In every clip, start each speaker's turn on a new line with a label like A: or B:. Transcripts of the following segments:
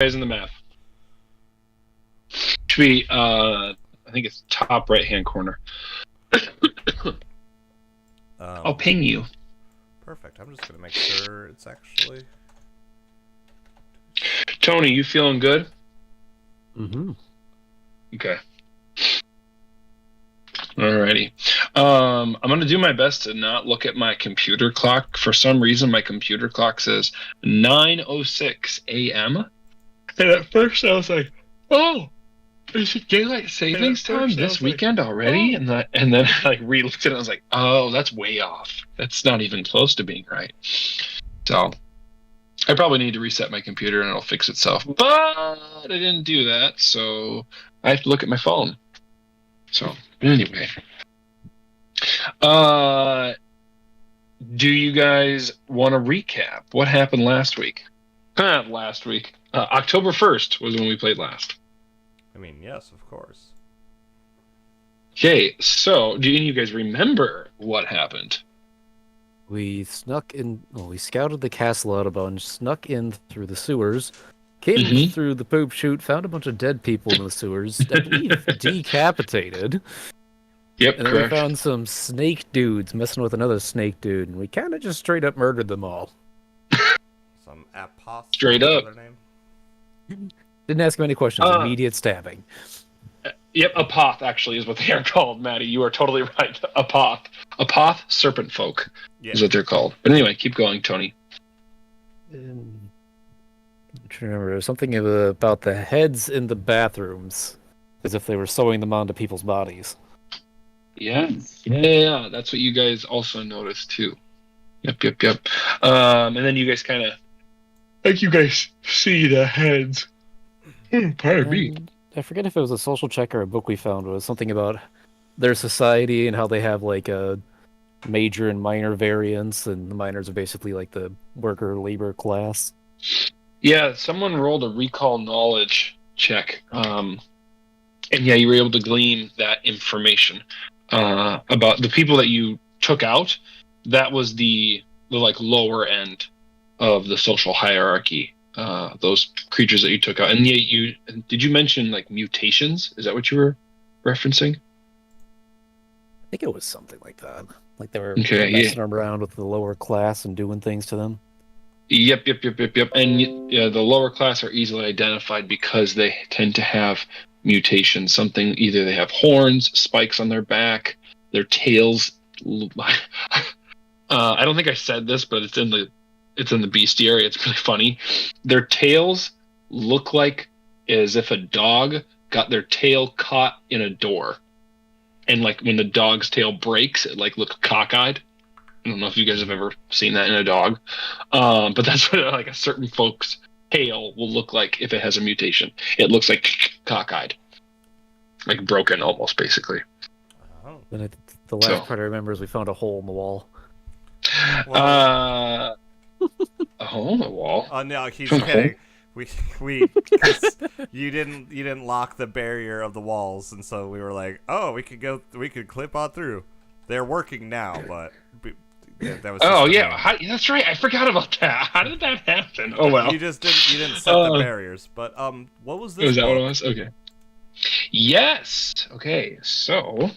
A: guys in the map. Should be, I think it's top right-hand corner. I'll ping you.
B: Perfect. I'm just going to make sure it's actually...
A: Tony, you feeling good?
C: Mm-hmm.
A: Okay. Alrighty. I'm going to do my best to not look at my computer clock. For some reason, my computer clock says 9:06 a.m. And at first I was like, oh, is it daylight savings time this weekend already? And then I like re-looked at it and I was like, oh, that's way off. That's not even close to being right. So I probably need to reset my computer and it'll fix itself. But I didn't do that, so I have to look at my phone. So anyway. Do you guys want to recap what happened last week? Last week. October 1st was when we played last.
B: I mean, yes, of course.
A: Okay, so do any of you guys remember what happened?
C: We snuck in. Well, we scouted the castle out a bunch, snuck in through the sewers, came through the poop chute, found a bunch of dead people in the sewers, I believe decapitated.
A: Yep,
C: and then
A: correct.
C: we found some snake dudes messing with another snake dude, and we kind of just straight up murdered them all.
B: Some apoth.
A: Straight up.
C: Didn't ask him any questions. Immediate stabbing.
A: Yep, apoth actually is what they are called, Maddie. You are totally right. Apoth. Apoth serpent folk is what they're called. But anyway, keep going, Tony.
C: I'm trying to remember something about the heads in the bathrooms, as if they were sewing them onto people's bodies.
A: Yeah. That's what you guys also noticed too. Yep. And then you guys kind of, like, you guys see the heads. Pardon me.
C: I forget if it was a social check or a book we found. It was something about their society and how they have like a major and minor variants, and the minors are basically like the worker labor class.
A: Yeah, someone rolled a recall knowledge check, and yeah, you were able to glean that information about the people that you took out. That was the like lower end of the social hierarchy. Those creatures that you took out, and yeah, did you mention like mutations? Is that what you were referencing?
C: I think it was something like that. Like they were messing around with the lower class and doing things to them.
A: Yep. And yeah, the lower class are easily identified because they tend to have mutations. Something, either they have horns, spikes on their back, their tails. I don't think I said this, but it's in the bestiary. It's really funny. Their tails look like as if a dog got their tail caught in a door, and like when the dog's tail breaks, it like looks cockeyed. I don't know if you guys have ever seen that in a dog, but that's what like a certain folk's tail will look like if it has a mutation. It looks like cockeyed, like broken almost, basically.
C: Oh. Then the last part I remember is we found a hole in the wall.
A: A hole in the wall?
B: Oh no, he's kidding. We you didn't lock the barrier of the walls, and so we were like, oh, we could clip on through. They're working now, but that was.
A: Oh yeah, that's right. I forgot about that. How did that happen? Oh well.
B: You didn't set the barriers, but what was this?
A: Was that what it was? Okay. Yes. Okay. So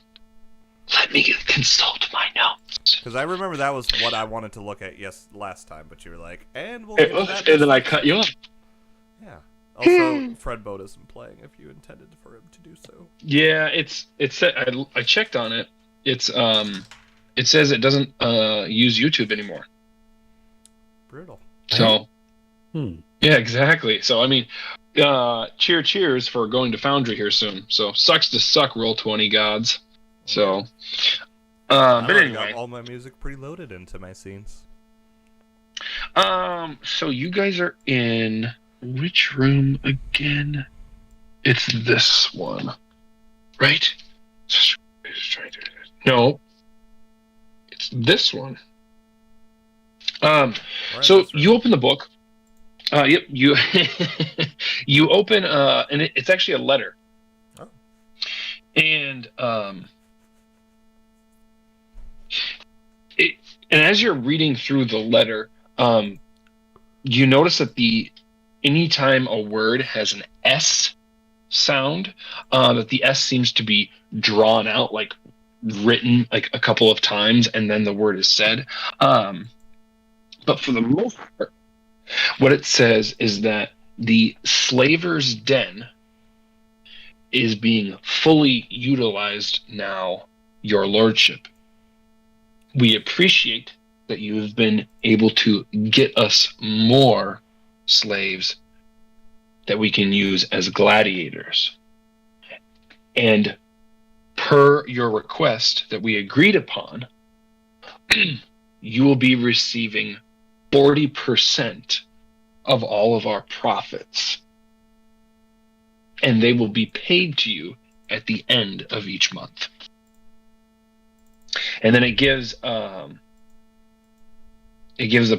A: let me consult my notes.
B: Because I remember that was what I wanted to look at last time, but you were like, and we'll get to that.
A: And then I cut you off.
B: Yeah. Also, Fred Boat isn't playing if you intended for him to do so.
A: Yeah, I checked on it. It says it doesn't use YouTube anymore.
B: Brutal.
A: So yeah, exactly. So I mean, cheers for going to Foundry here soon. So sucks to suck, Roll20 gods. So but anyway,
B: got all my music preloaded into my scenes.
A: So you guys are in which room again? It's this one, right? No, it's this one. So you open the book. Yep, you you open and it's actually a letter.
B: Oh.
A: And and as you're reading through the letter, you notice that anytime a word has an S sound, that the S seems to be drawn out, like written like a couple of times, and then the word is said. But for the most part, what it says is that the slaver's den is being fully utilized now, your lordship. We appreciate that you have been able to get us more slaves that we can use as gladiators. And per your request that we agreed upon, you will be receiving 40% of all of our profits. And they will be paid to you at the end of each month. And then it gives the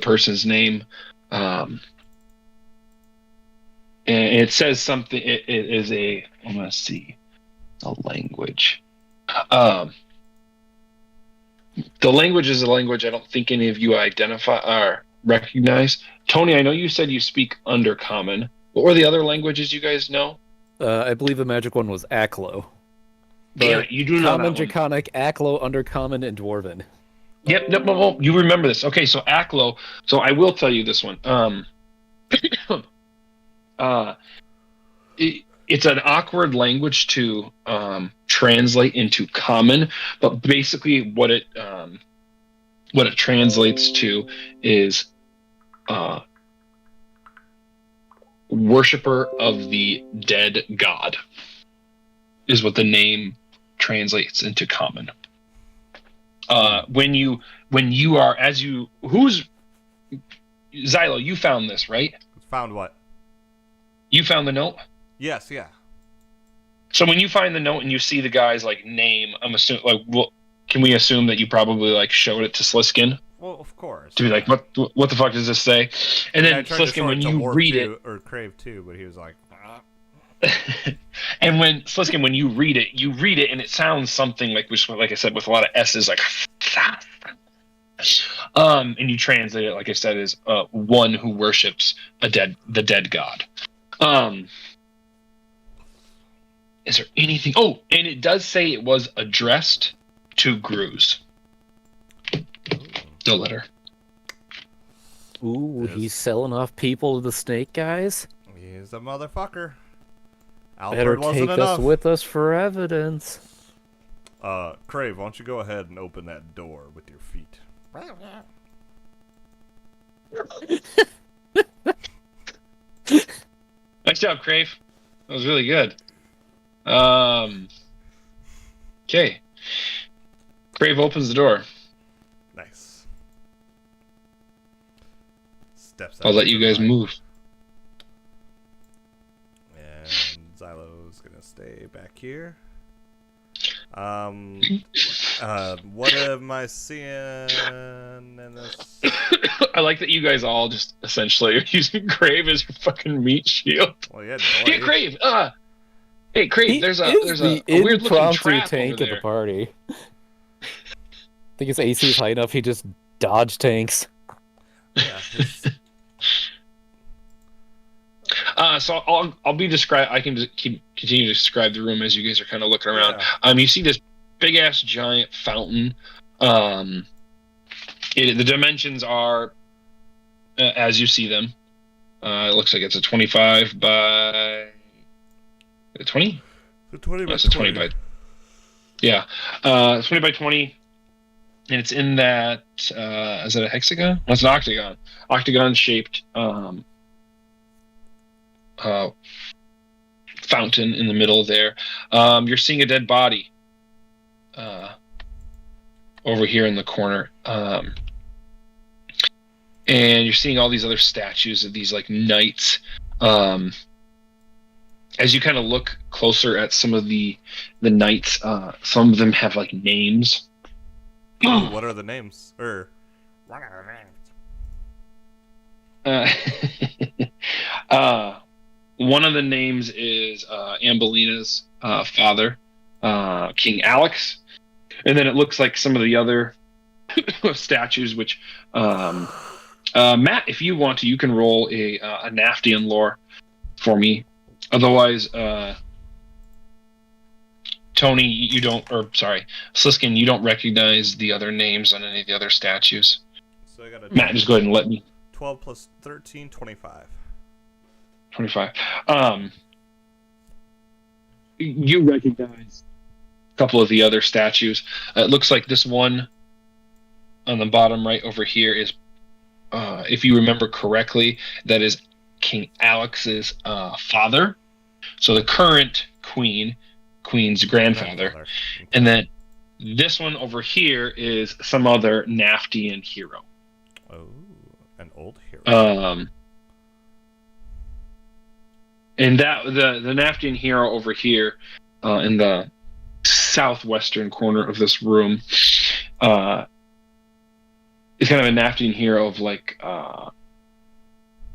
A: person's name, and it says something. It is a, I'm gonna see, a language. The language is a language I don't think any of you identify or recognize. Tony, I know you said you speak Undercommon. What were the other languages you guys know?
C: I believe the magic one was Aklo.
A: Yeah, you do know
C: Common,
A: that one.
C: Draconic, Aklo, Undercommon, and Dwarven.
A: Yep, no, you remember this. Okay, so Aklo. So I will tell you this one. It's an awkward language to translate into Common, but basically what it translates to is worshiper of the dead god, is what the name translates into Common. When you are, as you, who's Xylo, you found this, right?
B: Found what?
A: You found the note?
B: Yes, yeah.
A: So when you find the note and you see the guy's like name, I'm assuming, like, can we assume that you probably like showed it to Sliskin?
B: Well, of course.
A: To be like, what the fuck does this say? And then
B: Sliskin,
A: when you read it,
B: or Crave too, but he was like,
A: and when Sliskin, when you read it, and it sounds something like, which, like I said, with a lot of S's, like, and you translate it, like I said, as one who worships the dead god. Is there anything? Oh, and it does say it was addressed to Gruz. The letter.
C: Ooh, he's selling off people to the snake guys?
B: He's a motherfucker.
C: Better take us with us for evidence.
B: Crave, why don't you go ahead and open that door with your feet?
A: Nice job, Crave. That was really good. Okay. Crave opens the door.
B: Nice. Steps out.
A: I'll let you guys move.
B: And Xylo's gonna stay back here. What am I seeing in this?
A: I like that you guys all just essentially are using Crave as your fucking meat shield.
B: Well, yeah,
A: Hey, Crave! Hey, Crave! There's a weird looking trap
C: tank
A: over
C: at
A: there.
C: the party. I think his AC is high enough. He just dodge tanks.
B: Yeah.
A: So I'll be describe. I can just continue to describe the room as you guys are kind of looking around.
B: Yeah.
A: You see this big ass giant fountain. The dimensions are as you see them. It looks like it's a 25 by 20.
B: The 20 by
A: 20 by. Yeah, 20 by 20, and it's in that. Is it a hexagon? No, it's an octagon. Octagon shaped. Fountain in the middle there. You're seeing a dead body over here in the corner, and you're seeing all these other statues of these like knights. As you kind of look closer at some of the knights, some of them have like names.
B: What are the names? What are the names?
A: One of the names is Ambelina's father, King Alex, and then it looks like some of the other statues. Which Matt, if you want to, you can roll a Naftian lore. for me. Otherwise, Tony, Sliskin, you don't recognize the other names on any of the other statues.
B: So I got a
A: Matt, just go ahead and let me.
B: 12 plus 13, 25.
A: 25. You recognize a couple of the other statues. It looks like this one on the bottom right over here is, if you remember correctly, that is King Alex's father. So the current queen's grandfather.
B: Okay.
A: And then this one over here is some other Naftian hero.
B: Oh, an old hero.
A: And that the Naftian hero over here, in the southwestern corner of this room, is kind of a Naftian hero of like, I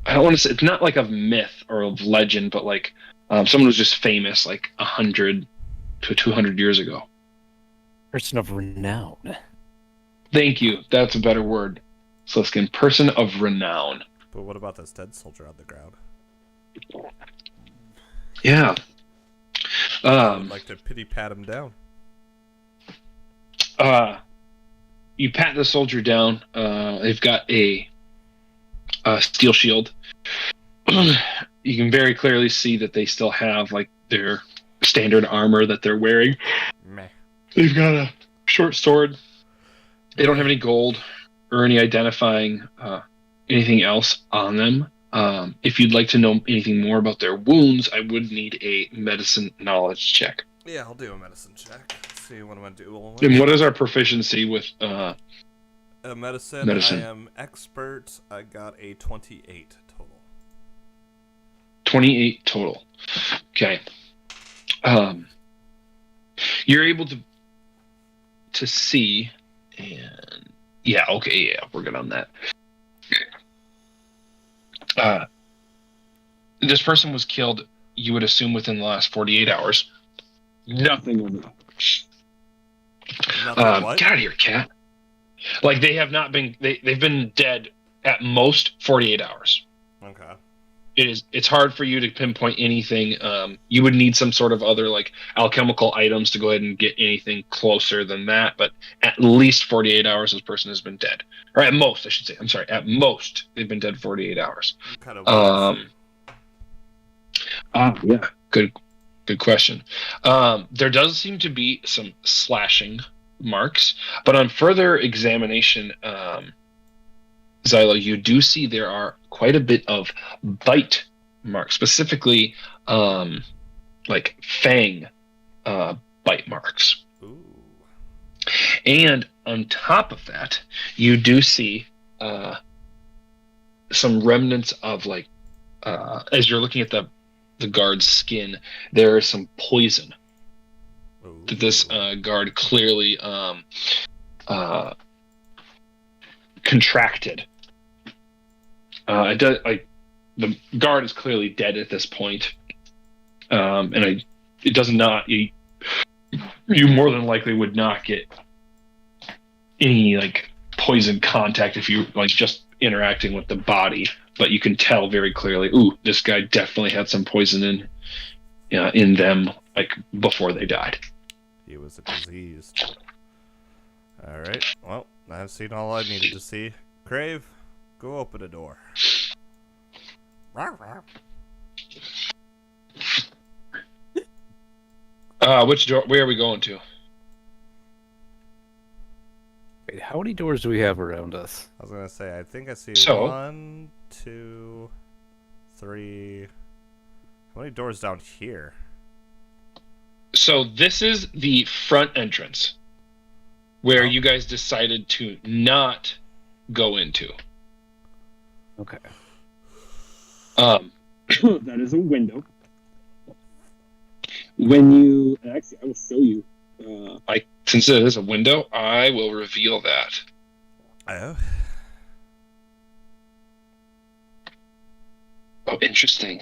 A: don't want to say, it's not like of myth or of legend, but like someone who's just famous like 100 to 200 years ago.
C: Person of renown.
A: Thank you. That's a better word, Sliskin. Person of renown.
B: But what about this dead soldier on the ground?
A: Yeah.
B: I would like to pity pat him down.
A: You pat the soldier down. They've got a steel shield. You can very clearly see that they still have like their standard armor that they're wearing.
B: Meh.
A: They've got a short sword. They don't have any gold or any identifying anything else on them. If you'd like to know anything more about their wounds, I would need a medicine knowledge check.
B: Yeah, I'll do a medicine check. Let's see what I'm gonna do.
A: And what is our proficiency with
B: medicine? I am expert. I got a 28 total.
A: 28 total. Okay. You're able to see, and yeah, okay, yeah, we're good on that. This person was killed, you would assume, within the last 48 hours. Nothing on that.
B: What?
A: Get out of here, cat. Like, they have not been, they've been dead at most 48 hours.
B: Okay.
A: It's hard for you to pinpoint anything. You would need some sort of other like alchemical items to go ahead and get anything closer than that, but at least 48 hours this person has been dead. Or at most, I should say. I'm sorry, at most they've been dead 48 hours.
B: Kind of
A: Yeah, good question. There does seem to be some slashing marks, but on further examination, Xylo, you do see there are quite a bit of bite marks, specifically like fang bite marks.
B: Ooh.
A: And on top of that, you do see some remnants of like, as you're looking at the guard's skin, there is some poison that this guard clearly contracted. It does, like, the guard is clearly dead at this point, and it does not. You more than likely would not get any like poison contact if you like just interacting with the body, but you can tell very clearly. Ooh, this guy definitely had some poison in them, like before they died.
B: He was a disease. All right. Well, I've seen all I needed to see. Crave, go open a door.
A: Which door? Where are we going to?
C: Wait, how many doors do we have around us?
B: I was gonna say, I think I see 1, 2, 3. How many doors down here?
A: So this is the front entrance where you guys decided to not go into.
C: Okay.
A: That is a window. When you actually, I will show you. Since it is a window, I will reveal that.
B: Oh.
A: Oh, interesting.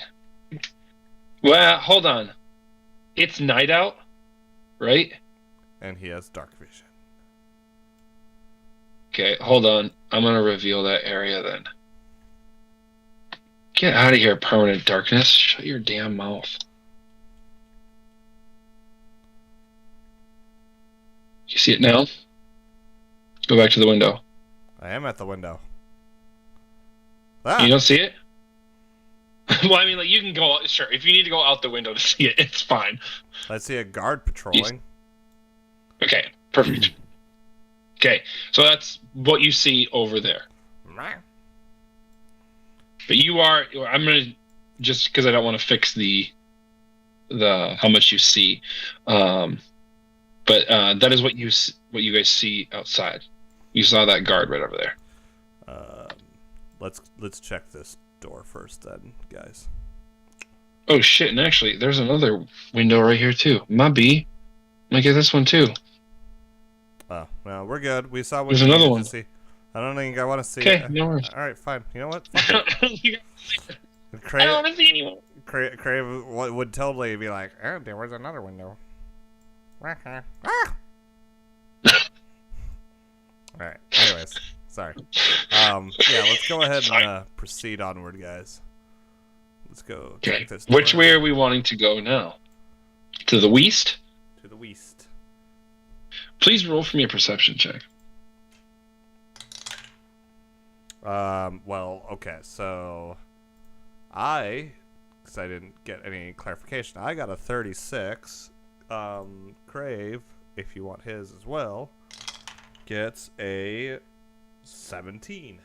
A: Well, hold on. It's night out, right?
B: And he has dark vision.
A: Okay, hold on. I'm gonna reveal that area then. Get out of here, permanent darkness. Shut your damn mouth. You see it now? Go back to the window.
B: I am at the window.
A: You don't see it? Well, I mean, like, you can go, sure, if you need to go out the window to see it, it's fine.
B: I see a guard patrolling.
A: Okay, perfect. Okay, so that's what you see over there. But you are, I'm going to, just because I don't want to fix the how much you see, but that is what you guys see outside. You saw that guard right over there.
B: Let's check this door first then, guys.
A: Oh shit, and actually there's another window right here too. My B. Might get this one too.
B: Oh, well, we're good. We saw what
A: There's
B: we
A: another
B: needed
A: one.
B: to see. I don't think I want to see
A: Okay,
B: it.
A: no worries.
B: Alright, fine. You know what?
A: I don't want to see anyone.
B: Crave would totally be like, oh, there was another window. Ah! Alright, anyways. Sorry. Yeah, let's go ahead and proceed onward, guys. Let's go check this door.
A: Which way are we wanting to go now? To the west?
B: To the west.
A: Please roll for me a perception check.
B: Well, okay, so because I didn't get any clarification, I got a 36. Crave, if you want his as well, gets a 17.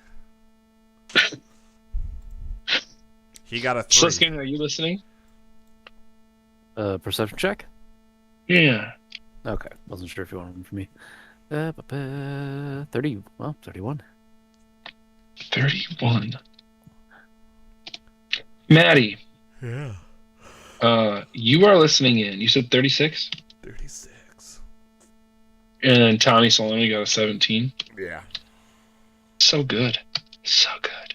B: He got a 3.
A: Sliskin, are you listening?
C: Perception check?
A: Yeah.
C: Okay, wasn't sure if you wanted one from me. 30, well, 31.
A: 31. Maddie.
B: Yeah.
A: You are listening in. You said 36?
B: 36.
A: And Tommy Solani got a 17.
B: Yeah.
A: So good. So good.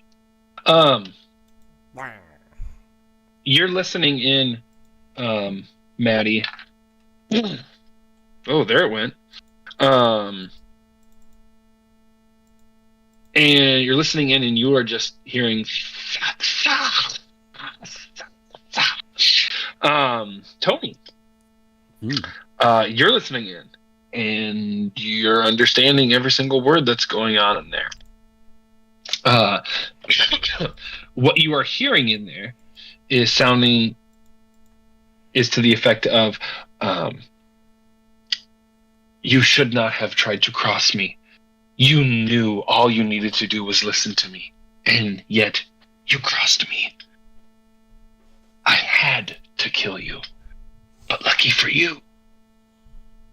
A: You're listening in, Maddie. Oh, there it went. And you're listening in and you are just hearing Tony. You're listening in and you're understanding every single word that's going on in there. What you are hearing in there is to the effect of, you should not have tried to cross me. You knew all you needed to do was listen to me, and yet you crossed me. I had to kill you, but lucky for you,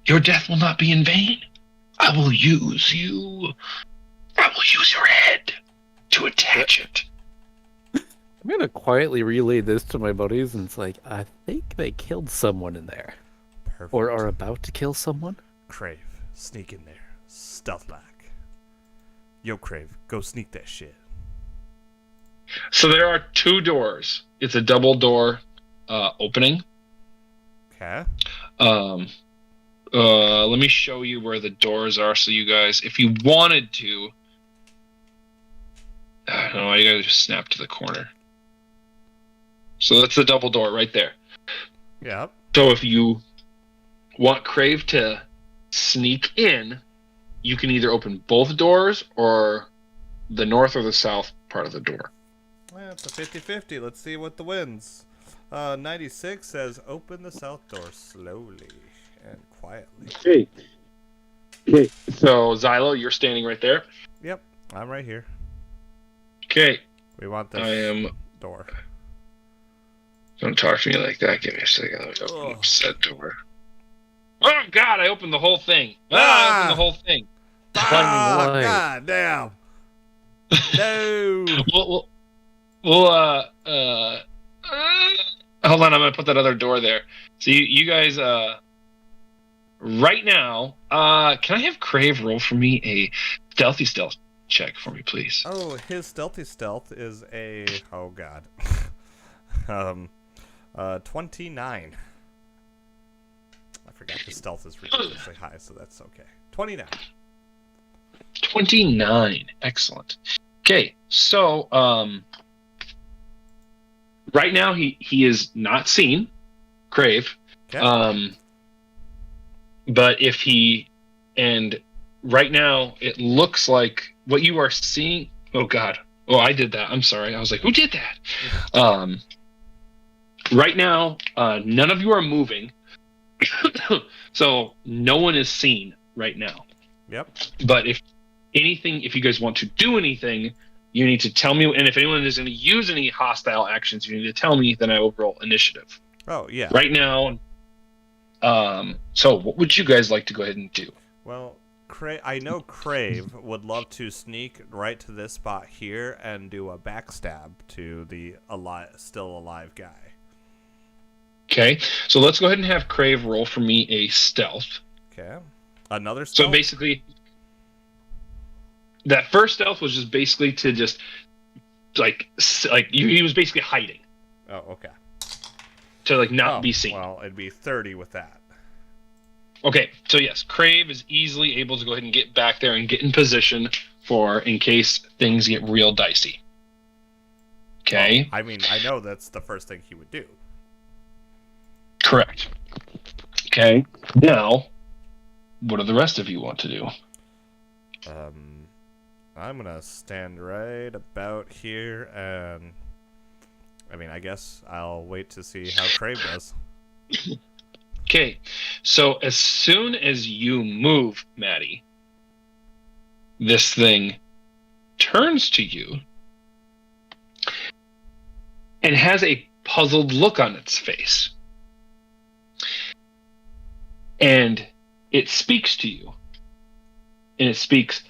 A: your death will not be in vain. I will use you. I will use your head to attach it.
C: I'm gonna quietly relay this to my buddies, and it's like, I think they killed someone in there.
B: Perfect.
C: Or are about to kill someone.
B: Crave, sneak in there. Stealth like. Yo, Crave, go sneak that shit.
A: So there are 2 doors. It's a double door opening.
B: Okay.
A: Let me show you where the doors are so you guys, if you wanted to, I don't know, you gotta just snap to the corner. So that's the double door right there.
B: Yep.
A: So if you want Crave to sneak in, you can either open both doors or the north or the south part of the door.
B: Well, it's a 50-50. Let's see what the wins. 96 says open the south door slowly and quietly.
A: Okay. So Xylo, you're standing right there.
B: Yep, I'm right here.
A: Okay.
B: We want this
A: I am.
B: door.
A: Don't talk to me like that. Give me a second. Let me open up said door. Oh God! I opened the whole thing. I opened the whole thing.
B: God damn. No.
A: We'll hold on. I'm gonna put that other door there. So you guys, right now, can I have Crave roll for me a stealth check for me, please?
B: Oh, his stealthy stealth is a God. 29. I forgot his stealth is ridiculously high, so that's okay. 29.
A: 29. Excellent. Okay, so right now he is not seen, Crave.
B: Okay.
A: But if he, and right now it looks like what you are seeing. Oh God. Oh, I did that. I'm sorry. I was like, who did that? Right now, none of you are moving. So no one is seen right now.
B: Yep.
A: But if you guys want to do anything, you need to tell me. And if anyone is going to use any hostile actions, you need to tell me. Then I will roll initiative.
B: Oh yeah.
A: Right now. So what would you guys like to go ahead and do?
B: Well, I know Crave would love to sneak right to this spot here and do a backstab to the still alive guy.
A: Okay, so let's go ahead and have Crave roll for me a stealth.
B: Okay. Another stealth?
A: So basically, that first stealth was just basically to just, he was basically hiding.
B: Oh, okay.
A: To, not be seen.
B: Well, it'd be 30 with that.
A: Okay, so yes, Crave is easily able to go ahead and get back there and get in position in case things get real dicey. Okay?
B: Well, I mean, I know that's the first thing he would do.
A: Correct. Okay. Now, what do the rest of you want to do?
B: I'm gonna stand right about here, and I mean, I guess I'll wait to see how Crave does.
A: Okay, so as soon as you move, Maddie, this thing turns to you and has a puzzled look on its face. And it speaks to you. And it speaks.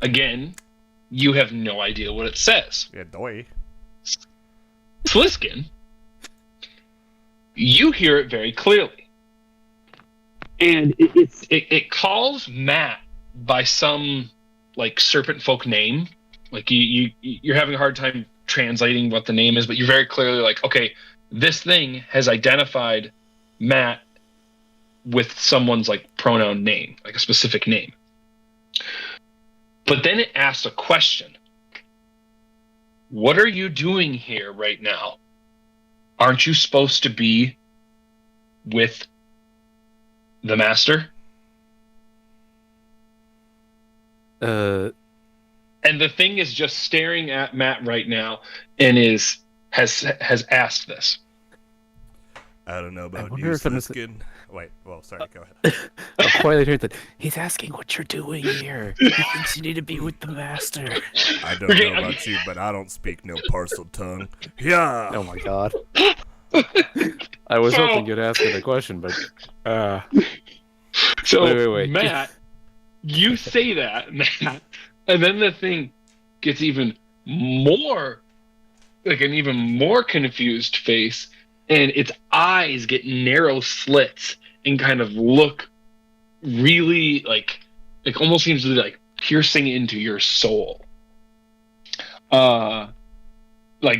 A: Again, you have no idea what it says.
B: Yeah, doy.
A: Sliskin, you hear it very clearly. And it calls Matt by some serpent folk name. You're having a hard time translating what the name is, but you're very clearly okay, this thing has identified Matt with someone's pronoun name, a specific name. But then it asks a question. What are you doing here right now? Aren't you supposed to be with the master? And the thing is just staring at Matt right now and has asked this.
B: I don't know about you, Skin. Wait, well, sorry, go ahead.
C: I'm quietly heard that he's asking what you're doing here. He thinks you need to be with the master.
B: I don't know about you, but I don't speak no parcel tongue. Yeah.
C: Oh my God. I was hoping you'd ask me the question, but
A: So
C: wait.
A: Matt, you say that, Matt, and then the thing gets even more an even more confused face, and its eyes get narrow slits and kind of look really almost seems to be piercing into your soul.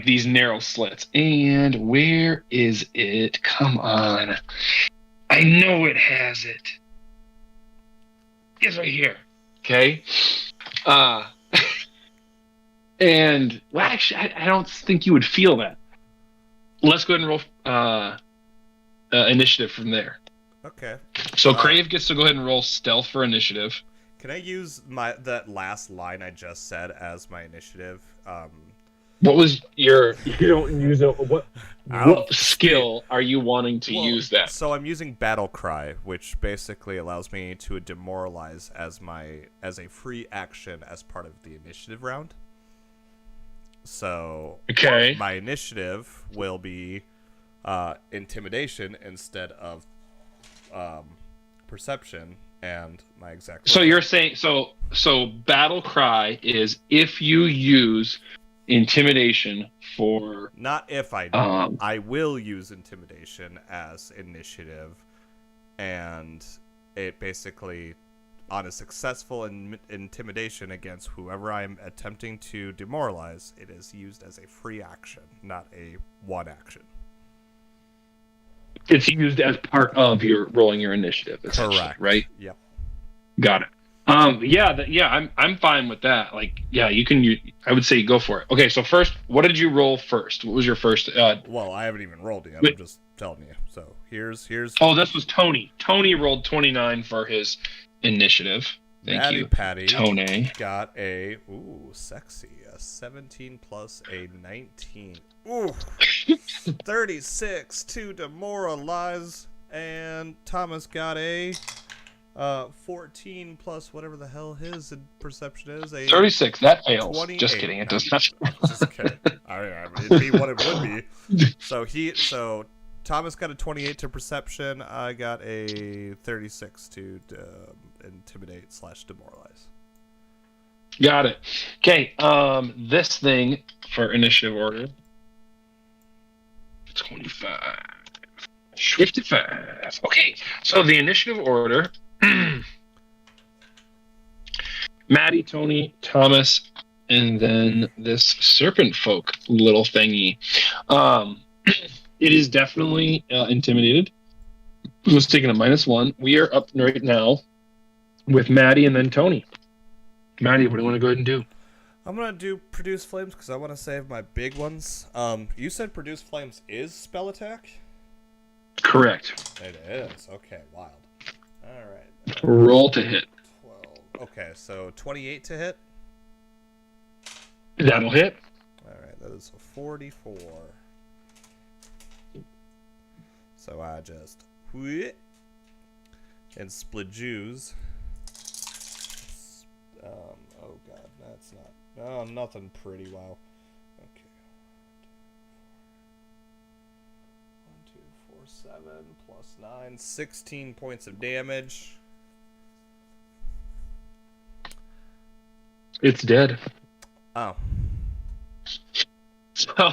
A: These narrow slits. And where is it? Come on. I know it has it. It's right here. Okay. And actually, I don't think you would feel that. Let's go ahead and roll initiative from there.
B: Okay.
A: So Crave gets to go ahead and roll stealth for initiative.
B: Can I use that last line I just said as my initiative?
A: What was your? You don't use it. What skill are you wanting to use that?
B: So I'm using Battle Cry, which basically allows me to demoralize as a free action as part of the initiative round. So
A: okay,
B: my initiative will be intimidation instead of perception, and my exact.
A: So you're saying so Battle Cry is if you use intimidation for
B: not if I do. I will use intimidation as initiative, and it basically on a successful intimidation against whoever I'm attempting to demoralize, it is used as a free action, not a one action.
A: It's used as part of your rolling your initiative,
B: correct,
A: right?
B: Yep.
A: Got it. I'm fine with that. Like, yeah, I would say go for it. Okay, so first, what did you roll first? What was your first?
B: Well, I haven't even rolled yet.
A: Wait.
B: I'm just telling you. So here's.
A: Oh, this was Tony. Tony rolled 29 for his initiative. Thank
B: Matty
A: you,
B: Patty.
A: Tony.
B: Got a sexy, a 17 plus a 19. Ooh, 36 to demoralize. And Thomas got a 14 plus whatever the hell his perception is. A
A: 36. That fails.
B: 28.
A: Just kidding. It does not.
B: Just kidding. I mean, it'd be what it would be. So Thomas got a 28 to perception. I got a 36 to intimidate/demoralize.
A: Got it. Okay. This thing for initiative order. 25. 55. Okay. So the initiative order. Maddie, Tony, Thomas, and then this serpent folk little thingy. It is definitely intimidated. It was taking a -1. We are up right now with Maddie and then Tony. Maddie, what do you want to go ahead and do?
B: I'm gonna do produce flames because I want to save my big ones. You said produce flames is spell attack?
A: Correct.
B: It is. Okay, wild. All right.
A: Roll to hit.
B: 12. Okay, so 28 to hit.
A: That'll hit.
B: All right, that is a 44. So I just whoosh and split Jews. Oh god, that's not. Oh, nothing pretty. Wow. Okay. 1, 2, 4, 7 plus 9, 16 points of damage.
A: It's dead.
B: Oh.
A: So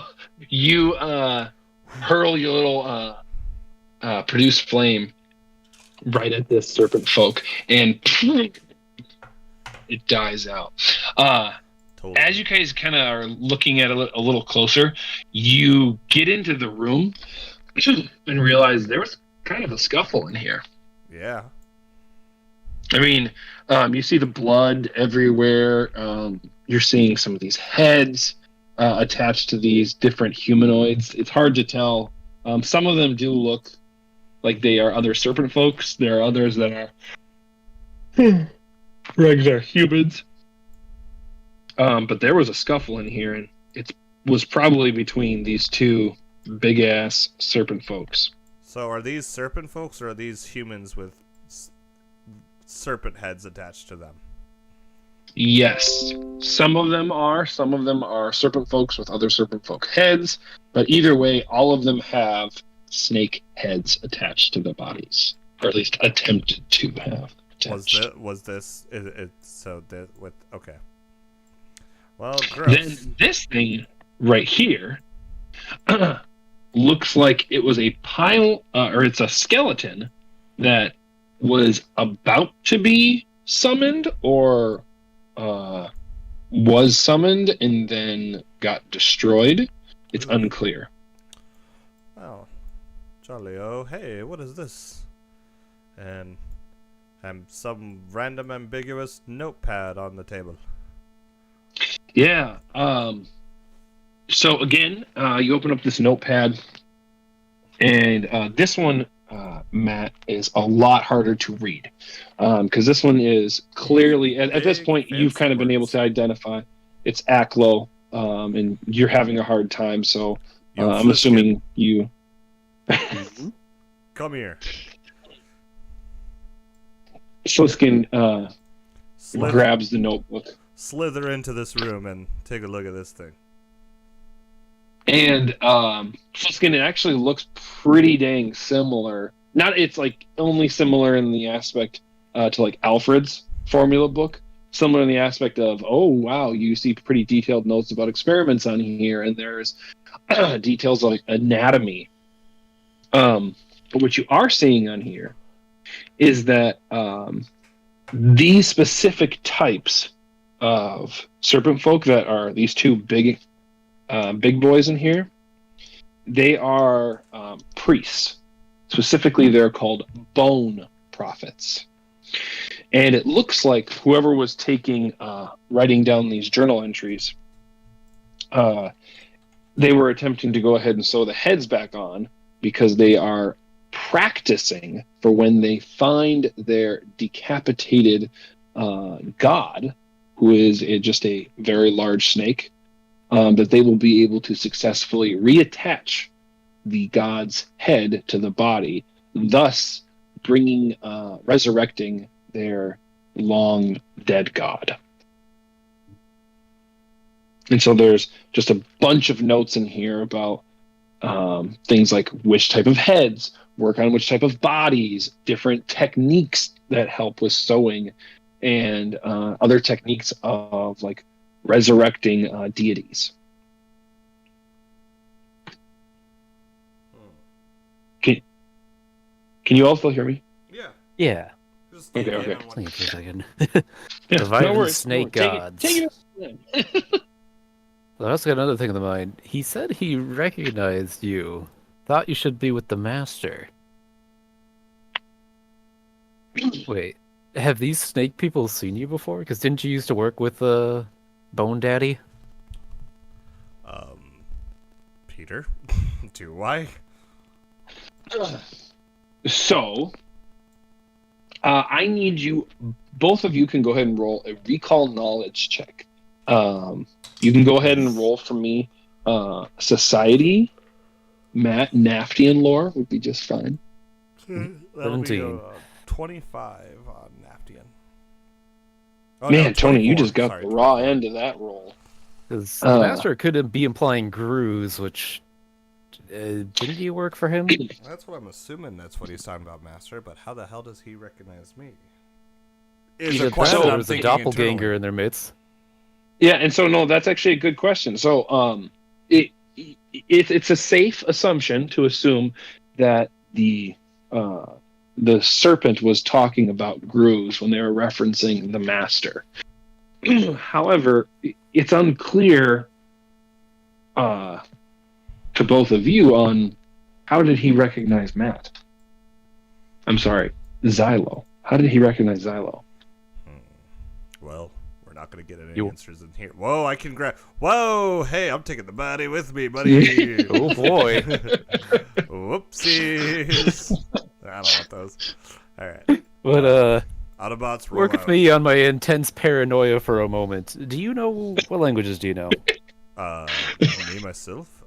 A: you hurl your little produce flame right at this serpent folk, and it dies out.
B: Totally.
A: As you guys kind of are looking at it a little closer, you get into the room and realize there was kind of a scuffle in here.
B: Yeah.
A: I mean, you see the blood everywhere. You're seeing some of these heads attached to these different humanoids. It's hard to tell. Some of them do look like they are other serpent folks. There are others that are regular humans. But there was a scuffle in here, and it was probably between these two big-ass serpent folks.
B: So are these serpent folks, or are these humans with serpent heads attached to them?
A: Yes. Some of them are serpent folks with other serpent folk heads, but either way, all of them have snake heads attached to their bodies, or at least attempted to have attached.
B: Okay. Well, gross.
A: Then this thing right here looks like it was a pile, or it's a skeleton that was about to be summoned, or was summoned and then got destroyed. It's unclear.
B: Oh, jolly oh, hey, what is this? And some random ambiguous notepad on the table.
A: Yeah. So again, you open up this notepad, and this one, Matt, is a lot harder to read, because this one is clearly at this point you've kind of been able to identify it's Aklo, and you're having a hard time. So I'm assuming you.
B: Come here.
A: Fliskin grabs the notebook.
B: Slither into this room and take a look at this thing.
A: And Fliskin, it actually looks pretty dang similar. It's like only similar in the aspect to like Alfred's formula book. Similar in the aspect of, oh wow, you see pretty detailed notes about experiments on here, and there's details like anatomy. But what you are seeing on here is that these specific types of serpent folk that are these two big boys in here, they are priests. Specifically, they're called bone prophets. And it looks like whoever was writing down these journal entries, they were attempting to go ahead and sew the heads back on because they are practicing for when they find their decapitated god, who is just a very large snake, that they will be able to successfully reattach the god's head to the body, thus resurrecting their long dead god. And so there's just a bunch of notes in here about things like which type of heads work on which type of bodies, different techniques that help with sewing, and other techniques of like resurrecting deities. Can you all still hear me?
B: Yeah.
C: Yeah.
B: Just
A: Okay.
C: Wait a second.
A: Yeah,
C: Reviving
A: worries,
C: snake
A: Take
C: gods.
A: it.
C: Well, I also got another thing in the mind. He said he recognized you. Thought you should be with the master. Wait, have these snake people seen you before? Because didn't you used to work with Bone Daddy?
B: Peter, do I?
A: So, I need you. Both of you can go ahead and roll a recall knowledge check. You can go ahead and roll for me. Society, Matt, Naftian lore would be just fine.
B: That'll be
C: 17.
B: 25 on Naftian. Oh,
A: Man,
B: no,
A: Tony, you
B: 24.
A: just got
B: Sorry,
A: the raw
B: 24.
A: end of that roll.
C: Because the master could be implying grooves, which didn't you work for him?
B: That's what I'm assuming. That's what he's talking about, Master. But how the hell does he recognize me? Is a
C: Either
B: question
C: that or
B: I'm
C: there's a
B: thinking
C: doppelganger
B: internally.
C: in their midst.
A: Yeah, and so no, that's actually a good question. So, it's a safe assumption to assume that the serpent was talking about grooves when they were referencing the master. However, it's unclear to both of you on how did he recognize Matt? I'm sorry, Xylo. How did he recognize Xylo?
B: Well, we're not going to get any answers in here. Whoa, I can grab. Whoa, hey, I'm taking the body with me, buddy.
C: Oh boy.
B: Whoopsies. I don't want those. All right.
C: But
B: Autobots, roll
C: work with
B: out.
C: me on my intense paranoia for a moment. Do you know what languages do you know?
B: Me myself.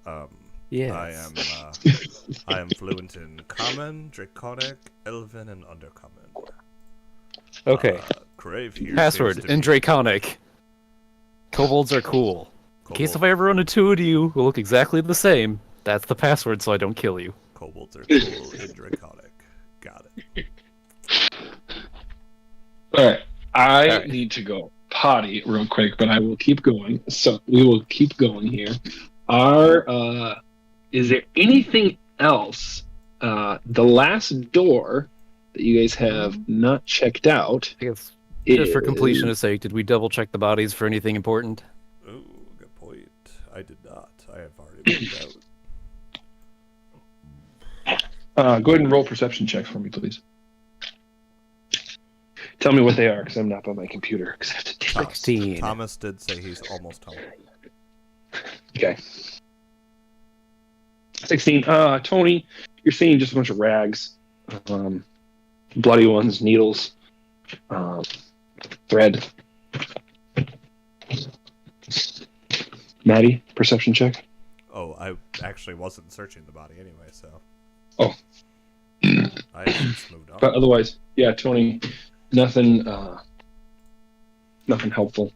C: Yes.
B: I am fluent in Common, Draconic, Elven, and Undercommon.
C: Okay.
B: Crave here.
C: Password
B: seems to
C: in
B: be-
C: Draconic. Kobolds are cool. In case if I ever run into two of you who look exactly the same, that's the password so I don't kill you.
B: Kobolds are cool in Draconic. Got it.
A: All right. I need to go potty real quick, but I will keep going. So we will keep going here. Is there anything else? The last door that you guys have not checked out.
C: I guess just for completion's sake, did we double check the bodies for anything important?
B: Oh, good point. I did not. I have already moved out.
A: Go ahead and roll perception checks for me, please. Tell me what they are, because I'm not on my computer. 'Cause I have to take
C: 16.
B: Thomas did say he's almost home.
A: Okay. 16. Tony, you're seeing just a bunch of rags. Bloody ones, needles, thread. Maddie, perception check.
B: Oh, I actually wasn't searching the body anyway, so.
A: Oh.
B: I just moved on.
A: But otherwise, yeah, Tony, nothing helpful.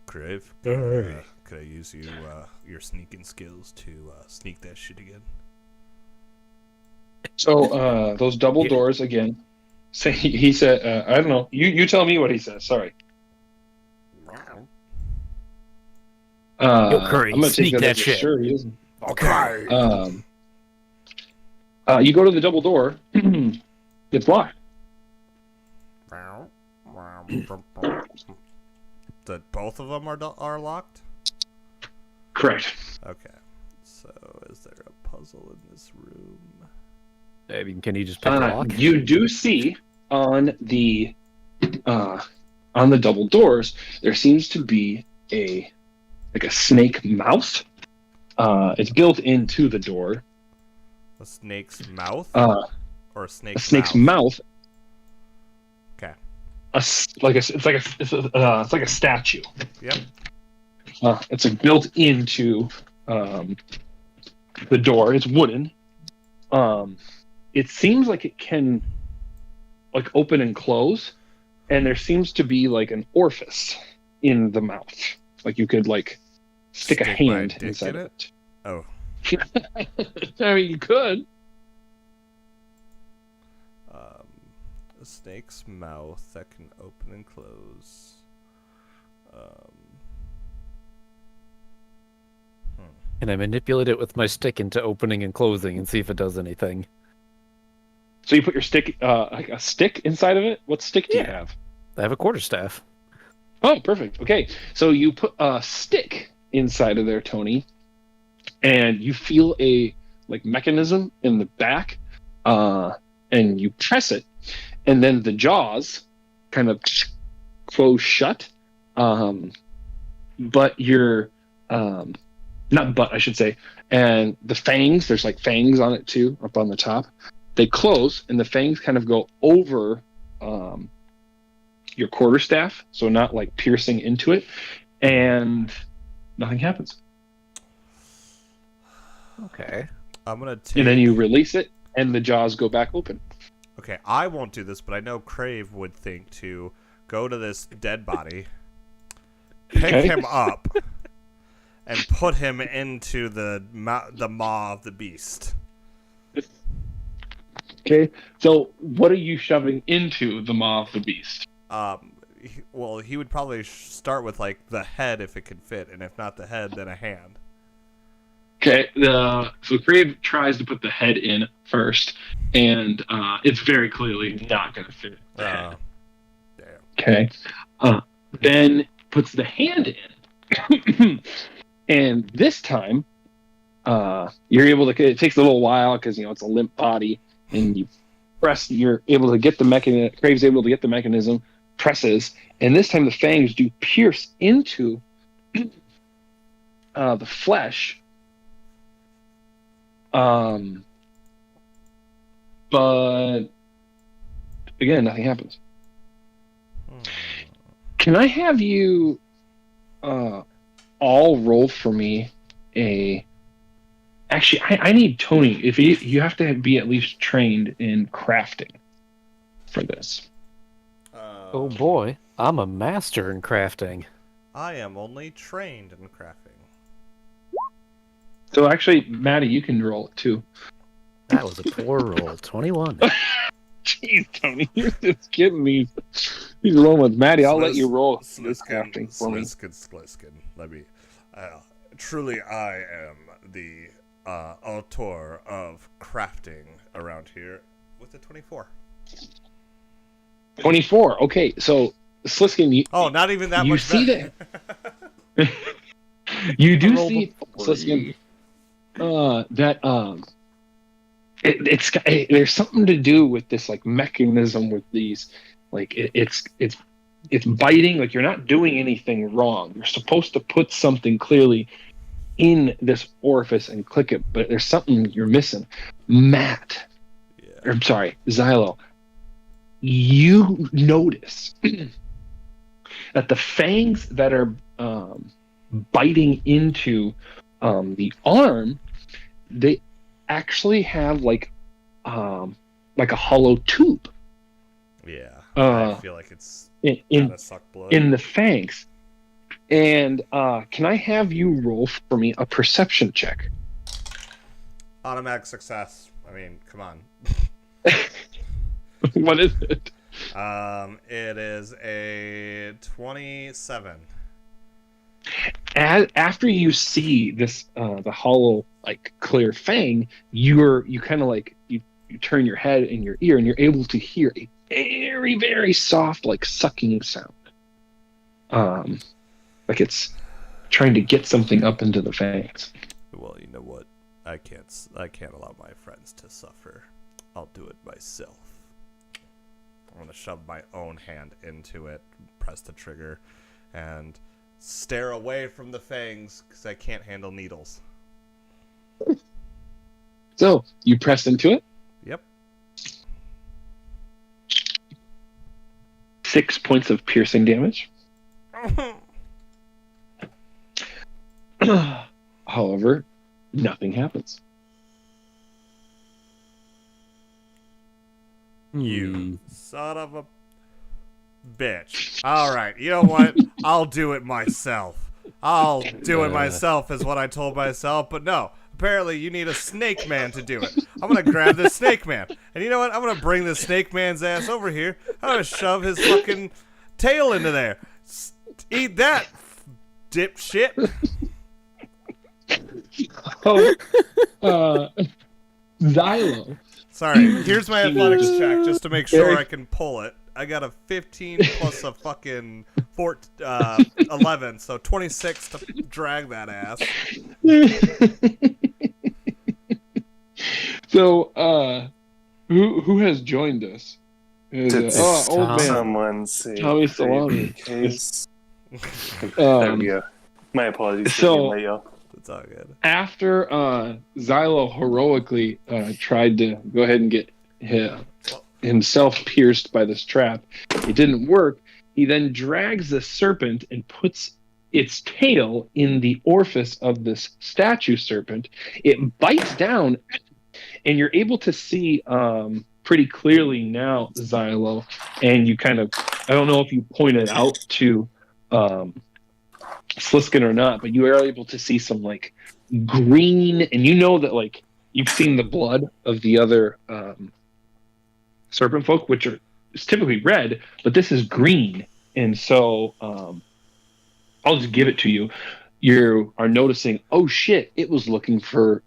B: Crave, could I use your sneaking skills to sneak that shit again?
A: So those double doors again. Say he said, I don't know. You tell me what he says. Sorry.
C: Curry,
A: I'm gonna
C: sneak
A: take
C: that
A: as a
C: shit.
A: sure he isn't.
B: Okay.
A: You go to the double door. It's locked.
B: That both of them are locked?
A: Correct.
B: Okay. So, is there a puzzle in this room?
C: I mean, can you just pick a lock?
A: You do see on the on the double doors, there seems to be a snake mouth. It's built into the door.
B: A snake's mouth?
A: Uh,
B: Or a
A: a
B: snake's
A: snake's
B: mouth?
A: mouth.
B: Okay.
A: It's like a statue.
B: Yep.
A: It's like built into the door. It's wooden. It seems like it can like open and close, and there seems to be like an orifice in the mouth. Like you could like stick a
B: my
A: hand
B: dick
A: inside
B: in
A: of
B: it?
A: it.
B: Oh.
A: I mean, you could.
B: A snake's mouth that can open and close.
C: Can I manipulate it with my stick into opening and closing and see if it does anything?
A: So you put your stick, like a stick inside of it. What stick do you
C: Yeah.
A: have?
C: I have a quarterstaff.
A: Oh, perfect. Okay, so you put a stick inside of there, Tony, and you feel a like mechanism in the back, and you press it, and then the jaws kind of close shut. But you're not but I should say, and the fangs. There's like fangs on it too, up on the top. They close, and the fangs kind of go over your quarterstaff, so not like piercing into it, and nothing happens.
C: Okay.
B: I'm gonna take...
A: And then you release it, and the jaws go back open.
B: Okay, I won't do this, but I know Crave would think to go to this dead body, pick him up, and put him into the maw of the beast.
A: Okay, so what are you shoving into the maw of the beast?
B: Well, he would probably start with like the head if it could fit, and if not the head, then a hand.
A: Okay, so Crave tries to put the head in first, and it's very clearly not going to fit the head.
B: Damn.
A: Okay, then puts the hand in, and this time, you're able to. It takes a little while because it's a limp body, and you press. You're able to get the mechanism. Crave's able to get the mechanism. Presses, and this time the fangs do pierce into the flesh. But again, nothing happens. Can I have you all roll for me a... Actually, I need Tony. If you have to be at least trained in crafting for this.
C: Oh boy, I'm a master in crafting.
B: I am only trained in crafting.
A: So actually, Maddie, you can roll it too.
C: That was a poor roll. 21.
A: Jeez, Tony, you're just kidding me. These rolling, Maddie. I'll let you roll this crafting for me.
B: Sliskin. Let me. Truly, I am the auteur of crafting around here with a 24.
A: 24. Okay, so Sliskin.
B: Not even that
A: you
B: much.
A: See
B: better.
A: that? You do see Sliskin. There's something to do with this like mechanism with these, like it's biting. Like you're not doing anything wrong. You're supposed to put something clearly in this orifice and click it, but there's something you're missing. Matt, I'm sorry, Xylo. You notice that the fangs that are biting into the arm, they actually have like a hollow tube.
B: Yeah, I feel like it's
A: in
B: suck blood
A: in the fangs. And can I have you roll for me a perception check?
B: Automatic success. I mean, come on.
A: What is it?
B: It is a 27.
A: After you see this, the hollow, like clear fang, you kind of like you turn your head and your ear, and you're able to hear a very, very soft, like sucking sound. Like it's trying to get something up into the fangs.
B: Well, you know what? I can't allow my friends to suffer. I'll do it myself. I'm going to shove my own hand into it, press the trigger, and stare away from the fangs because I can't handle needles.
A: So, you press into it.
B: Yep.
A: 6 points of piercing damage. However, nothing happens.
B: You son of a bitch. Alright, you know what? I'll do it myself. I'll do it myself is what I told myself, but no. Apparently you need a snake man to do it. I'm gonna grab this snake man. And you know what? I'm gonna bring this snake man's ass over here. I'm gonna shove his fucking tail into there. Eat that, dipshit.
A: Xylo.
B: Sorry, here's my athletics check just to make sure I can pull it. I got a 15 plus a fucking 11, so 26 to drag that ass.
A: So, who has joined us?
D: Old man. Someone say
A: Tommy Salami.
D: There we go. My apologies.
A: So,
B: it's all good.
A: After Xylo heroically tried to go ahead and get himself pierced by this trap, it didn't work. He then drags the serpent and puts its tail in the orifice of this statue serpent. It bites down, and you're able to see pretty clearly now, Xylo, and you kind of, I don't know if you pointed out to Sliskin or not, but you are able to see some like green, and you know that like you've seen the blood of the other serpent folk, which is typically red, but this is green, and so I'll just give it to you. You are noticing, oh shit, it was looking for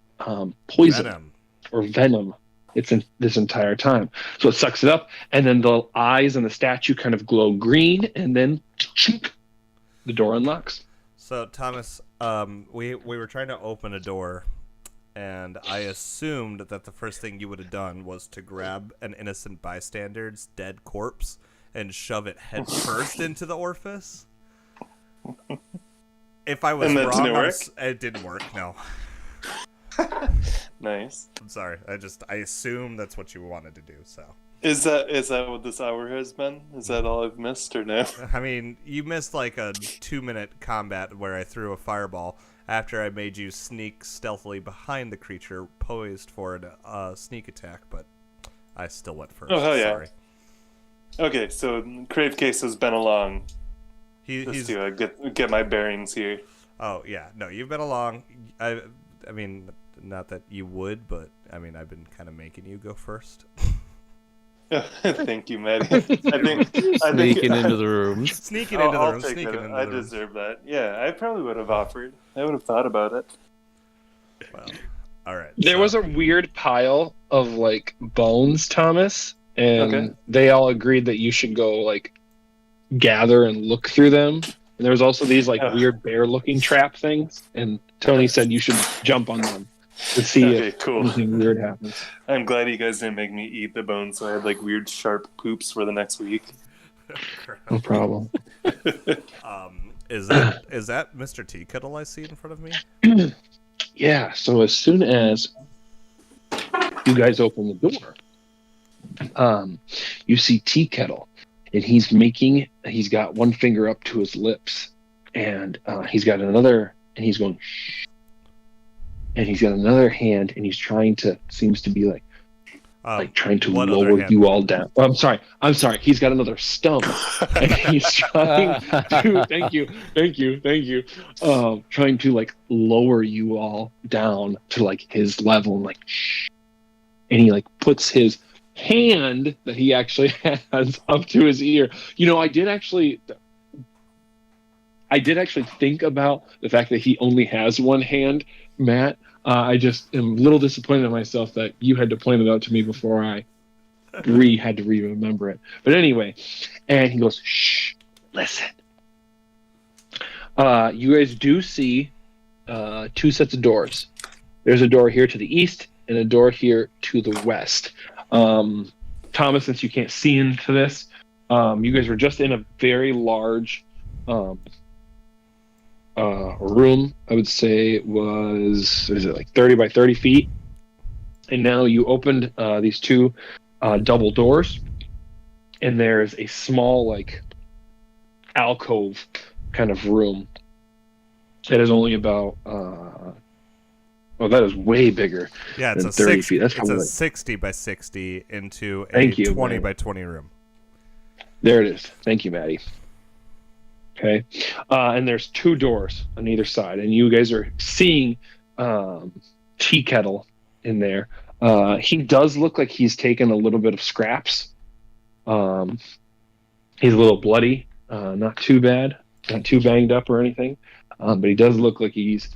A: poison or venom. It's in this entire time, so it sucks it up, and then the eyes and the statue kind of glow green, and then the door unlocks.
B: So Thomas, we were trying to open a door, and I assumed that the first thing you would have done was to grab an innocent bystander's dead corpse and shove it head first into the orifice. If I was wrong, it didn't work. No.
D: Nice.
B: I'm sorry. I assume that's what you wanted to do. So.
D: Is that what this hour has been? Is that all I've missed or no?
B: I mean, you missed like a 2-minute combat where I threw a fireball after I made you sneak stealthily behind the creature, poised for a sneak attack, but I still went first.
D: Oh hell yeah!
B: Sorry.
D: Okay, so Crave Case has been along.
B: He's
D: to get my bearings here.
B: Oh yeah, no, you've been along. I mean, not that you would, but I mean, I've been kind of making you go first.
D: Thank you, Maddie.
C: Sneaking into the room.
B: Sneaking into the room. Sneaking into the room.
D: I deserve that. Yeah, I probably would have offered. I would have thought about it.
B: Well, all right.
A: There was a weird pile of like bones, Thomas, and they all agreed that you should go like gather and look through them. And there was also these like weird bear-looking trap things, and Tony said you should jump on them to see if anything weird happens.
D: I'm glad you guys didn't make me eat the bones, so I had like weird sharp poops for the next week.
A: No problem.
B: Is that Mr. Tea Kettle I see in front of me?
A: Yeah. So as soon as you guys open the door, you see Tea Kettle, and he's got one finger up to his lips, and he's got another, and he's going shh. And he's got another hand, and he's seems to be like trying to lower you all down. Oh, I'm sorry. He's got another stump, and he's trying to. Thank you. Trying to like lower you all down to like his level, and like, shh. And he like puts his hand that he actually has up to his ear. You know, I did actually think about the fact that he only has one hand, Matt. I just am a little disappointed in myself that you had to point it out to me before I had to remember it. But anyway, and he goes, shh, listen. You guys do see 2 sets of doors. There's a door here to the east and a door here to the west. Thomas, since you can't see into this, you guys were just in a very large room. I would say it was, is it like 30 by 30 feet? And now you opened these two double doors, and there's a small like alcove kind of room that is only about that is way bigger
B: it's
A: than
B: a
A: 30 feet. That's
B: it's
A: probably
B: a
A: like,
B: 60 by 60 into a
A: Thank you,
B: 20
A: man.
B: by 20 room.
A: there it is. Thank you, Maddie. Okay, and there's two doors on either side, and you guys are seeing Tea Kettle in there. He does look like he's taken a little bit of scraps. He's a little bloody, not too bad, not too banged up or anything, but he does look like he's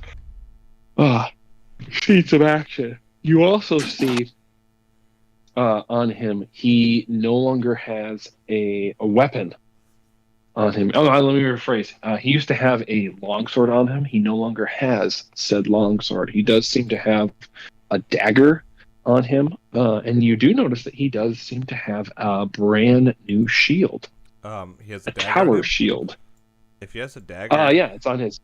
A: seen some action. You also see on him, he no longer has a weapon on him. Oh, let me rephrase. He used to have a longsword on him. He no longer has said longsword. He does seem to have a dagger on him, and you do notice that he does seem to have a brand new shield.
B: He has a dagger.
A: Tower shield.
B: If he has a dagger,
A: yeah, it's on his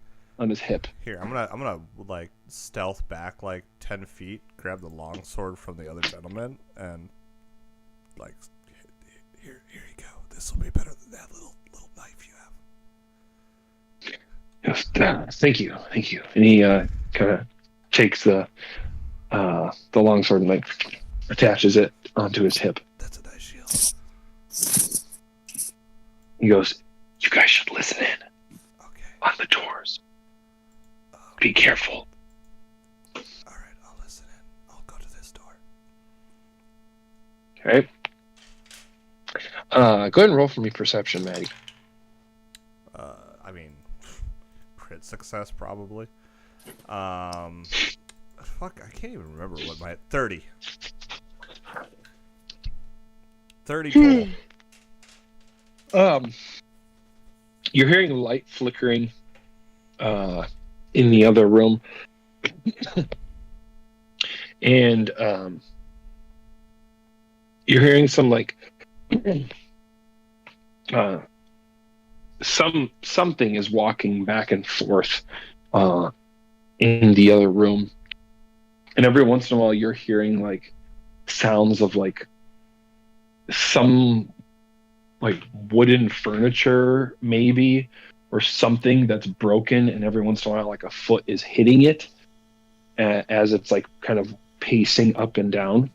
A: hip.
B: Here, I'm gonna like stealth back like 10 feet, grab the longsword from the other gentleman, and like, here you go. This will be better than that little knife you have.
A: Yes, thank you. And he kind of takes the longsword and like attaches it onto his hip.
B: That's a nice shield.
A: He goes, "You guys should listen in
B: Okay.
A: on the doors. Be careful."
B: All right, I'll listen in. I'll go to this door.
A: Okay. Go ahead and roll for me perception, Maddie.
B: I mean, crit success probably. Fuck, I can't even remember what my 30 total.
A: You're hearing light flickering in the other room, and you're hearing some like something is walking back and forth in the other room, and every once in a while you're hearing like sounds of like some like wooden furniture maybe, or something that's broken, and every once in a while like a foot is hitting it as it's like kind of pacing up and down.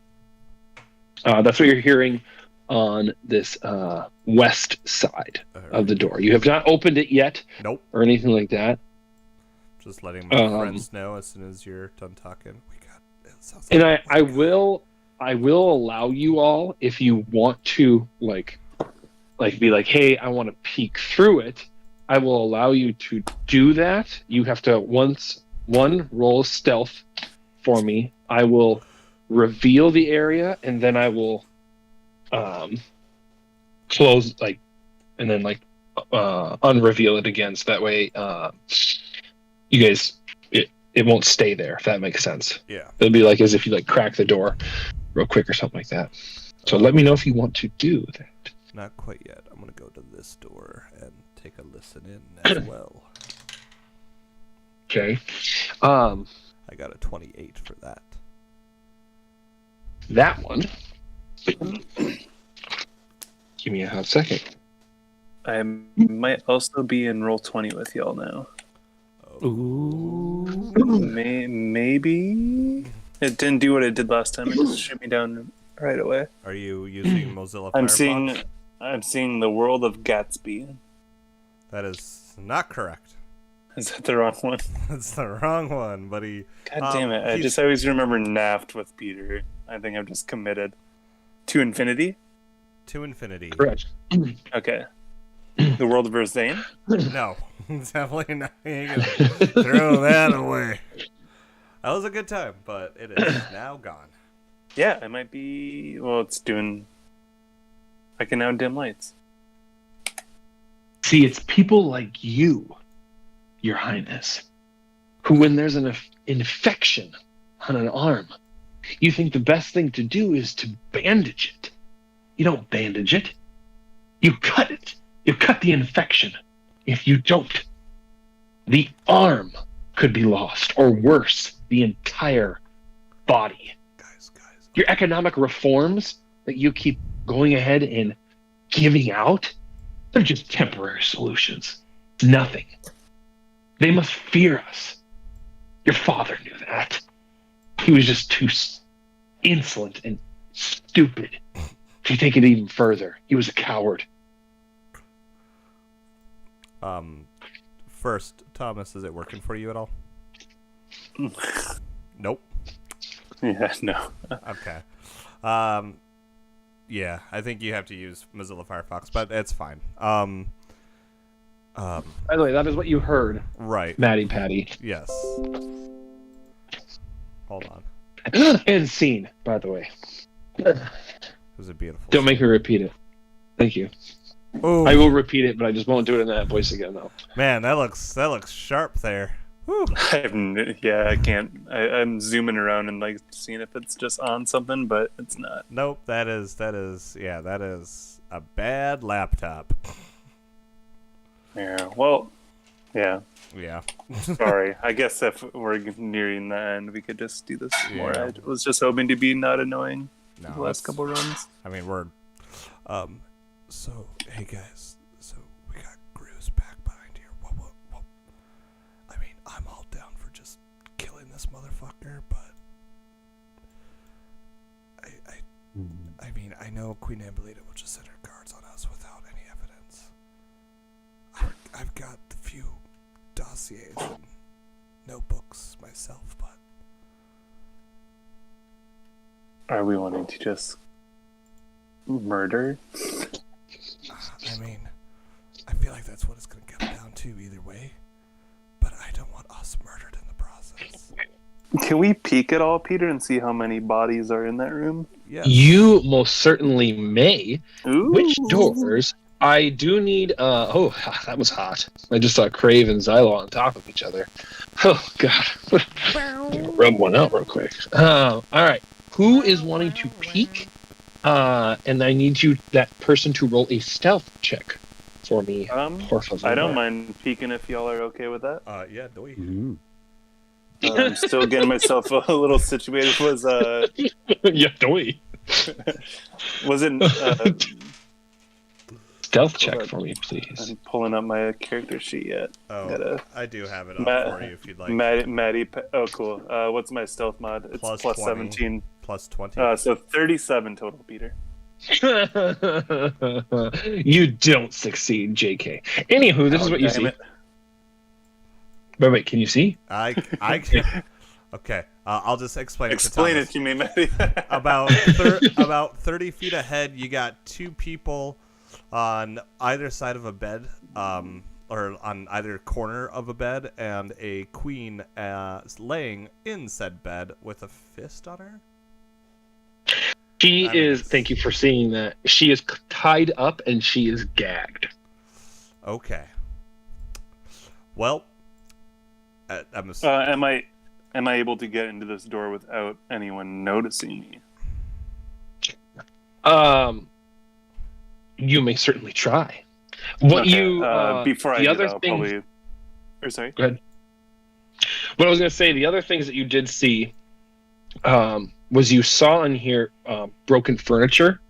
A: That's what you're hearing on this west side of the door. You have not opened it yet.
B: Nope.
A: Or anything like that.
B: Just letting my friends know as soon as you're done talking.
A: And I will allow you all, if you want to like be like, hey, I want to peek through it, I will allow you to do that. You have to roll stealth for me. I will reveal the area, and then I will close and then unreveal it again, so that way you guys, it won't stay there, if that makes sense.
B: Yeah.
A: It'll be like as if you like crack the door real quick or something like that. So let me know if you want to do that.
B: Not quite yet. I'm gonna go to this door and take a listen in as well.
A: Okay.
B: I got a 28 for that.
A: That one. Give me a hot second.
D: I might also be in roll 20 with y'all now.
C: Ooh.
D: Maybe it didn't do what it did last time. It just shoot me down right away.
B: Are you using Mozilla
D: I'm
B: Firefox?
D: seeing the world of Gatsby.
B: That is not correct.
D: Is that the wrong one?
B: That's the wrong one, buddy.
D: God damn it! I just always remember Naft with Peter. I think I'm just committed. To infinity?
B: To infinity.
A: Correct.
D: Okay. The world of Zane?
B: No, definitely not. You ain't gonna throw that away. That was a good time, but it is now gone.
D: Yeah, it might be. Well, it's doing. I can now dim lights.
A: See, it's people like you, Your Highness, who, when there's an infection on an arm, you think the best thing to do is to bandage it. you don't bandage it. You cut it. You cut the infection. If you don't, the arm could be lost, or worse, the entire body.
B: Guys.
A: Your economic reforms that you keep going ahead and giving out, they're just temporary solutions. Nothing. They must fear us. Your father knew that. He was just too insolent and stupid. If you take it even further, he was a coward.
B: First, Thomas, is it working for you at all? Nope.
D: Yeah, no.
B: Okay. Yeah, I think you have to use Mozilla Firefox, but it's fine.
A: By the way, that is what you heard,
B: Right.
A: Matty Patty.
B: Yes. Hold on.
A: And scene, by the way.
B: It was a beautiful.
A: Don't make me repeat it. Thank you.
B: Oh,
A: I will repeat it, but I just won't do it in that voice again, though.
B: man, that looks sharp there. Whew.
D: I can't. I'm zooming around and like seeing if it's just on something, but it's not.
B: Nope, that is a bad laptop.
D: Yeah. Well. Yeah.
B: Yeah.
D: Sorry. I guess if we're nearing the end, we could just do this more.
B: Yeah.
D: I was just hoping to be not annoying
B: No,
D: the last couple runs.
B: I mean, we're. So, hey guys. So we got Gru's back behind here. What? I mean, I'm all down for just killing this motherfucker, but I mean, I know Queen Ambulita will just set her cards on us without any evidence. I've got a few dossiers and notebooks myself, but
D: Are we wanting to just murder?
B: I mean, I feel like that's what it's going to come down to either way, but I don't want us murdered in the process.
D: Can we peek at all, Peter, and see how many bodies are in that room?
B: Yes.
A: You most certainly may.
D: Ooh.
A: Which doors? I do need. Oh, that was hot. I just saw Crave and Xylo on top of each other. Oh God. Rub one out real quick. All right. Who is wanting to peek? And I need that person to roll a stealth check for me. Por favor.
D: I don't mind peeking if y'all are okay with that.
B: Yeah, do we?
C: Mm.
D: I'm still getting myself a little situated.
A: Yeah, doy.
D: Was it?
A: Stealth check for me, please.
D: I'm pulling up my character sheet yet.
B: Oh, I do have it up for you if you'd like.
D: Maddie. Oh, cool. What's my stealth mod? It's plus 17.
B: Plus 20.
D: So 37 total, Peter.
A: You don't succeed, JK. Anywho, this is what you see. Wait, can you see?
B: I can. Okay, I'll just explain it to Thomas.
D: Explain it to me, Maddie.
B: About 30 feet ahead, you got two people on either side of a bed, or on either corner of a bed, and a queen laying in said bed with a fist on her.
A: She is. Thank you for seeing that. She is tied up and she is gagged.
B: Okay. Well,
D: am I able to get into this door without anyone noticing me?
A: You may certainly try. What
D: okay.
A: you
D: before
A: the
D: I
A: other
D: do that,
A: thing.
D: probably... Or sorry.
A: Go ahead. What I was going to say, the other things that you did see, was you saw in here broken furniture,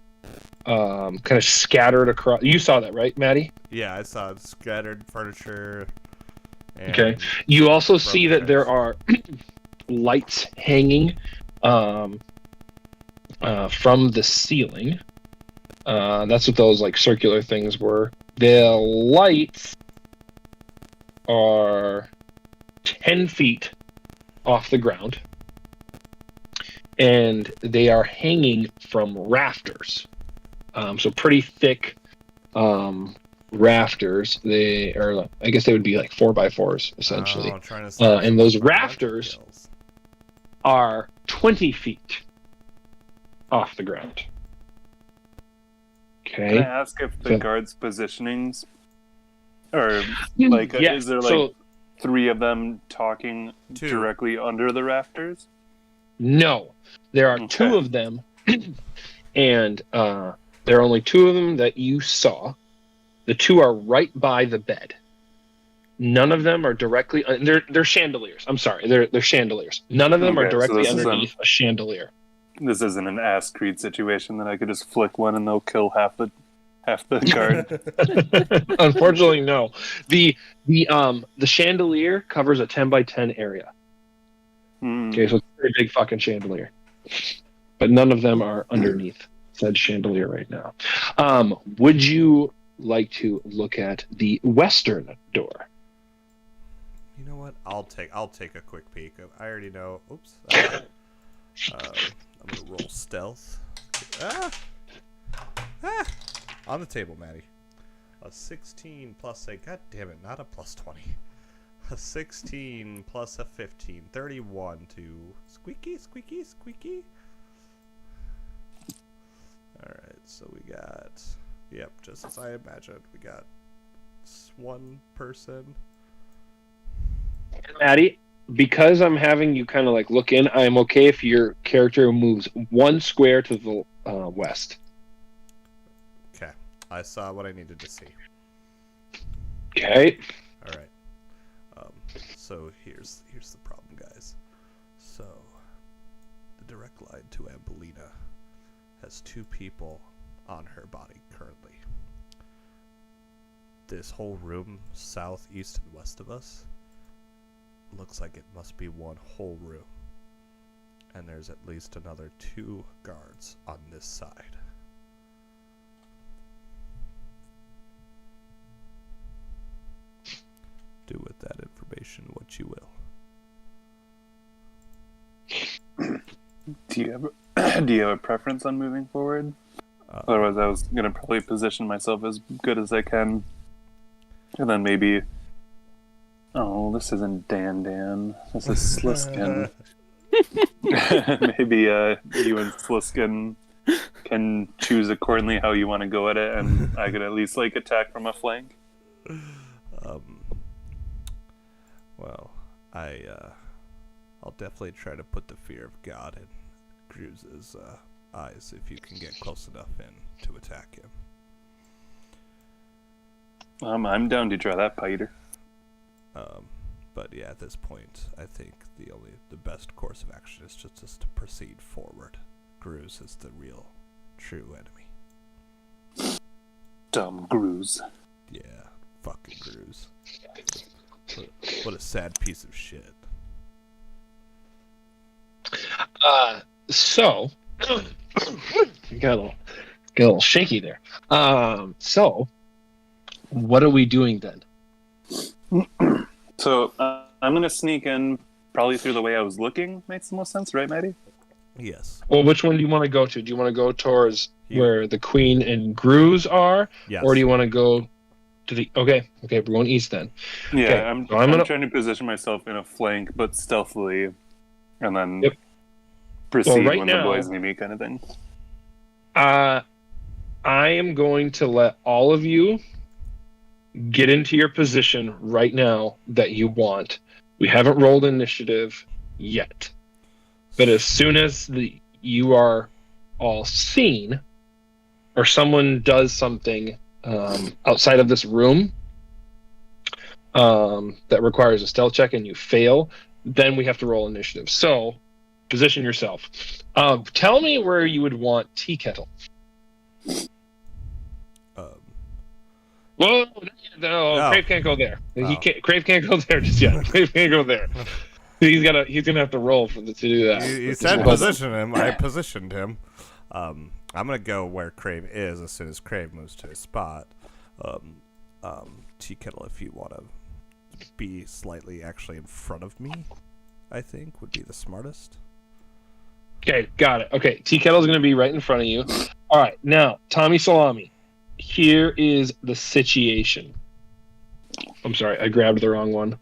A: kind of scattered across. You saw that, right, Maddie?
B: Yeah, I saw scattered furniture. And
A: okay. You also see that
B: chairs.
A: there are lights hanging from the ceiling. That's what those like circular things were. The lights are 10 feet off the ground, and they are hanging from rafters. So pretty thick rafters. They are, I guess they would be like 4x4s essentially. And those rafters are 20 feet off the ground. Okay.
D: Can I ask if the guards' positionings, or like, is there like three of them talking directly under the rafters?
A: No, there are two of them, and There are only 2 of them that you saw. The 2 are right by the bed. None of them are directly. They're chandeliers. I'm sorry. They're chandeliers. None of them are directly underneath a chandelier.
D: This isn't an Ass Creed situation that I could just flick one and they'll kill half the guard.
A: Unfortunately, no. The chandelier covers a 10 by 10 area. Okay, so it's a very big fucking chandelier. But none of them are underneath said chandelier right now. Would you like to look at the western door?
B: You know what? I'll take a quick peek. I already know. Oops. I'm gonna roll stealth. On the table, Maddie. A 16 plus a. God damn it! Not a plus 20. A 16 plus a 15. 31 to squeaky. All right. So we got. Yep. Just as I imagined, we got one person.
A: Maddie, because I'm having you kind of like look in, I'm okay if your character moves 1 square to the west.
B: Okay, I saw what I needed to see.
A: Okay.
B: All right. So here's the problem, guys. So the direct line to Ambelina has 2 people on her body currently. This whole room, south, east, and west of us, looks like it must be one whole room. And there's at least another 2 guards on this side. Do with that information what you will.
D: Do you have a preference on moving forward? Otherwise, I was gonna probably position myself as good as I can, and then maybe. Oh, this isn't Dan. This is Sliskin. Maybe you and Sliskin can choose accordingly how you want to go at it, and I could at least like attack from a flank.
B: Well, I'll definitely try to put the fear of God in Cruz's eyes if you can get close enough in to attack him.
D: I'm down to try that, Piter.
B: But yeah, at this point, I think the best course of action is just to proceed forward. Gruz is the real, true enemy.
D: Dumb Gruz.
B: Yeah, fucking Gruz. What a sad piece of shit.
A: So got a little shaky there. So what are we doing then?
D: So I'm gonna sneak in probably through the way I was looking. Makes the most sense, right, Maddie?
B: Yes.
A: Well, which one do you want to go to? Do you want to go towards where the Queen and Gruz are?
B: Yes.
A: Or do you want to go to the... Okay, we're going east then.
D: Yeah,
A: okay,
D: I'm trying to position myself in a flank, but stealthily, and then proceed when the boys need me, kind of thing.
A: I am going to let all of you get into your position right now that you want. We haven't rolled initiative yet. But as soon as you are all seen, or someone does something outside of this room that requires a stealth check and you fail, then we have to roll initiative. So, position yourself. Tell me where you would want Tea Kettle. Whoa, no, Crave can't go there. Crave can't go there just yet. Crave can't go there. He's gonna have to roll to do that.
B: You said position him. I positioned him. I'm gonna go where Crave is as soon as Crave moves to his spot. Tea Kettle, if you want to be slightly actually in front of me, I think would be the smartest.
A: Okay, got it. Okay, Tea Kettle's gonna be right in front of you. All right, now Tommy Salami. Here is the situation. I'm sorry, I grabbed the wrong one.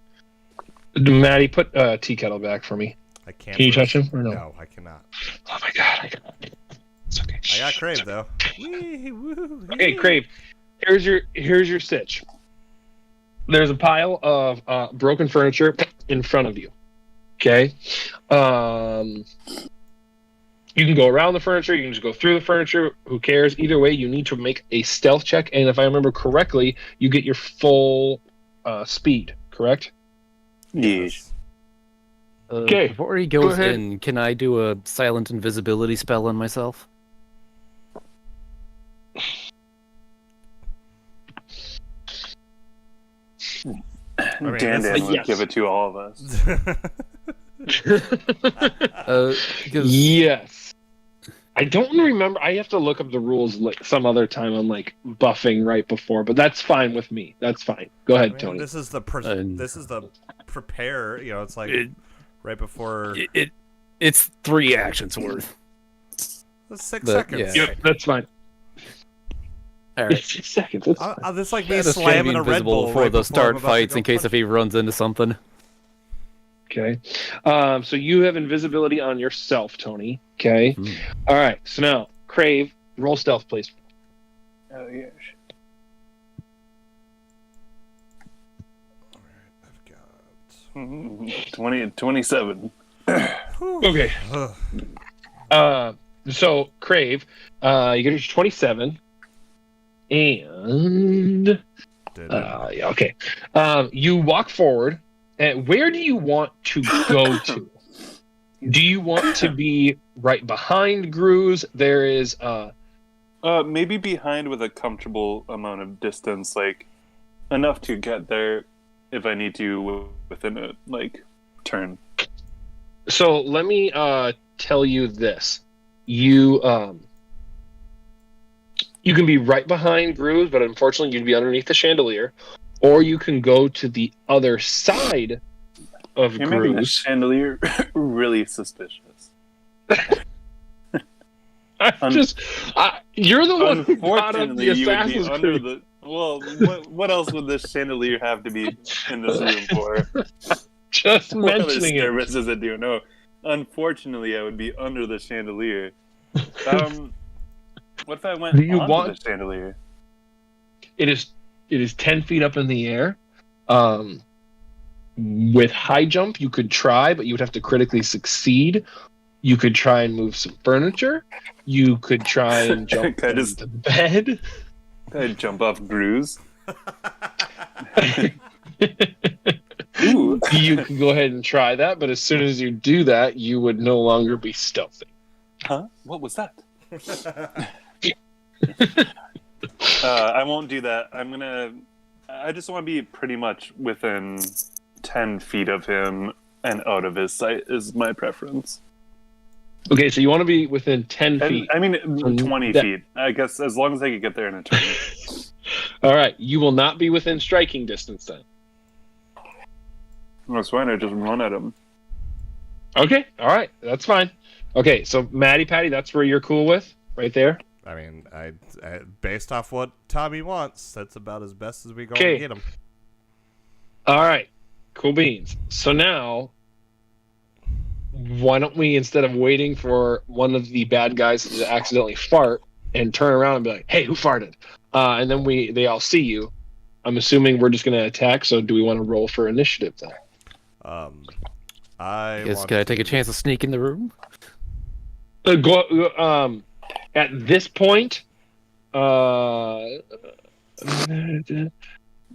A: Maddie, put Tea Kettle back for me.
B: I can't.
A: Can you touch him or no?
B: No, I cannot.
A: Oh my god, I got it. It's okay.
B: I got Crave though. Woo,
A: okay, Crave. Here's your stitch. There's a pile of broken furniture in front of you. Okay. You can go around the furniture. You can just go through the furniture. Who cares? Either way, you need to make a stealth check. And if I remember correctly, you get your full speed, correct?
D: Yes.
A: Okay,
C: Before he
A: go
C: goes
A: ahead.
C: in, can I do a silent invisibility spell on myself?
B: mean,
D: Dan
B: this is-
D: would
A: Yes.
D: give it to all of us.
C: Because
A: Yes. I don't remember. I have to look up the rules like some other time on like buffing right before, but that's fine with me. That's fine. Go
B: I
A: ahead,
B: mean,
A: Tony.
B: this is the prepare. You know, it's like right before
C: it's 3 actions worth.
B: 6
C: but,
B: seconds.
C: yeah.
A: Yep, that's fine.
C: All right.
A: 6 seconds. That's fine.
B: That's like me
C: Just trying to
B: slamming
C: be
B: a Red
C: invisible
B: Bull
C: before
B: right
C: the
B: before I'm
C: start
B: about to
C: fights
B: go
C: in case
B: punch.
C: if he runs into something.
A: Okay. So you have invisibility on yourself, Tony. Okay. All right. So now, Crave, roll stealth, please.
D: Oh, yes.
B: I've got
D: 27.
A: Okay. So Crave, you get your 27, and yeah, okay. You walk forward, and where do you want to go to? Do you want to be right behind Grooze? There is
D: Maybe behind with a comfortable amount of distance, like enough to get there if I need to within a turn.
A: So let me tell you this: you can be right behind Grooves, but unfortunately you'd be underneath the chandelier, or you can go to the other side of
D: You're making the
A: Grooves.
D: chandelier really suspicious.
A: You're the one who brought up
D: Unfortunately,
A: the
D: you would be
A: Assassin's
D: under
A: Creed.
D: the. Well, what else would this chandelier have to be in this room for?
A: Just
D: What other
A: mentioning it.
D: service does it do? No. Unfortunately, I would be under the chandelier. What if I went
A: Do you
D: onto
A: want-
D: the chandelier?
A: It is 10 feet up in the air. With high jump, you could try, but you would have to critically succeed. You could try and move some furniture. You could try and jump
D: Could I
A: into
D: just-
A: the bed.
D: I'd jump off Bruise. Ooh.
A: You can go ahead and try that, but as soon as you do that, you would no longer be stealthy.
D: Huh? What was that? I won't do that. I just want to be pretty much within 10 feet of him and out of his sight is my preference.
A: Okay, so you want to be within 10 feet.
D: I mean,
A: From
D: 20
A: that-
D: feet. I guess as long as I could get there in a turn.
A: All right, you will not be within striking distance then.
D: That's fine. I just run at him.
A: Okay, all right, that's fine. Okay, so Matty Patty, that's where you're cool with, right there.
B: I mean, I based off what Tommy wants, that's about as best as we go
A: Okay.
B: to get him.
A: All right, cool beans. So now, why don't we, instead of waiting for one of the bad guys to accidentally fart and turn around and be like, "Hey, who farted?" And then they all see you. I'm assuming we're just going to attack. So do we want to roll for initiative then?
C: Can I take a chance to sneak in the room?
A: At this point,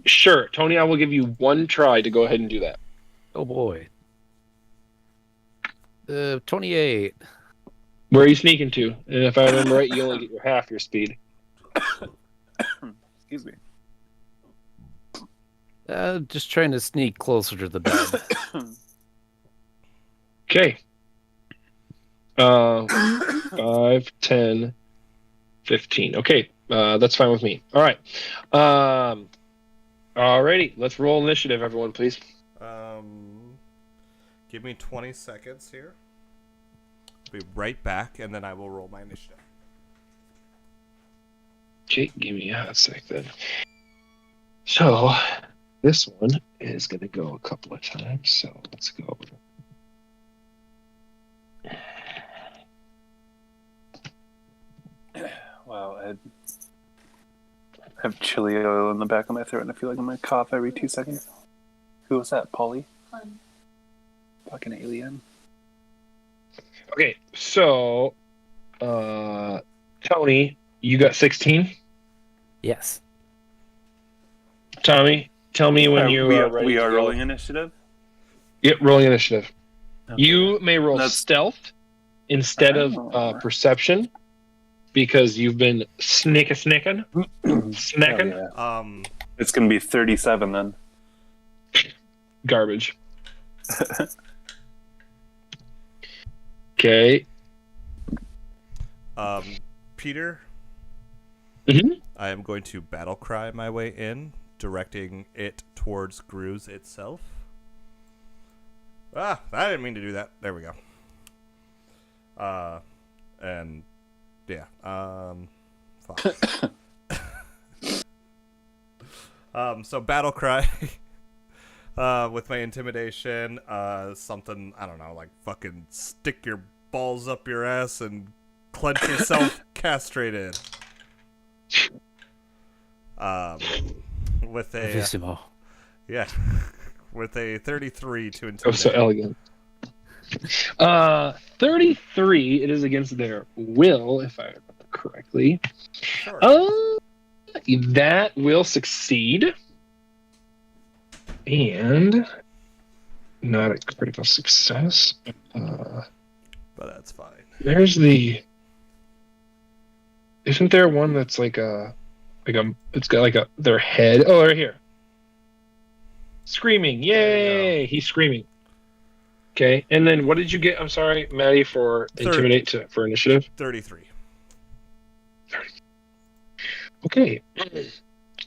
A: sure, Tony, I will give you one try to go ahead and do that.
C: Oh boy. 28.
A: Where are you sneaking to? And if I remember right, you only get your half your speed.
D: Excuse me.
C: Just trying to sneak closer to the bed.
A: Okay. 5, 10, 15. Okay, that's fine with me. All right. Alrighty, let's roll initiative, everyone, please.
B: Give me 20 seconds here. Be right back, and then I will roll my initiative.
A: Okay, give me a sec then. So, this one is going to go a couple of times, so let's go.
D: Wow, I have chili oil in the back of my throat, and I feel like I'm gonna cough every 2 seconds. Who was that, Polly?
E: Fun.
D: Fucking alien.
A: Okay, so Tony, you got 16.
C: Yes.
A: Tommy, tell me when you are ready.
D: We
A: to
D: are
A: roll.
D: rolling initiative.
A: Yep, rolling initiative.
D: Okay.
A: You may roll
D: That's-
A: stealth instead of perception because you've been snacking.
D: Oh, yeah. It's gonna be 37 then.
A: Garbage. Okay.
B: Peter,
A: Mhm.
B: I am going to battle cry my way in, directing it towards Grooves itself. I didn't mean to do that. There we go. And yeah, fuck. So battle cry with my intimidation, something, I don't know, like fucking stick your balls up your ass and clench yourself castrated. With a
C: Bravissimo.
B: yeah, with a 33 to intimidate.
A: Oh, so elegant. 33. It is against their will, if I remember correctly.
B: Sure.
A: That will succeed, and not a critical success.
B: But that's fine.
A: There's the. Isn't there one that's like a? It's got like their head. Oh, right here. Screaming! Yay! He's screaming. Okay, and then what did you get? I'm sorry, Maddie, for intimidate for initiative.
B: 33.
A: Okay,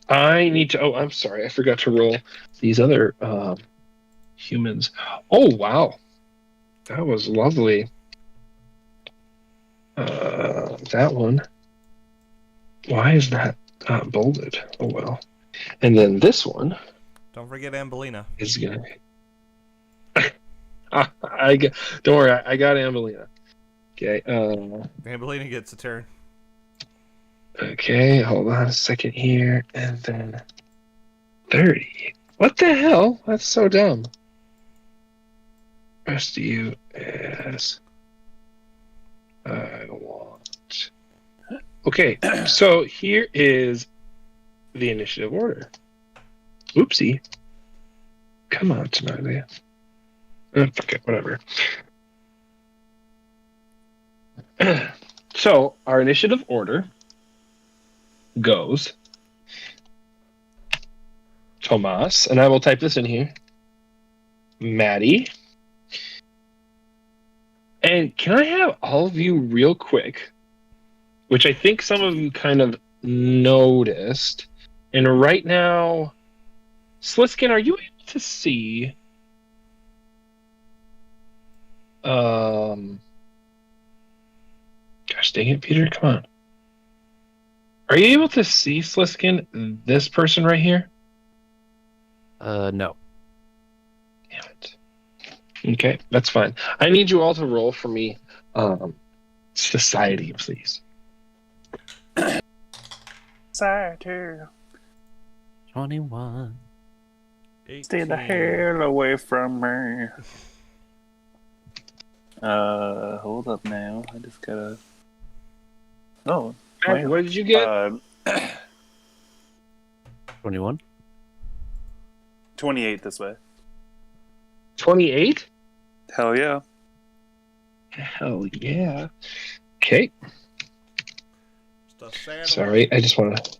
A: I need to. Oh, I'm sorry, I forgot to roll these other humans. Oh wow, that was lovely. That one. Why is that not bolded? Oh well. And then this one
B: Don't forget Ambelina.
A: is gonna. Don't worry, I got Ambelina. Okay.
B: Ambelina gets a turn.
A: Okay, hold on a second here, and then 30. What the hell? That's so dumb. Rest of you is I want. Okay, so here is the initiative order. Oopsie. Come on, Tanalia. Okay, whatever. So, our initiative order goes Tomas, and I will type this in here. Maddie. And can I have all of you real quick, which I think some of you kind of noticed, and right now, Sliskin, are you able to see gosh dang it, Peter, come on. Are you able to see, Sliskin, this person right here?
C: No.
A: Damn it. Okay, that's fine. I need you all to roll for me. Society, please.
D: Society.
C: 21.
B: 18.
D: Stay the hell away from me. Hold up now. I just gotta. Oh,
A: Matt, what did you get?
C: 21.
D: 28 this way.
A: 28?
D: Hell yeah.
A: Hell yeah. Okay.
B: Just a sad
A: Sorry, I just want to.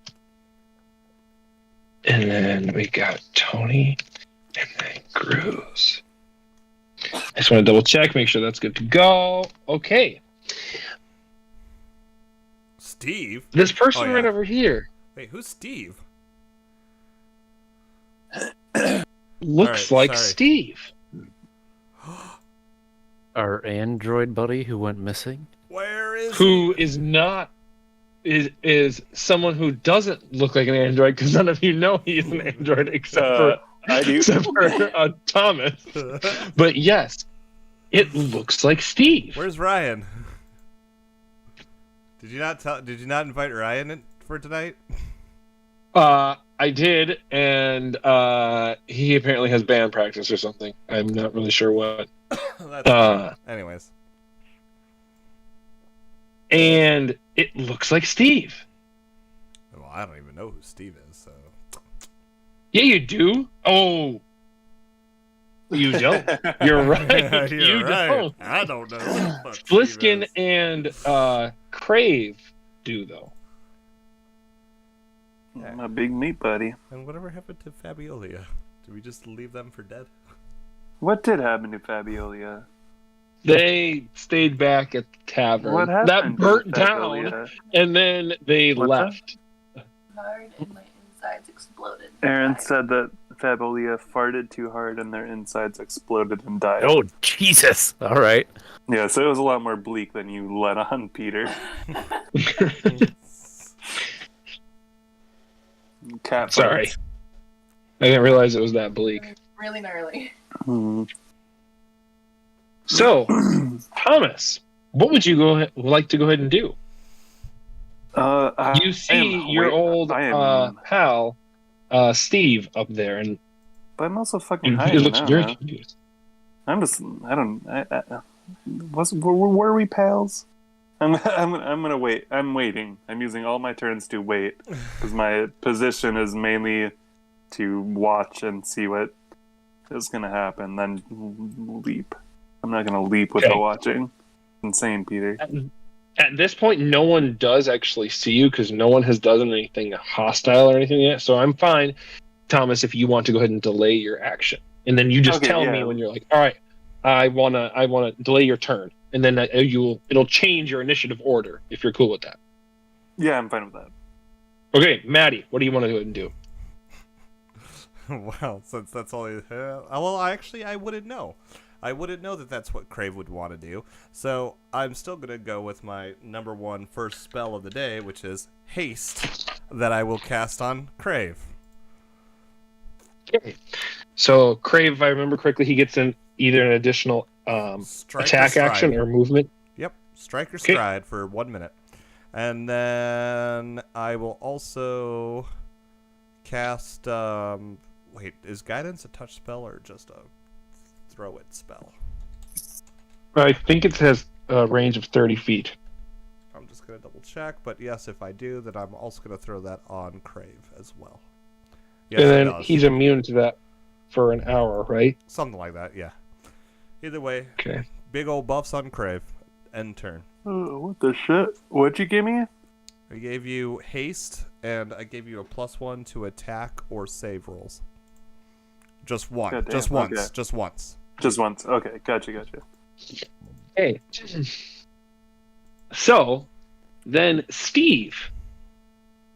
A: And then we got Tony, and then Grooves. I just want to double check, make sure that's good to go. Okay.
B: Steve?
A: This person
B: Oh, yeah.
A: right over here
B: Wait, who's Steve?
A: looks
B: All right,
A: like
B: sorry.
A: Steve.
C: Our android buddy who went missing.
B: Where is
A: Who is not is someone who doesn't look like an android, because none of you know he's an android except for
D: I do.
A: Thomas.
B: he?
A: But yes, it looks like Steve.
B: Where's Ryan? Did you not invite Ryan in for tonight?
A: I did, and he apparently has band practice or something. I'm not really sure what.
B: That's anyways.
A: and it looks like Steve.
B: Well, I don't even know who Steve is, so.
A: Yeah, you do. Oh, you don't. You're right.
B: You're
A: you
B: right.
A: don't.
B: I don't know. Who the fuck Steve
A: Bliskin
B: is.
A: and Crave do though.
D: My big meat buddy.
B: And whatever happened to Fabiola? Did we just leave them for dead?
D: What did happen to Fabiola?
A: They stayed back at the tavern.
D: What happened
A: That
D: to
A: burnt
D: Fabiola?
A: down, and then they
D: What's
A: left.
E: Hard and my insides exploded.
D: Aaron said that Fabiola farted too hard and their insides exploded and died.
C: Oh, Jesus. All right.
D: Yeah, so it was a lot more bleak than you let on, Peter. Cat
A: Sorry.
D: farts.
A: I didn't realize it was that bleak.
E: Really gnarly.
D: Hmm.
A: So, Thomas, what would you like to go ahead and do? You see your old pal, Steve, up there, and
D: But I'm also fucking
A: he
D: high.
A: looks very confused.
D: Were we pals? I'm gonna wait. I'm waiting. I'm using all my turns to wait because my position is mainly to watch and see what is gonna happen, then leap. I'm not gonna leap without
A: Okay.
D: watching. Insane, Peter.
A: At this point, no one does actually see you because no one has done anything hostile or anything yet. So I'm fine, Thomas, if you want to go ahead and delay your action, and then you just
D: Okay,
A: tell
D: yeah.
A: me when you're like, all right, I wanna delay your turn, and then it'll change your initiative order if you're cool with that.
D: Yeah, I'm fine with that.
A: Okay, Maddie, what do you want to go ahead and do?
B: Well, since that's all you well, actually, I wouldn't know. I wouldn't know that that's what Crave would want to do. So I'm still going to go with my number one first spell of the day, which is Haste, that I will cast on Crave.
A: Okay. So Crave, if I remember correctly, he gets either an additional
B: Strike or
A: attack
B: stride.
A: action or movement.
B: Yep, strike or
A: Okay.
B: stride for 1 minute. And then I will also cast... wait, is Guidance a touch spell or just a throw it spell?
A: I think it has a range of 30 feet.
B: I'm just going to double check, but yes, if I do, then I'm also going to throw that on Crave as well. Yes,
A: And
B: it
A: then
B: does.
A: he's immune to that for an hour, right?
B: Something like that, yeah. Either way,
A: Okay.
B: big old buffs on Crave. End turn.
D: Oh, what the shit? What'd you give me?
B: I gave you haste, and I gave you a +1 to attack or save rolls. Just one.
D: Goddamn,
B: Just once.
D: okay.
B: Just once.
D: Just once. Okay, gotcha.
A: Hey. So, then Steve,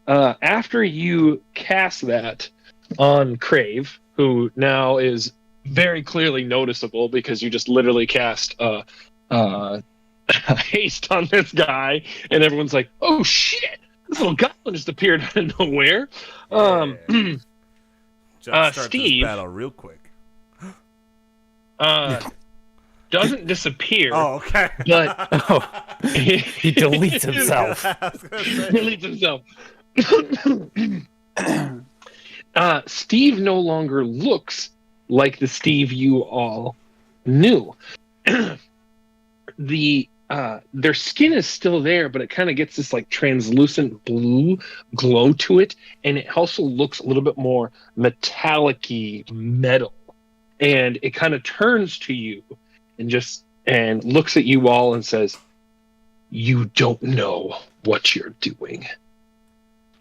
A: after you cast that on Crave, who now is very clearly noticeable because you just literally cast haste on this guy, and everyone's like, "Oh shit! This little goblin just appeared out of nowhere."
B: Yeah. Start
A: Steve-
B: this battle real quick.
A: Doesn't disappear,
B: Oh, okay.
A: but
C: Oh, he deletes himself.
B: I was gonna say.
A: deletes himself. Steve no longer looks like the Steve you all knew. Their skin is still there, but it kind of gets this like translucent blue glow to it, and it also looks a little bit more metallic-y metal. And it kind of turns to you and looks at you all and says, "You don't know what you're doing,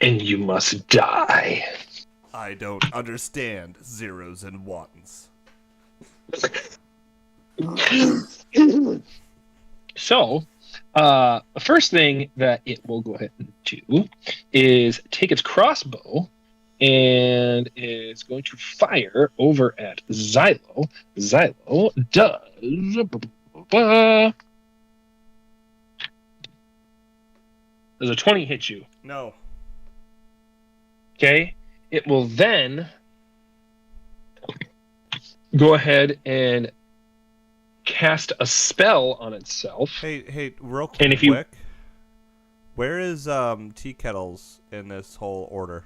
A: and you must die."
B: I don't understand zeros and ones.
A: So, the first thing that it will go ahead and do is take its crossbow and is going to fire over at Xylo. Xylo does a 20 hit you?
B: No.
A: Okay. It will then go ahead and cast a spell on itself.
B: Hey, real quick.
A: And if you-
B: Where is tea kettles in this whole order?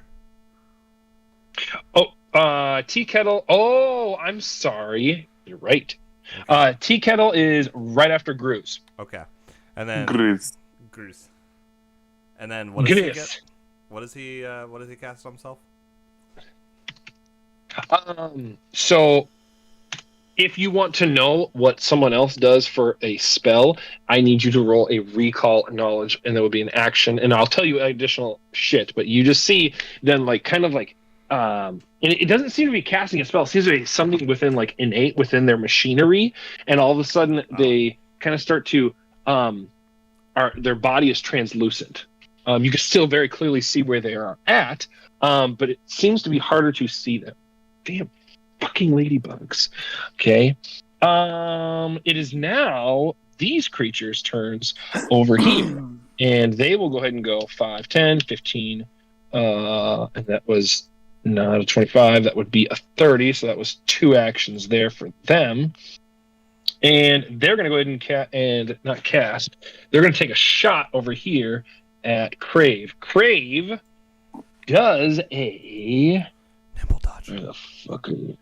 A: Tea kettle. Oh, I'm sorry. You're right. Tea kettle is right after Grooves.
B: Okay. And then
D: Grooves.
B: Groose. And then what does he
A: Goodness.
B: get? What does he cast on himself?
A: So if you want to know what someone else does for a spell, I need you to roll a recall knowledge, and there will be an action, and I'll tell you additional shit, but you just see then and it doesn't seem to be casting a spell. It seems to be something within innate within their machinery, and all of a sudden they kind of start to their body is translucent. You can still very clearly see where they are at, but it seems to be harder to see them. Damn fucking ladybugs. Okay. It is now these creatures' turns over here. And they will go ahead and go 5, 10, 15. And that was not a 25. That would be a 30. So that was 2 actions there for them. And they're going to go ahead and not cast. They're going to take a shot over here at Crave. Crave does a
B: Nimble dodge.
A: where the fuck are you?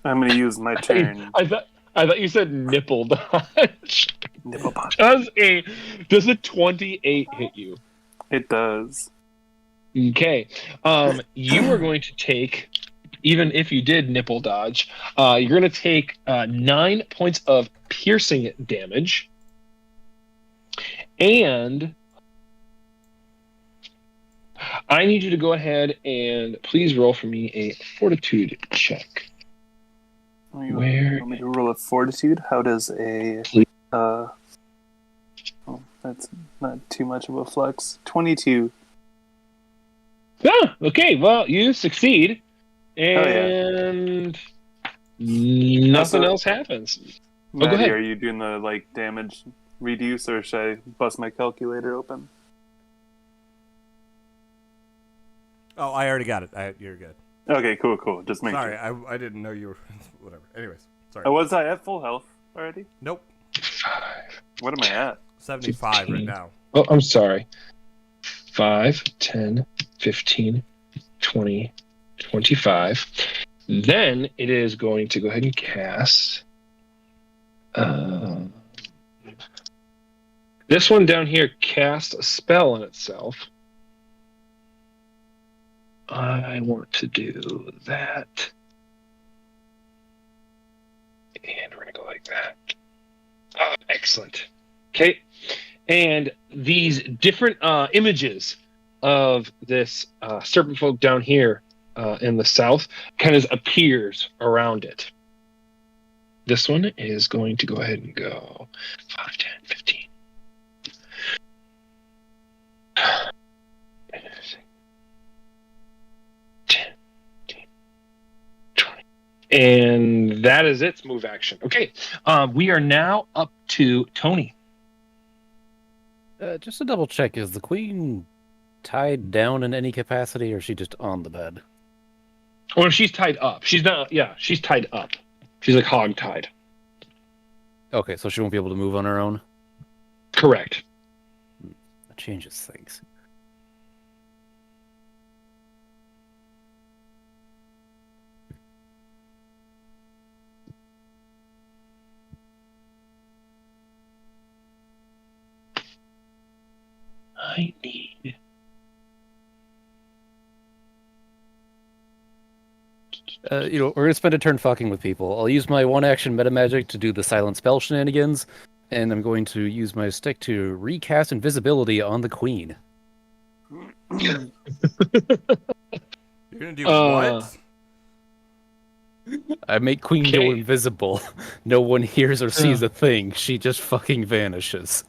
D: I'm going to use my turn.
A: I thought you said nipple dodge.
D: Nipple dodge.
A: Does a 28 hit you?
D: It does.
A: Okay. You are going to take, even if you did nipple dodge, you're going to take 9 points of piercing damage. And I need you to go ahead and please roll for me a fortitude check. Where?
D: Want me to roll a fortitude? How does a... that's not too much of a flex. 22.
A: Ah, okay, well, you succeed. And nothing else happens.
D: Maddie,
A: go ahead.
D: are you doing the damage reduce, or should I bust my calculator open?
B: Oh, I already got it. You're good.
D: Okay, cool. Just make
B: Sorry,
D: sure.
B: I didn't know you were... Whatever. Anyways, sorry.
D: Oh, was I at full health already?
B: Nope.
A: 5.
D: What am I at?
B: 75 right now.
A: Oh, I'm sorry. 5, 10, 15, 20, 25. Then it is going to go ahead and cast. This one down here casts a spell on itself. I want to do that. And we're going to go like that. Excellent. Okay. And these different images of this serpent folk down here in the south kind of appears around it. This one is going to go ahead and go 5, 10, 15. 10, 20. And that is its move action. Okay. We are now up to Tony.
C: Just to double check, is the queen tied down in any capacity, or is she just on the bed?
A: Or she's tied up. She's not. Yeah, she's tied up. She's like hog tied.
C: Okay, so she won't be able to move on her own?
A: Correct.
C: That changes things.
A: I need.
C: We're gonna spend a turn fucking with people. I'll use my one-action meta magic to do the silent spell shenanigans, and I'm going to use my stick to recast invisibility on the queen.
B: You're gonna do what?
C: I make queen go invisible. No one hears or sees a thing. She just fucking vanishes.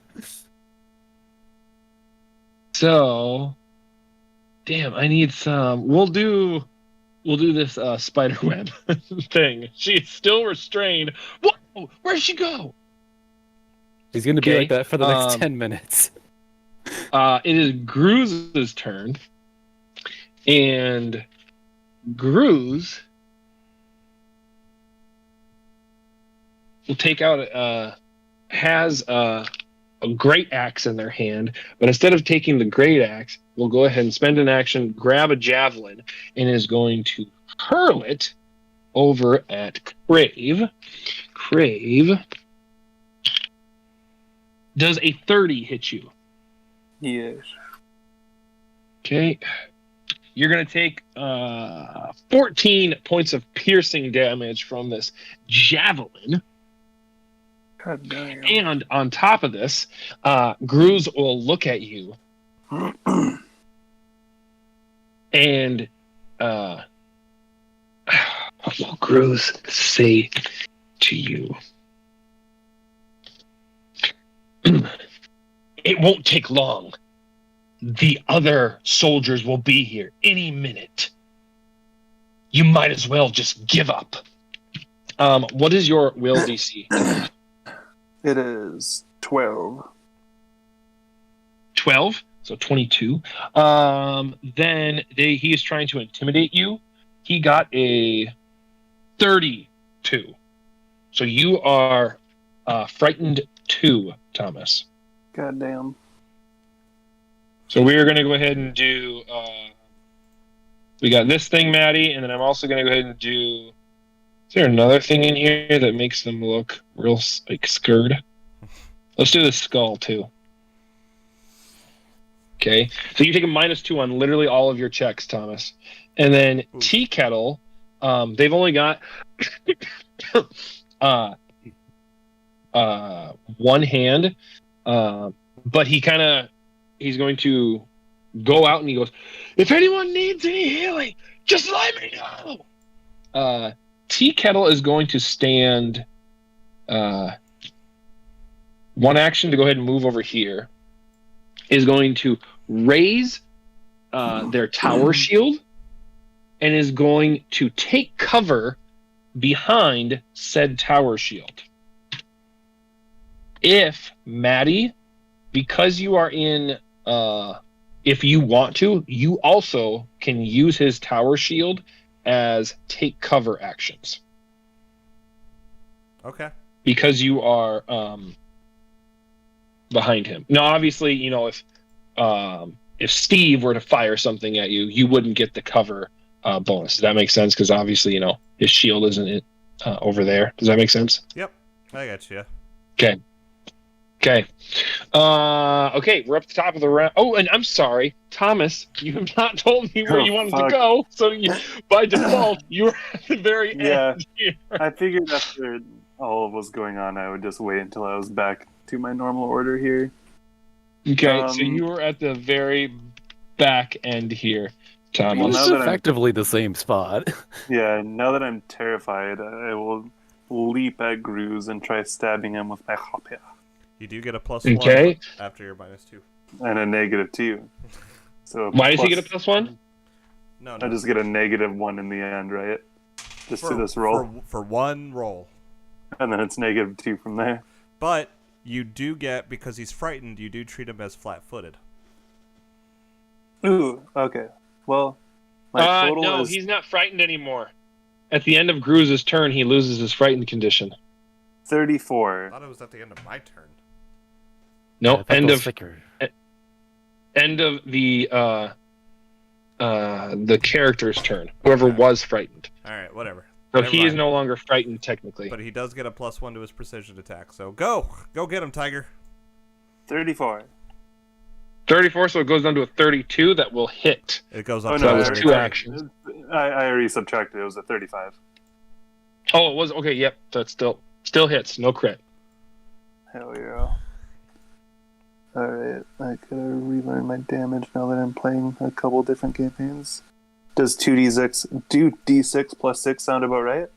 A: So, damn, I need some. We'll do this spider web thing. She's still restrained. Whoa! Where'd she go?
C: He's gonna be like that for the next 10 minutes.
A: It is Gru's turn, and Gru's will take out has a great axe in their hand, but instead of taking the great axe, we'll go ahead and spend an action, grab a javelin, and is going to hurl it over at Crave. Crave, does a 30 hit you?
D: Yes.
A: Okay. You're going to take 14 points of piercing damage from this javelin.
D: God damn.
A: And on top of this, Gruz will look at you. And what will Gruz say to you? It won't take long. The other soldiers will be here any minute. You might as well just give up. What is your will DC?
D: It is 12.
A: 12, so 22. Then he is trying to intimidate you. He got a 32. So you are frightened 2, Thomas.
D: God damn.
A: So we're going to go ahead and do... we got this thing, Maddie, and then I'm also going to go ahead and do... Is there another thing in here that makes them look real scared? Let's do the skull, too. Okay. So you take a -2 on literally all of your checks, Thomas. And then Tea Kettle, they've only got one hand, but he's going to go out and he goes, if anyone needs any healing, just let me know. Tea Kettle is going to stand one action to go ahead and move over here. Is going to raise their tower shield and is going to take cover behind said tower shield. If Maddie, because you are in, if you want to, you also can use his tower shield as take cover actions.
B: Okay.
A: Because you are behind him. Now, obviously, you know, if Steve were to fire something at you, you wouldn't get the cover bonus. Does that make sense? Because obviously, you know, his shield isn't over there. Does that make sense?
B: Yep, I got you.
A: Okay. Okay. Okay, we're up at the top of the round. Oh, and I'm sorry, Thomas, you have not told me where you wanted to go. So by default, you were at the very end here.
D: I figured after all was going on, I would just wait until I was back to my normal order here.
A: Okay, so you were at the very back end here, Thomas.
C: Well, this is effectively the same spot.
D: Yeah, now that I'm terrified, I will leap at Gruz and try stabbing him with my rapier.
B: You do get a +1 after your -2.
D: And a -2. So
A: why does he get a +1?
B: No.
D: I just get a -1 in the end, right? Just to this roll.
B: For one roll.
D: And then it's -2 from there.
B: But you do get, because he's frightened, you do treat him as flat-footed.
D: Ooh, okay. Well, my total is...
A: he's not frightened anymore. At the end of Gruz's turn, he loses his frightened condition.
D: 34.
B: I thought it was at the end of my turn.
A: No, end of the character's turn. Whoever was frightened.
B: All right, whatever.
A: So he is no longer frightened technically.
B: But he does get a +1 to his precision attack. So go get him, Tiger.
D: 34.
A: 34, so it goes down to a 32 that will hit.
B: It goes up.
A: So that was 2 actions.
D: I already subtracted. It was a 35.
A: Oh, it was okay. Yep, that's still hits. No crit.
D: Hell yeah. Alright, I gotta relearn my damage now that I'm playing a couple different campaigns. Does 2d6 plus 6 sound about right?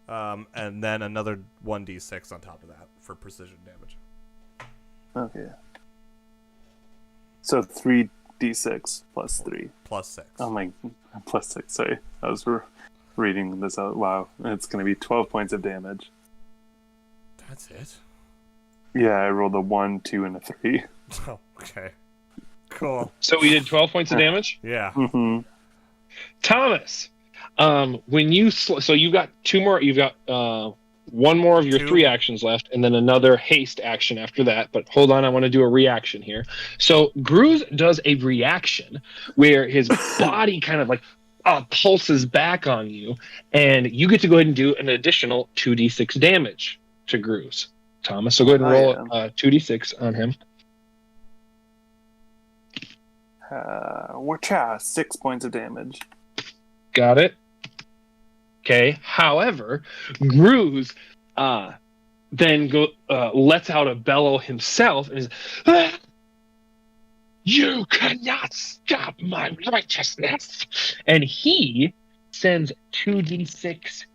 B: And then another 1d6 on top of that for precision damage.
D: Okay. So 3d6 plus 3.
B: Plus 6.
D: Oh my, plus 6, sorry. I was reading this out. Wow, it's gonna be 12 points of damage.
B: That's it?
D: Yeah, I rolled a 1, 2, and a 3.
B: Oh, okay. Cool.
A: So we did 12 points of damage?
B: Yeah.
D: Mm-hmm.
A: Thomas, when you... so you've got 2 more... You've got one more of your
B: 2.
A: 3 actions left, and then another haste action after that. But hold on, I want to do a reaction here. So Gruz does a reaction where his body kind of like pulses back on you, and you get to go ahead and do an additional 2d6 damage to Gruz. Thomas, so go ahead and roll 2d6 on him.
D: We're 6 points of damage.
A: Got it. Okay. However, Gruz then lets out a bellow himself and is, "Ah! You cannot stop my righteousness!" And he sends 2d6.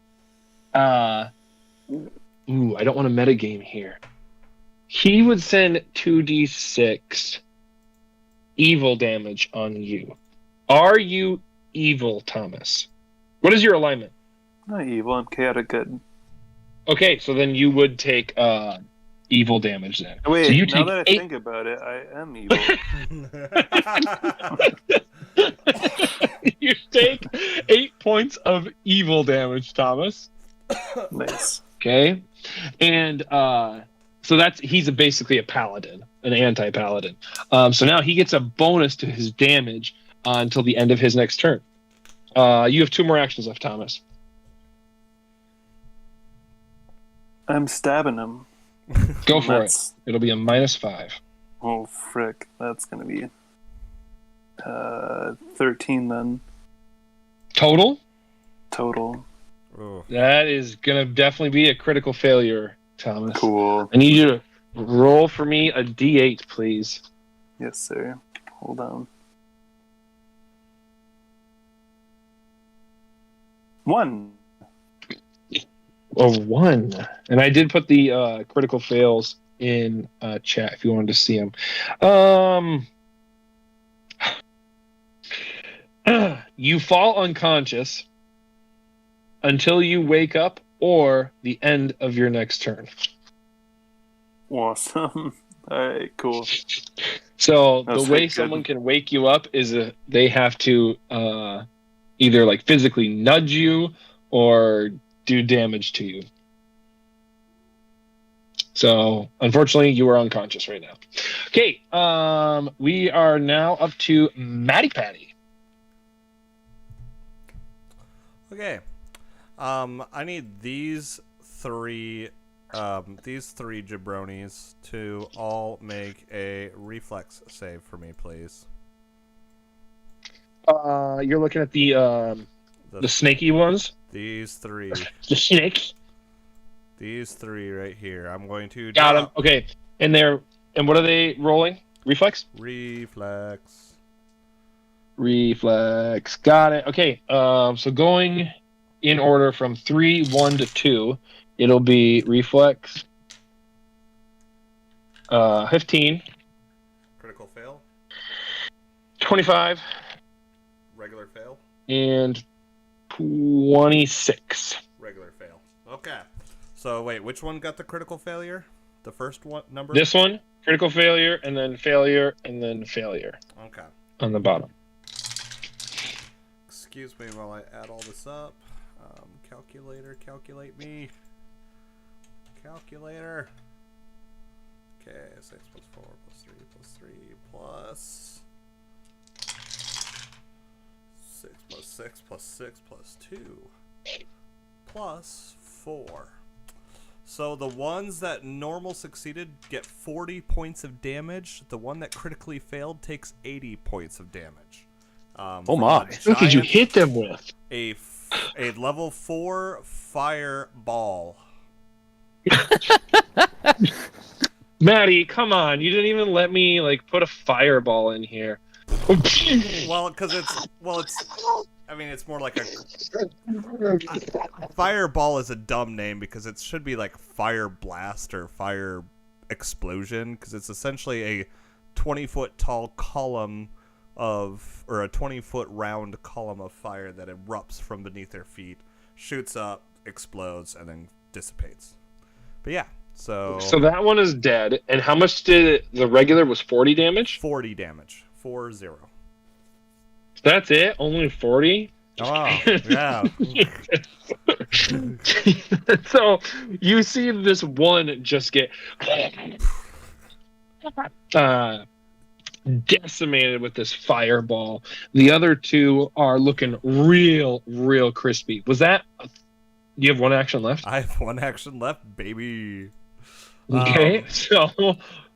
A: I don't want to metagame here. He would send 2d6 evil damage on you. Are you evil, Thomas? What is your alignment?
D: Not evil, I'm chaotic good.
A: Okay, so then you would take evil damage then.
D: Wait,
A: so you
D: now
A: take
D: that I
A: 8...
D: think about it, I am evil.
A: You take 8 points of evil damage, Thomas.
D: Nice.
A: Okay, and so he's basically a paladin, an anti-paladin. So now he gets a bonus to his damage until the end of his next turn. You have 2 more actions left, Thomas.
D: I'm stabbing him.
A: Go for it.
D: That's-
A: It'll be a -5.
D: Oh, frick. That's going to be 13 then.
A: Total?
D: Total.
B: Ooh.
A: That is going to definitely be a critical failure, Thomas.
D: Cool.
A: I need you to roll for me a d8, please.
D: Yes, sir. Hold on. 1.
A: A 1. And I did put the critical fails in chat if you wanted to see them. You fall unconscious until you wake up or the end of your next turn.
D: Awesome. Alright, cool.
A: So
D: That's
A: the way
D: good.
A: someone can wake you up is they have to either like physically nudge you or do damage to you. So unfortunately, you are unconscious right now. Okay, we are now up to Matty Patty.
B: Okay. I need these three jabronis to all make a reflex save for me, please.
A: You're looking at the snaky ones.
B: These 3.
A: The snakes.
B: These 3 right here. I'm going to
A: Got them.
B: drop
A: Okay, and what are they rolling? Reflex.
B: reflex.
A: Reflex. Got it. Okay. So going in order from 3, 1 to 2, it'll be reflex. 15,
B: Critical fail.
A: 25,
B: Regular fail.
A: and 26.
B: Regular fail. Okay. So wait, which one got the critical failure? The first one number?
A: This one, critical failure, and then failure, and then failure
B: Okay.
A: on the bottom.
B: Excuse me while I add all this up. Calculator, calculate me. Calculator. Okay, 6 plus 4 plus 3 plus 3 plus 6 plus 6 plus 6 plus 2 plus 4. So the ones that normal succeeded get 40 points of damage. The one that critically failed takes 80 points of damage.
C: Oh my!
A: What did you hit them with?
B: A level 4 fireball.
A: Maddie, come on! You didn't even let me put a fireball in here.
B: Well, because it's more like a fireball is a dumb name because it should be like fire blast or fire explosion because it's essentially a 20-foot tall column or a 20-foot round column of fire that erupts from beneath their feet, shoots up, explodes, and then dissipates. But yeah, so
A: that one is dead. And how much did the regular was 40 damage?
B: 40 damage. 4-0.
A: That's it? Only 40?
B: Oh, yeah.
A: So you see this one just get decimated with this fireball. The other 2 are looking real crispy. Was that... You have 1 action left?
B: I have 1 action left, baby.
A: Okay, so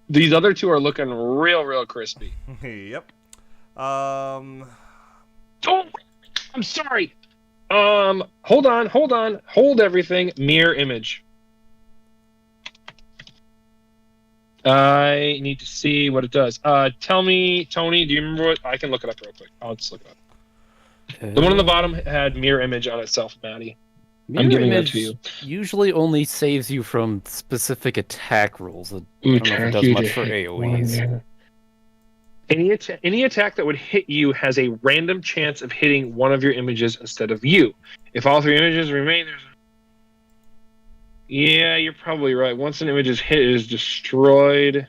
A: these other 2 are looking real crispy.
B: Yep. Um,
A: Oh, I'm sorry. Hold on. Hold everything. Mirror image. I need to see what it does. Tell me, Tony, do you remember what? I can look it up real quick. I'll just look it up. The one on the bottom had mirror image on itself, Maddie.
C: Mirror
A: I'm giving that
C: image
A: to you.
C: usually only saves you from specific attack rules. I
A: Ooh,
C: don't know if it
A: attack
C: does
A: you
C: much
A: to
C: for
A: hit
C: AoEs.
A: one. Any attack that would hit you has a random chance of hitting one of your images instead of you. If all three images remain, yeah, you're probably right. Once an image is hit, it is destroyed,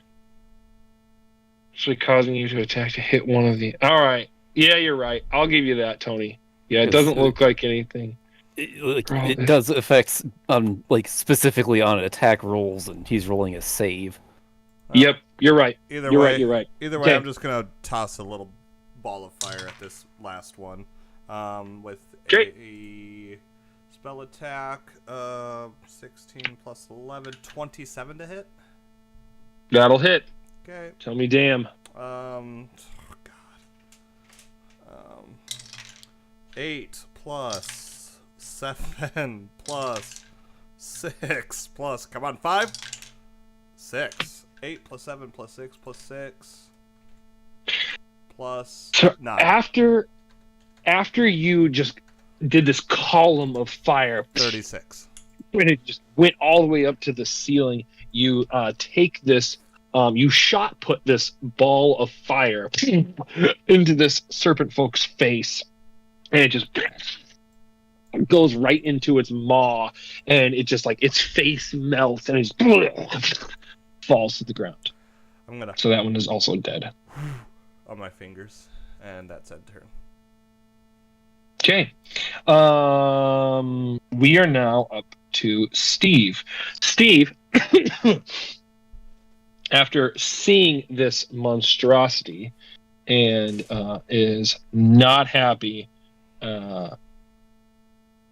A: actually causing you to attack to hit one of the. All right, yeah, you're right. I'll give you that, Tony. Yeah, it doesn't look like anything.
C: It does affects specifically on attack rolls, and he's rolling a save.
A: Yep, you're right.
B: Either
A: You're
B: way,
A: right. You're right.
B: Either way,
A: Okay.
B: I'm just gonna toss a little ball of fire at this last one. With
A: Okay.
B: a spell attack, 16 plus 11, 27 to hit.
A: That'll hit.
B: Okay.
A: Tell me, damn.
B: Oh God. 8 plus 7 plus 6 plus. Come on, 5. 6. 8 plus 7 plus 6 plus 6 plus
A: So
B: 9.
A: after you just did this column of fire,
B: 36.
A: when it just went all the way up to the ceiling, you take this, you shot put this ball of fire into this serpent folk's face, and it just goes right into its maw, and it just its face melts, and it just falls to the ground.
B: I'm gonna
A: So that one is also dead.
B: on my fingers, and that's end turn.
A: Okay. We are now up to Steve. Steve, after seeing this monstrosity and is not happy,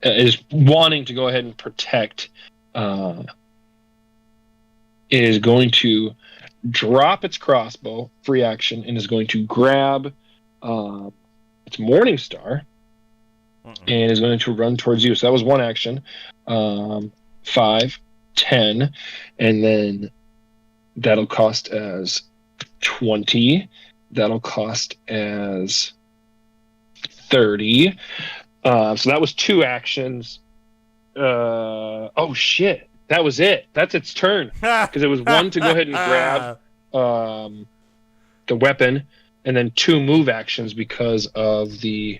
A: is wanting to go ahead and protect, is going to drop its crossbow, free action, and is going to grab its Morningstar and is going to run towards you. So that was one action. 5, 10, and then that'll cost as 20. That'll cost as 30. So that was 2 actions. Oh shit. That was it. That's its turn. Because it was 1 to go ahead and grab the weapon, and then 2 move actions because of the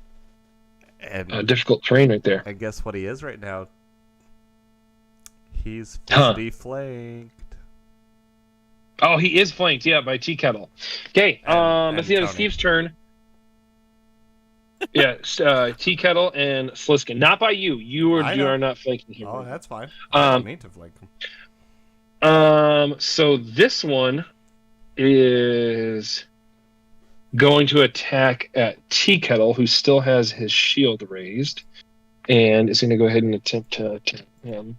A: difficult terrain right there.
B: And guess what he is right now? He's 50 flanked.
A: Oh, he is flanked, yeah, by Tea Kettle. Okay, let's see, it's Steve's turn. Yeah, Tea Kettle and Sliskin. Not by you. You are not flanking him.
B: Oh, that's fine. I don't mean to flank him.
A: So this one is going to attack at Tea Kettle, who still has his shield raised, and is going to go ahead and attempt to attack him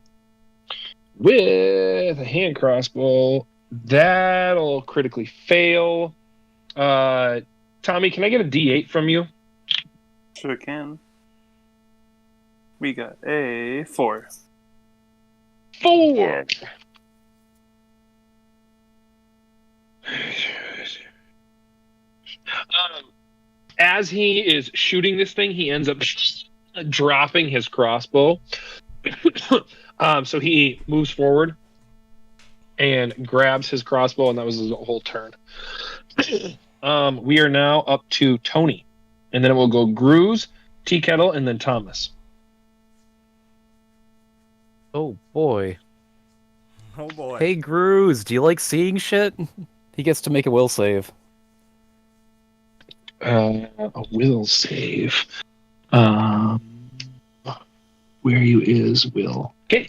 A: with a hand crossbow. That'll critically fail. Tommy, can I get a D8 from you?
D: Sure can. We got a 4.
A: 4! As he is shooting this thing, he ends up dropping his crossbow. So he moves forward and grabs his crossbow, and that was his whole turn. We are now up to Tony, and then it will go Grooze, Tea Kettle, and then Thomas.
C: Oh boy.
B: Oh boy.
C: Hey Grooze, do you like seeing shit? He gets to make a will save.
A: A will save. Where you is will. Okay.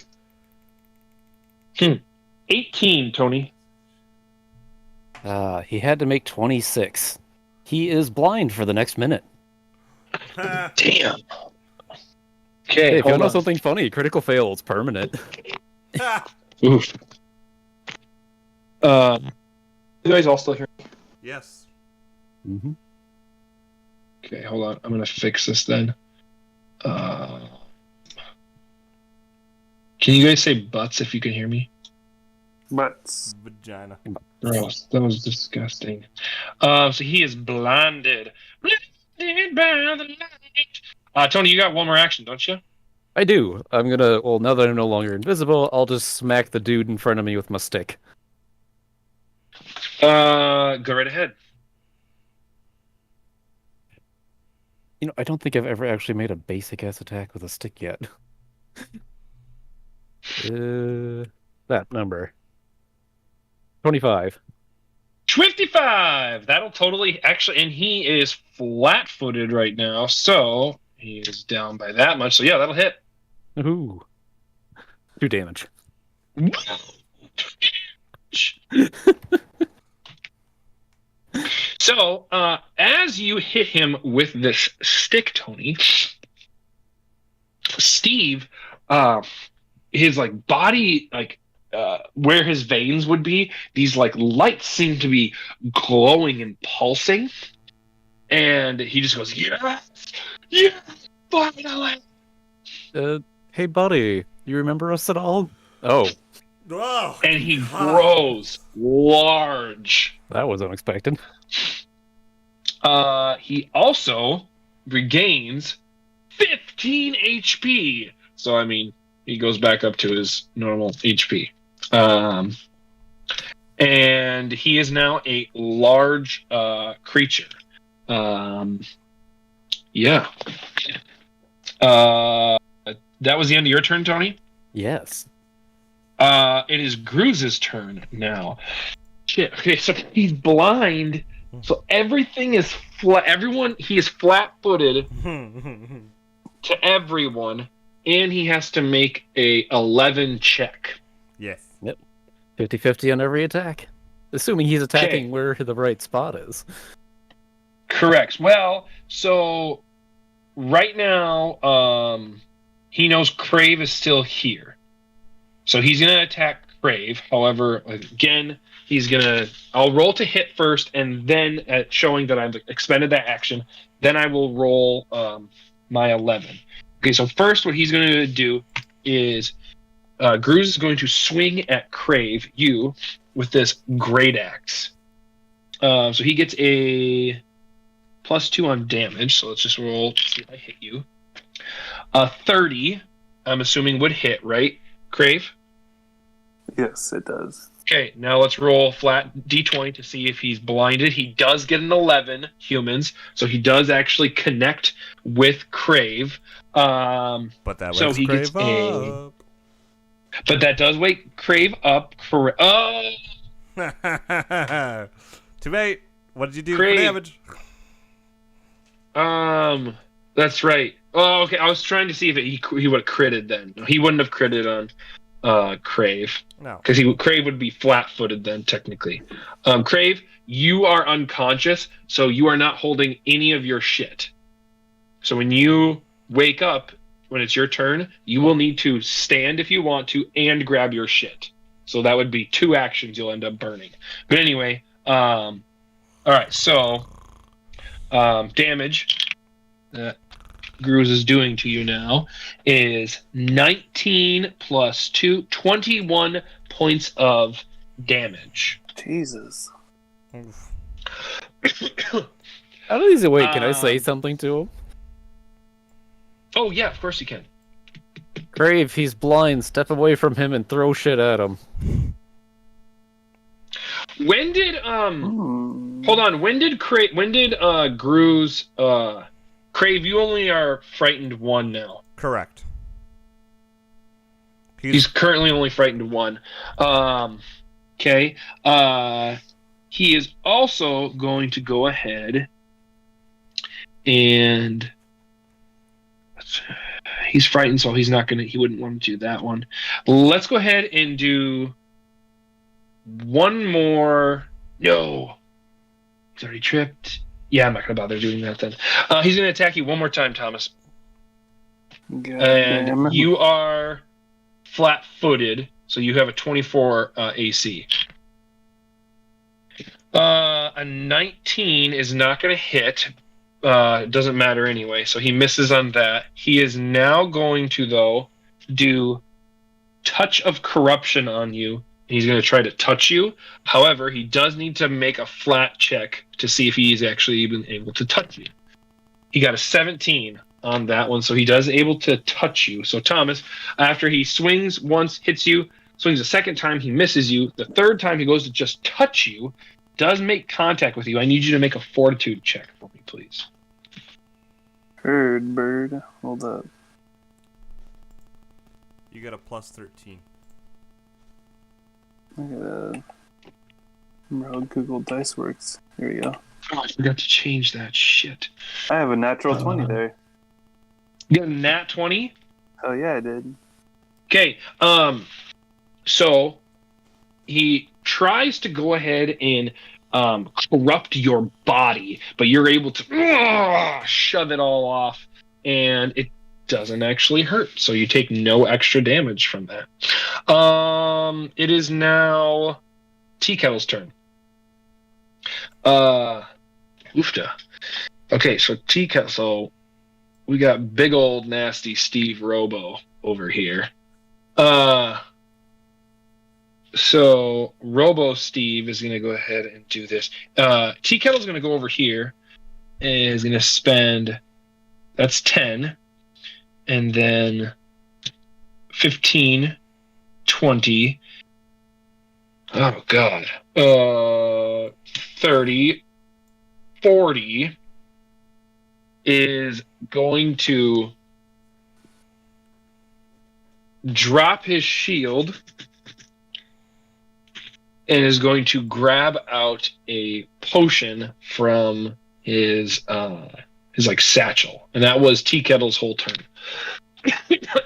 A: 18, Tony.
C: He had to make 26. He is blind for the next minute.
A: Damn.
C: Hey,
A: Okay,
C: if you
A: hold
C: know
A: on.
C: something funny, critical fail, it's permanent.
A: Oof. You guys all still here?
B: Yes.
C: Mm-hmm.
A: Okay, hold on. I'm gonna fix this then. Can you guys say butts if you can hear me?
D: Butts.
B: Vagina.
A: Gross. That was disgusting. So he is blinded. Blinded by the light. Tony, you got one more action, don't you?
C: I do. I'm gonna. Well, now that I'm no longer invisible, I'll just smack the dude in front of me with my stick.
A: Go right ahead.
C: You know, I don't think I've ever actually made a basic ass attack with a stick yet. That number. 25.
A: 25. That'll totally actually, and he is flat-footed right now, so he is down by that much. So yeah, that'll hit.
C: Ooh. 2 damage.
A: So, as you hit him with this stick, Tony, Steve, his like body, like where his veins would be, these like lights seem to be glowing and pulsing, and he just goes, "Yes, yes, finally!"
C: Hey buddy, you remember us at all? Oh,
B: Oh,
A: And he grows large.
C: that was unexpected.
A: He also regains 15 HP. So, I mean, he goes back up to his normal HP. And he is now a large creature. Yeah. That was the end of your turn, Tony?
C: Yes.
A: It is Gruz's turn now. Shit. Okay, so he's blind. So everything is flat. He is flat-footed to everyone, and he has to make a 11 check.
B: Yes.
C: 50-50 on every attack. Assuming he's attacking
A: Okay.
C: where the right spot is.
A: Correct. Well, so right now, he knows Crave is still here. So he's going to attack Crave. However, again, I'll roll to hit first, and then at showing that I've expended that action, then I will roll my 11. Okay, so first what he's going to do is Gruz is going to swing at Crave, you, with this great axe. So he gets a +2 on damage, so let's just roll to see if I hit you. 30, I'm assuming, would hit, right, Crave?
D: Yes, it does.
A: Okay, now let's roll flat d20 to see if he's blinded. He does get an 11, humans, so he does actually connect with Crave.
B: But that wakes
A: So he
B: Crave
A: gets
B: up.
A: But that does wake Crave up.
B: Too late. What did you do
A: Crave.
B: for damage?
A: That's right. Oh, okay. I was trying to see if he would have critted then. No, he wouldn't have critted on Crave.
B: No.
A: Because Crave would be flat-footed then, technically. Crave, you are unconscious, so you are not holding any of your shit. So when you wake up, when it's your turn, you will need to stand if you want to and grab your shit. So that would be 2 actions you'll end up burning. But anyway, all right, so damage that Gruz is doing to you now is 19 plus 2, 21 points of damage.
D: Jesus.
C: How do he's awake? Can I say something to him?
A: Oh, yeah, of course you can.
C: Crave, he's blind. Step away from him and throw shit at him.
A: When did hold on, when did Gruz Crave, you only are frightened 1 now.
B: Correct.
A: He's currently only frightened 1. Okay. He is also going to go ahead and he's frightened, so he wouldn't want to do that one. Let's go ahead and do one more. No. He's already tripped. Yeah, I'm not going to bother doing that then. He's going to attack you one more time, Thomas. And you are flat-footed, so you have a 24 AC. A 19 is not going to hit. it doesn't matter anyway. So he misses on that. He is now going to, though, do touch of corruption on you. He's going to try to touch you. However, he does need to make a flat check to see if he's actually even able to touch you. He got a 17 on that one, so he does able to touch you. So Thomas, after he swings once, hits you, swings a second time, he misses you. The third time he goes to just touch you, does make contact with you. I need you to make a fortitude check for me, please.
D: Heard, bird. Hold up.
B: You got a plus 13.
D: I gotta remember how Google Dice works. Here we go.
A: Oh, I forgot to change that shit.
D: I have a natural 20 there.
A: You got a nat 20?
D: Oh yeah, I did.
A: Okay, so he tries to go ahead and corrupt your body, but you're able to shove it all off, and it doesn't actually hurt, so you take no extra damage from that. It is now Tea Kettle's turn. Oofta. Okay, so Tea Kettle, so we got big old nasty Steve Robo over here. So Robo Steve is going to go ahead and do this. Tea Kettle's going to go over here and is going to spend, that's 10, and then 15, 20, oh God, 30, 40 is going to drop his shield and is going to grab out a potion from his like satchel, and that was Tea Kettle's whole turn.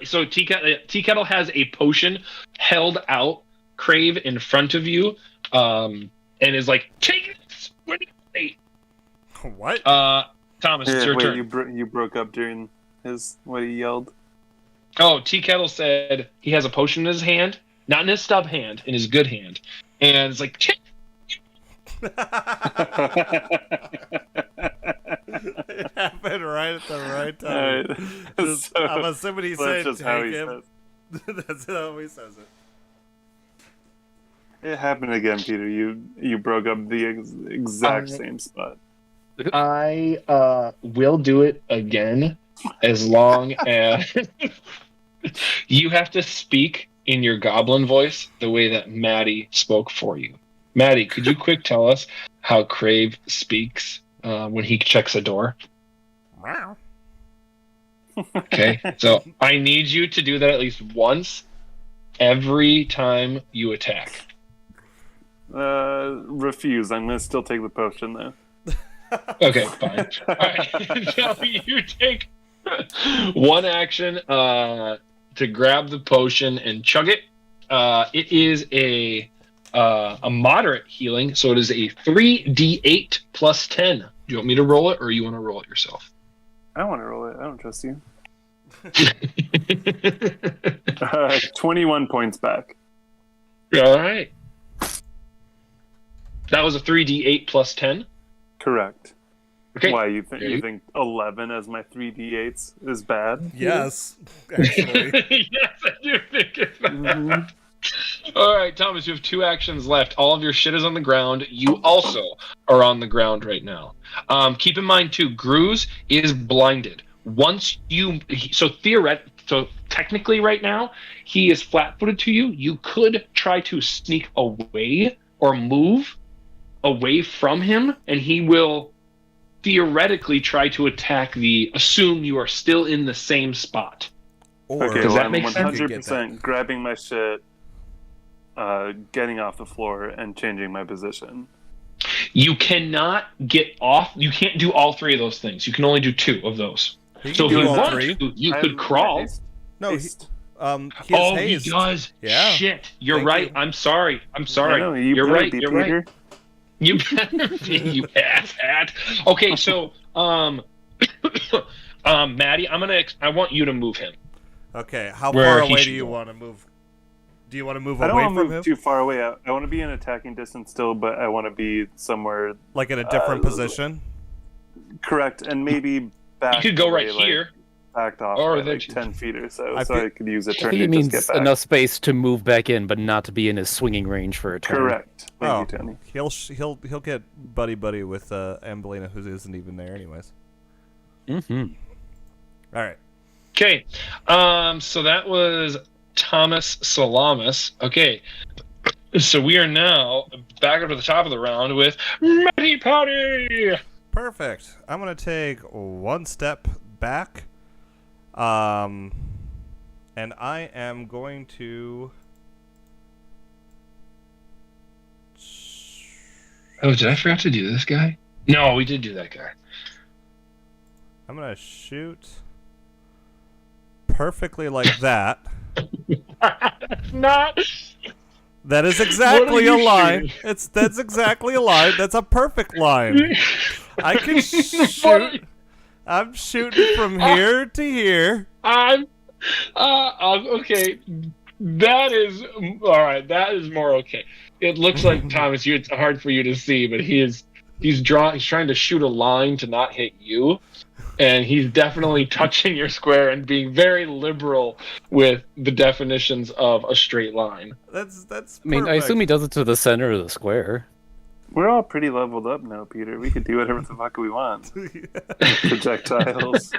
A: So Tea Kettle has a potion held out, Crave, in front of you, and is like, take it. What?
B: What?
A: Thomas, it's your turn.
D: You broke up during what he yelled.
A: Oh, Tea Kettle said he has a potion in his hand, not in his stub hand, in his good hand, and it's like.
B: It happened right at the right time.
D: Right.
B: I'm assuming he said
D: just
B: take
D: how he
B: him. That's how he says it.
D: It happened again, Peter. You broke up the exact same spot.
A: I will do it again as long as you have to speak in your goblin voice the way that Maddie spoke for you. Maddie, could you quick tell us how Crave speaks when he checks a door?
B: Wow.
A: Okay, so I need you to do that at least once every time you attack.
D: Refuse. I'm going to still take the potion, though.
A: Okay, fine. All right. Now you take one action to grab the potion and chug it. It is a moderate healing, so it is a 3d8 plus 10. Do you want me to roll it, or you want to roll it yourself?
D: I want to roll it. I don't trust you. 21 points back.
A: All right. That was a 3d8 plus 10?
D: Correct.
A: Okay.
D: Why, you think 11 as my 3d8s is bad?
B: Yes, actually.
A: Yes, I do think it's bad. All right, Thomas, you have 2 actions left. All of your shit is on the ground. You also are on the ground right now. Keep in mind, too, Gruz is blinded. So technically right now, he is flat-footed to you. You could try to sneak away or move away from him, and he will theoretically try to assume you are still in the same spot.
B: Or
A: Does that
D: I'm
A: make sense?
D: 100% grabbing my shit, getting off the floor, and changing my position.
A: You cannot get off. You can't do all 3 of those things. You can only do 2 of those. So if you want to, you could crawl.
B: No, he has haste.
A: He does.
B: Yeah.
A: Shit, you're
B: Thank
A: right.
B: you.
A: I'm sorry.
D: I know,
A: You're right.
D: be,
A: You're
D: Peter.
A: right. You better be, you asshat. Okay, so Maddie, I want you to move him.
B: Okay, how
A: Where
B: far
A: he
B: away
A: should
B: do you
A: go.
B: want to move? Do you want to move
D: I don't
B: away
D: want to
B: from
D: move
B: him?
D: too far away. I want to be in attacking distance still, but I want to be somewhere
B: Like in a different position?
D: Correct, and maybe back.
A: You could go
D: away,
A: right
D: like,
A: here.
D: backed off
A: Or
D: by
A: the-
D: like 10 feet or so,
B: I
D: so
B: feel-
D: I could use a
C: I
D: turn
C: think
D: to
C: it
D: just
C: means
D: get back.
C: enough space to move back in, but not to be in his swinging range for a turn.
D: Correct. Thank
B: Oh,
D: you, Tony.
B: he'll get buddy with Ambelina, who isn't even there anyways.
C: Mm-hmm.
B: All right.
A: Okay. So that was Thomas Salamis. Okay. So we are now back up to the top of the round with Matty Patty.
B: Perfect. I'm gonna take one step back, and I am going to.
A: Oh, did I forget to do this guy? No, we did do that guy.
B: I'm gonna shoot perfectly like that.
A: Not.
B: That is
A: What
B: exactly
A: are
B: a
A: you
B: line.
A: shooting?
B: That's exactly a line. That's a perfect line. I can
A: What?
B: shoot. I'm shooting from here to here.
A: Okay. That is all right. That is more okay. It looks like Thomas. It's hard for you to see, but he's trying to shoot a line to not hit you, and he's definitely touching your square and being very liberal with the definitions of a straight line.
B: That's.
C: I mean, I assume he does it to the center of the square.
D: We're all pretty leveled up now, Peter. We could do whatever the fuck we want. Projectiles.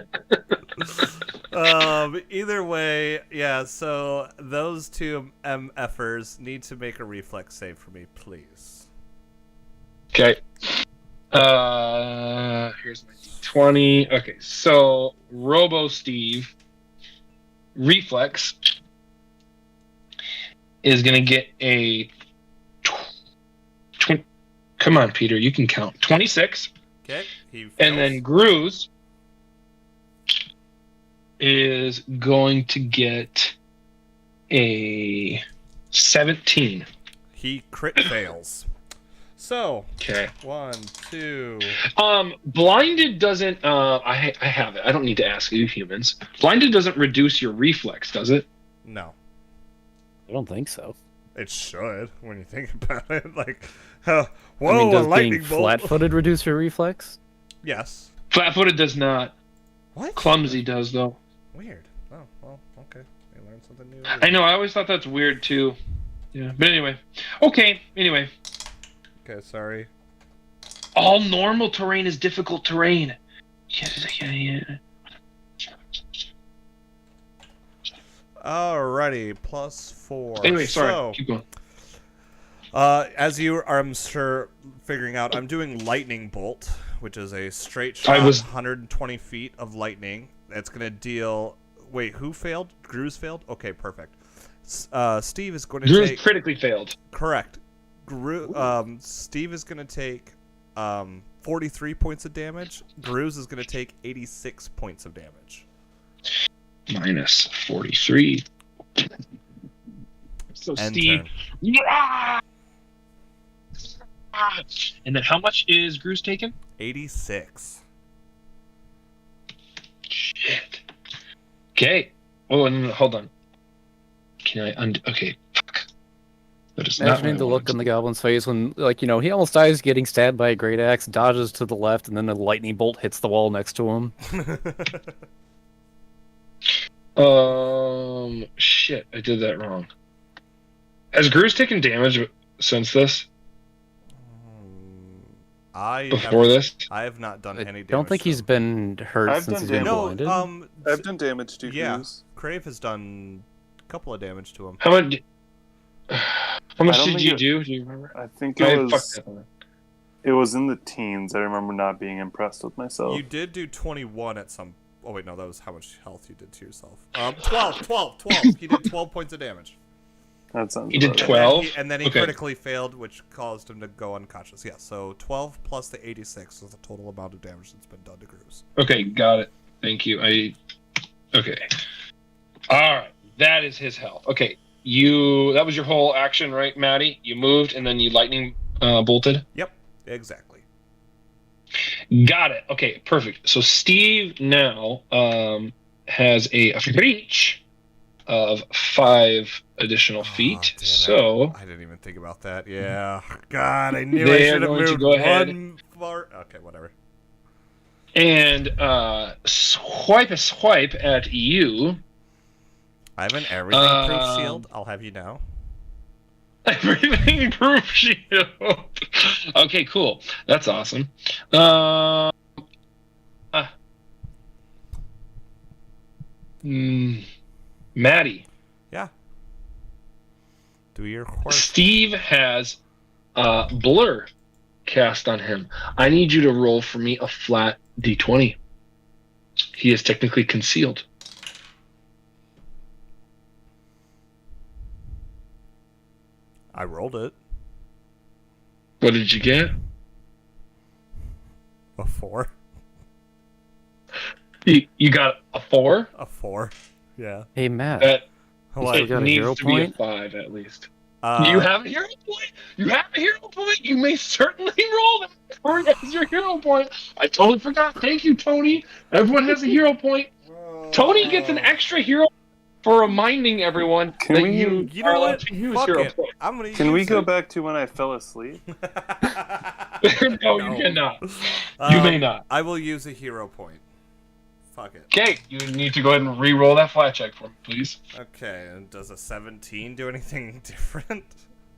B: Either way, yeah. So those two MFers need to make a reflex save for me, please.
A: Okay. Here's my D20. Okay, so Robo Steve Reflex is gonna get a come on, Peter, you can count 26,
B: Okay. He fails.
A: and then Gru's is going to get a 17.
B: He crit fails. So
A: Okay.
B: 1, 2.
A: Blinded doesn't. I have it. I don't need to ask you humans. Blinded doesn't reduce your reflex, does it?
B: No.
C: I don't think so.
B: It should when you think about it. Like, whoa,
C: I mean,
B: a
C: does
B: lightning
C: being
B: bolt.
C: flat-footed reduce your reflex?
B: Yes.
A: Flat-footed does not.
B: What?
A: Clumsy does though.
B: Weird. Oh, well, okay. We learned something new.
A: I know. I always thought that's weird too. Yeah. But anyway. Okay. Anyway.
B: Okay, sorry.
A: All normal terrain is difficult terrain. Yeah.
B: Alrighty, +4.
A: Anyway, sorry.
B: So,
A: Keep going.
B: as you are, I'm sure, figuring out, I'm doing lightning bolt, which is a straight shot, 120 feet of lightning. That's gonna deal. Wait, who failed? Gru's failed. Okay, perfect. Steve is going to
A: Drew's
B: take.
A: critically failed.
B: Correct. Steve is going to take 43 points of damage. Gru's is going to take 86 points of damage.
A: Minus 43. So
B: End
A: Steve.
B: turn.
A: Yeah! And then how much is Gru's taken?
B: 86.
A: Shit. Okay. Oh, no, hold on. Can I undo? Okay. Fuck. That is not
C: Imagining
A: what
C: the
A: I
C: look
A: wanted
C: on the
A: to
C: goblin's face when, like, he almost dies getting stabbed by a great axe, dodges to the left, and then a lightning bolt hits the wall next to him.
A: do. Shit. I did that wrong. Has Gru's taken damage since this? Before this?
B: I have not done any
C: I
B: damage.
C: don't think
B: to
C: he's
B: him.
C: been hurt
D: I've
C: since
D: done
C: he's been
D: damage.
C: blinded.
D: I've done damage to
B: Yeah.
D: Cruz.
B: Crave has done a couple of damage to him.
A: How much? How much
D: I don't
A: did
D: think
A: you
D: it-
A: do? Do you remember?
D: I think
A: I
D: it
A: fucked
D: was.
A: up.
D: It was in the teens. I remember not being impressed with myself.
B: You did do 21 at some. Oh wait, no, that was how much health you did to yourself. 12. He did 12 points of damage.
D: That sounds.
A: You did
D: about right.
A: 12?
B: And then he
A: Okay.
B: critically failed, which caused him to go unconscious. Yeah, so 12 plus the 86 is the total amount of damage that's been done to Gruz.
A: Okay, got it. Thank you. Okay. All right. That is his health. Okay. That was your whole action, right, Maddie? You moved and then you lightning bolted?
B: Yep, exactly.
A: Got it. Okay, perfect. So Steve now has a reach of 5 additional feet.
B: Damn it.
A: So
B: I didn't even think about that. Yeah. God, I knew I
A: They are
B: should have
A: going to
B: moved
A: go ahead.
B: one far. Okay, whatever.
A: and swipe a swipe at you.
B: I have an everything-proof
A: Um,
B: shield. I'll have you know.
A: Everything proof shield. Okay, cool. That's awesome. Maddie.
B: Yeah. Do your horse.
A: Steve has blur cast on him. I need you to roll for me a flat d20. He is technically concealed.
B: I rolled it.
A: What did you get?
B: A 4.
A: You got a 4?
B: A 4. Yeah.
C: Hey, Matt.
A: That
B: What?
A: it
C: got a
A: needs
C: hero
A: to
C: point?
A: be a 5 at least.
B: Uh,
A: You have a hero point? You have a hero point? You may certainly roll that for as your hero point. I totally forgot. Thank you, Tony. Everyone has a hero point. Tony gets an extra hero for reminding everyone
D: Can
A: that
D: we-
A: you
B: You
A: are
B: know
A: allowed
B: what?
A: to use
B: Fuck
A: hero
B: it.
A: points.
B: I'm gonna
D: Can we
B: use
D: go
B: it.
D: back to when I fell asleep?
A: No, you cannot. You may not.
B: I will use a hero point. Fuck it.
A: Okay, you need to go ahead and re-roll that flat check for me, please.
B: Okay, and does a 17 do anything different?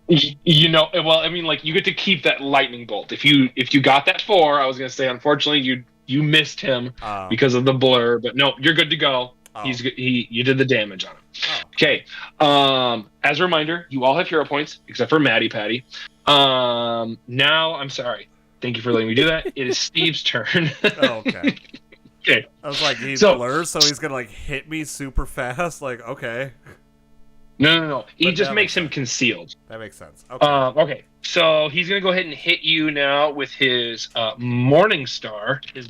A: You know, well, I mean, like you get to keep that lightning bolt. If you got that 4, I was gonna say, unfortunately, you missed him because of the blur. But no, you're good to go.
B: Oh.
A: You did the damage on him.
B: Oh.
A: Okay. As a reminder, you all have hero points except for Maddie Patty. Now I'm sorry. Thank you for letting me do that. It is Steve's turn.
B: Oh, okay.
A: Okay.
B: I was like, he's
A: So-
B: blurs, so he's gonna like hit me super fast. Like, okay,
A: No. He
B: But
A: just
B: that
A: makes
B: makes
A: him concealed.
B: that makes sense. Okay.
A: Okay. So he's gonna go ahead and hit you now with his Morning Star, his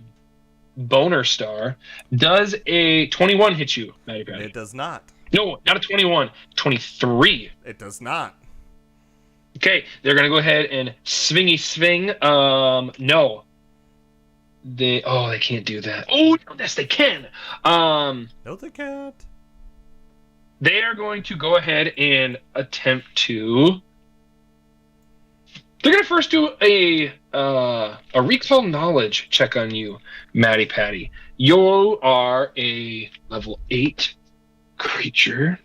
A: Boner Star. Does a 21 hit you, Maddie Patty?
B: It does not.
A: No, not a 21. 23.
B: It does not.
A: Okay, they're gonna go ahead and swingy swing. No. They can't do that. Oh yes, they can.
B: No, they can't.
A: They are going to go ahead and attempt to. They're gonna first do a recall knowledge check on you, Maddie Patty. You are a level 8 creature.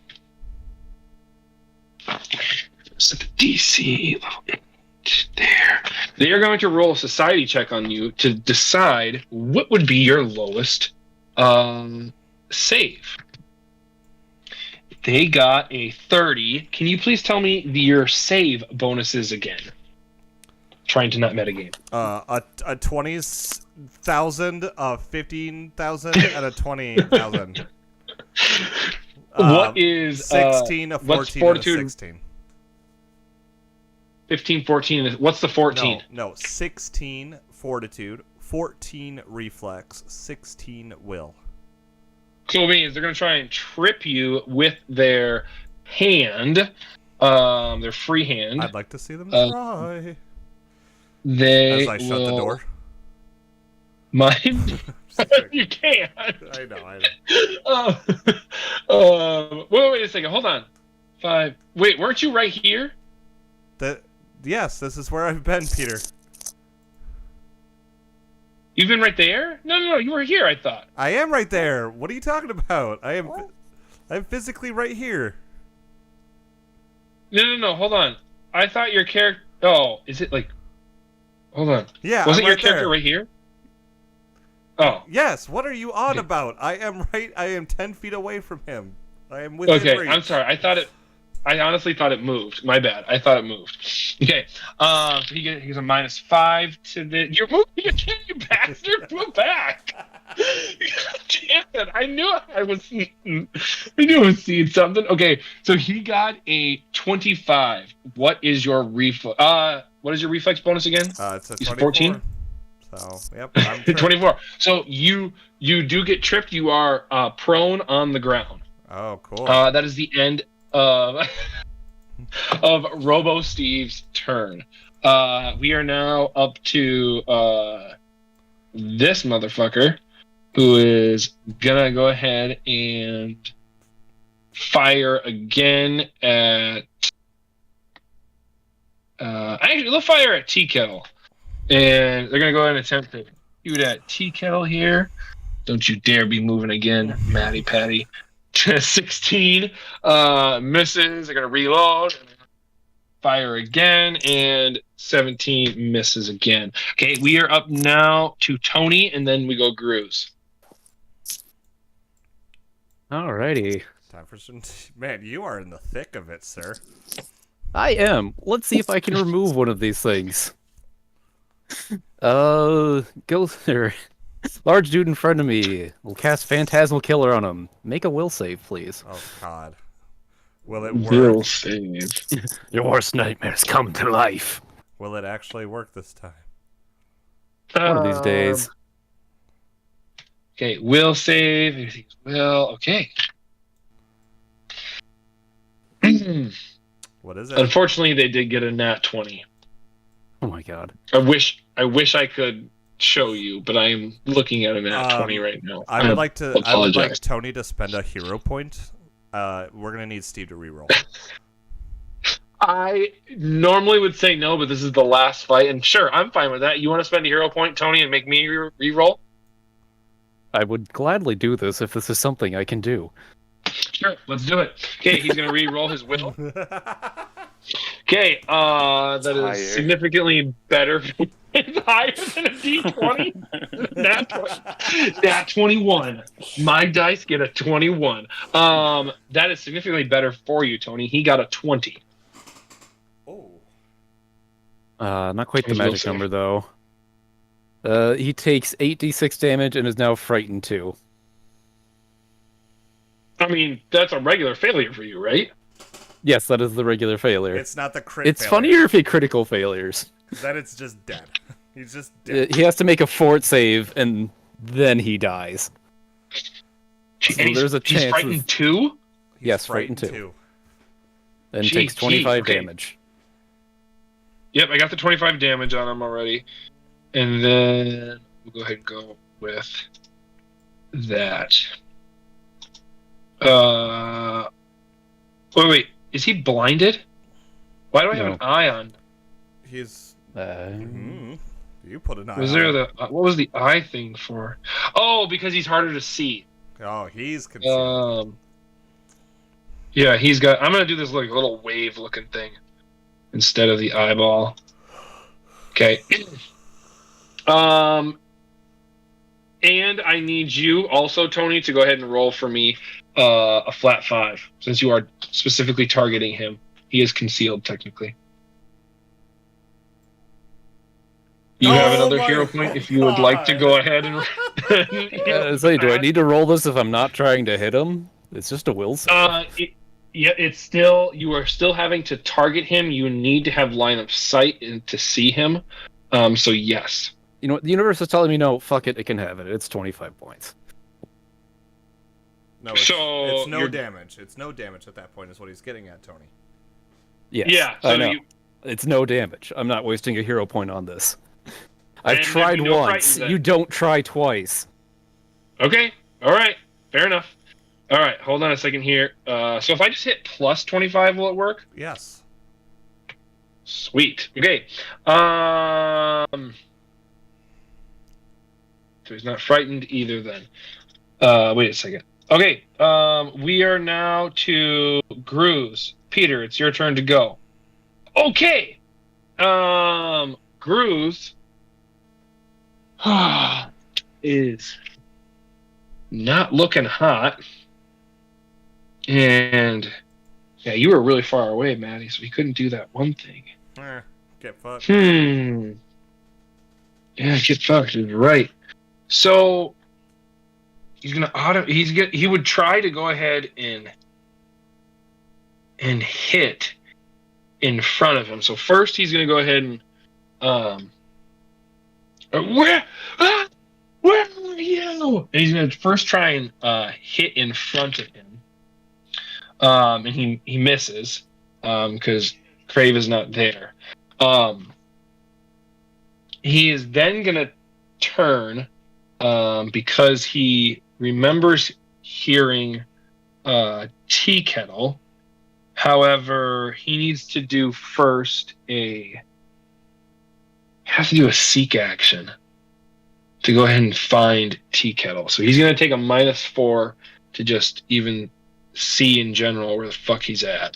A: Set the DC level 8 there. They are going to roll a society check on you to decide what would be your lowest save. They got a 30. Can you please tell me your save bonuses again? Trying to not metagame.
B: A 20,000, a 15,000, and a 20,000.
A: What is
B: 16, a
A: what's
B: 14,
A: fortitude?
B: and a 16.
A: 15, 14. What's the 14?
B: No, 16 fortitude, 14 reflex, 16 will.
A: So it means they're going to try and trip you with their hand, their free hand.
B: I'd like to see them try.
A: They
B: As I shut the door.
A: Mind? You can't.
B: I know.
A: Wait a second. Hold on. 5. Wait, weren't you right here?
B: Yes, this is where I've been, Peter.
A: You've been right there? No. You were here, I thought.
B: I am right there. What are you talking about? I'm physically right here.
A: No. Hold on. I thought your character. Oh, is it like? Hold on.
B: Yeah,
A: Wasn't
B: I'm
A: your
B: right
A: character
B: there.
A: right here? Oh.
B: Yes. What are you on about? I am 10 feet away from him. I am within
A: Okay.
B: reach.
A: I'm sorry. I honestly thought it moved. My bad. I thought it moved. Okay. He gets a -5 to the. You're moving again, you bastard! Move back. Damn it! I knew I was seeing something. Okay, so he got a 25. What is your reflex? What is your reflex bonus again?
B: It's a
A: He's
B: 24.
A: 14?
B: So, yep. I'm tripped.
A: 24. So you do get tripped. You are prone on the ground.
B: Oh, cool.
A: That is the end of Robo Steve's turn. We are now up to this motherfucker, who is gonna go ahead and fire again at. Actually, they'll fire at Tea Kettle, and they're gonna go ahead and attempt to Do that tea kettle here. Don't you dare be moving again, Matty Patty. 16 misses. I gotta reload. Fire again, and 17 misses again. Okay, we are up now to Tony, and then we go Grooves.
C: Alrighty.
B: Time for some. Man, you are in the thick of it, sir.
C: I am. Let's see if I can remove one of these things. Go there. Large dude in front of me. We'll cast Phantasmal Killer on him. Make a will save, please.
B: Oh God. Will it work?
A: Will save.
C: Your worst nightmares come to life.
B: Will it actually work this time?
C: One of these days.
A: Okay, will save. Everything's will. Okay.
B: What is it?
A: Unfortunately, they did get a nat 20.
C: Oh my god.
A: I wish I could show you, but I am looking at a nat 20 right now.
B: I would like
A: apologize.
B: Tony to spend a hero point. We're gonna need Steve to reroll.
A: I normally would say no, but this is the last fight, and sure, I'm fine with that. You want to spend a hero point, Tony, and make me re-roll?
C: I would gladly do this if this is something I can do.
A: Sure, let's do it. Okay, he's gonna re-roll his will. Okay, that is significantly better. It's higher than a D20. Nat 21. My dice get a 21. That is significantly better for you, Tony. He got a 20.
B: Oh.
C: Not quite the magic number though. He takes 8d6 damage and is now frightened too.
A: I mean, that's a regular failure for you, right?
C: Yes, that is the regular failure.
B: It's not the crit.
C: It's funnier if he critical failures.
B: Then it's just dead. He's just dead.
C: He has to make a fort save and then he dies. So there's a chance.
A: He's frightened too?
C: Yes, frightened too. And takes 25 damage.
A: Yep, I got the 25 damage on him already. And then we'll go ahead and go with that. Wait. Is he blinded? Why do I have an eye on?
B: He's. You put an eye.
A: Was there what was the eye thing for? Oh, because he's harder to see.
B: Oh, he's concealed.
A: Yeah, he's got. I'm gonna do this like little wave looking thing instead of the eyeball. Okay. And I need you also, Tony, to go ahead and roll for me a flat 5, since you are specifically targeting him. He is concealed, technically. You have another hero point if you would like to go ahead and...
C: do I need to roll this if I'm not trying to hit him? It's just a will save.
A: It's still... You are still having to target him. You need to have line of sight and to see him. So, yes.
C: You know what? The universe is telling me, no, fuck it, it can have it. It's 25 points.
B: No, it's no damage. It's no damage at that point is what he's getting at, Tony.
C: Yes,
A: yeah,
C: so I know. It's no damage. I'm not wasting a hero point on this. I've tried once. You don't try twice.
A: Okay. All right. Fair enough. All right. Hold on a second here. So if I just hit plus 25, will it work?
B: Yes.
A: Sweet. Okay. So he's not frightened either then. Wait a second. Okay. We are now to Grooves. Peter, it's your turn to go. Okay. Grooves is not looking hot. And yeah, you were really far away, Maddie, so he couldn't do that one thing.
B: Get fucked.
A: Yeah, get fucked is right. So he would try to go ahead and hit in front of him. So first he's gonna go ahead and where are you? And he's gonna first try and hit in front of him. And he misses because Crave is not there. He is then gonna turn because he remembers hearing tea kettle. However, he needs to do first he has to do a seek action to go ahead and find Tea Kettle. So he's going to take a -4 to just even see in general where the fuck he's at.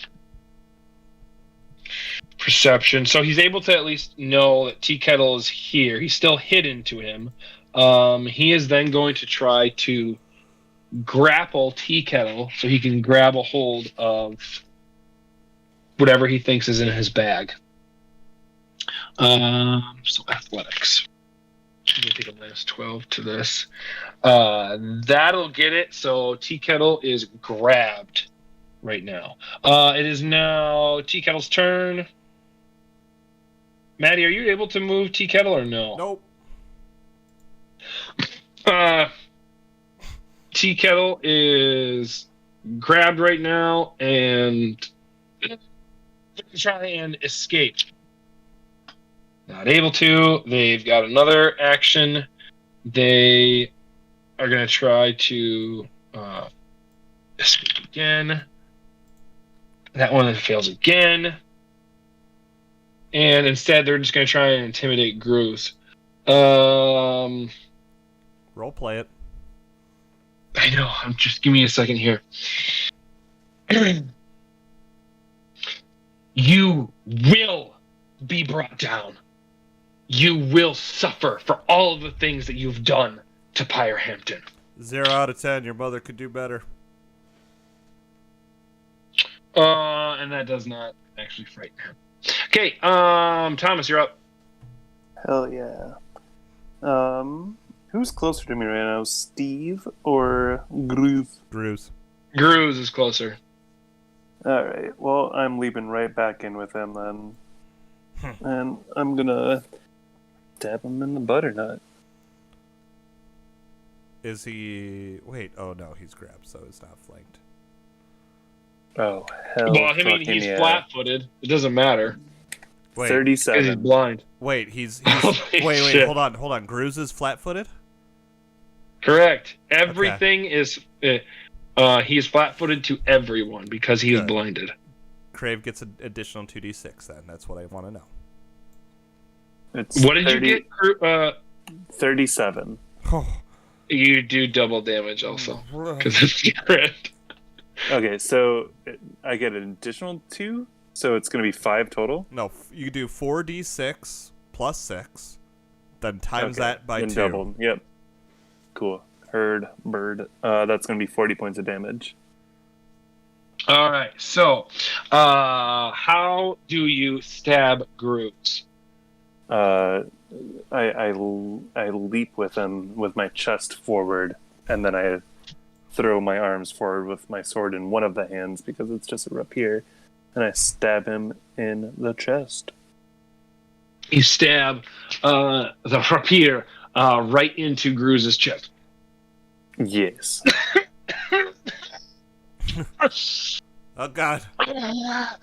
A: Perception. So he's able to at least know that Tea Kettle is here. He's still hidden to him. He is then going to try to grapple Tea Kettle so he can grab a hold of whatever he thinks is in his bag. So athletics. I'm going to take a -12 to this. That'll get it. So Tea Kettle is grabbed right now. It is now Tea Kettle's turn. Maddie, are you able to move Tea Kettle or no?
B: Nope.
A: Tea Kettle is grabbed right now and try and escape. Not able to. They've got another action. They are going to try to escape again. That one fails again. And instead, they're just going to try and intimidate Grooves.
B: Role play it.
A: I know. Just give me a second here. You will be brought down. You will suffer for all of the things that you've done to Pyrehampton.
B: 0 out of 10. Your mother could do better.
A: And that does not actually frighten him. Okay, Thomas, you're up.
D: Hell yeah. Who's closer to me right now, Steve or Groove?
B: Grooves.
A: Grooves is closer.
D: Alright, well, I'm leaping right back in with him then. And I'm gonna stab him in the butternut.
B: Is he... Wait, oh no, he's grabbed, so he's not flanked.
D: Oh, hell
A: Well, I mean, he's flat-footed. It doesn't matter.
B: Wait,
D: 37.
A: Because he's blind.
B: wait, he's
A: Holy
B: wait,
A: shit.
B: hold on. Grooves is flat-footed?
A: Correct. Everything is... he is flat-footed to everyone because he is
B: Good.
A: blinded.
B: Crave gets an additional 2d6 then. That's what I want to know.
D: It's
A: What did you get?
D: 37.
B: Oh.
A: You do double damage also. Because it's crit.
D: Okay, so I get an additional 2, so it's going to be 5 total?
B: No, you do 4d6 plus 6, then times
D: Okay,
B: that by
D: then
B: 2.
D: doubled. Yep. Cool. Herd, bird. That's going to be 40 points of damage.
A: All right. So, how do you stab Grooves?
D: I leap with him with my chest forward, and then I throw my arms forward with my sword in one of the hands because it's just a rapier, and I stab him in the chest.
A: You stab the rapier right into Grooves' chest.
D: Yes.
B: Oh god. Oh,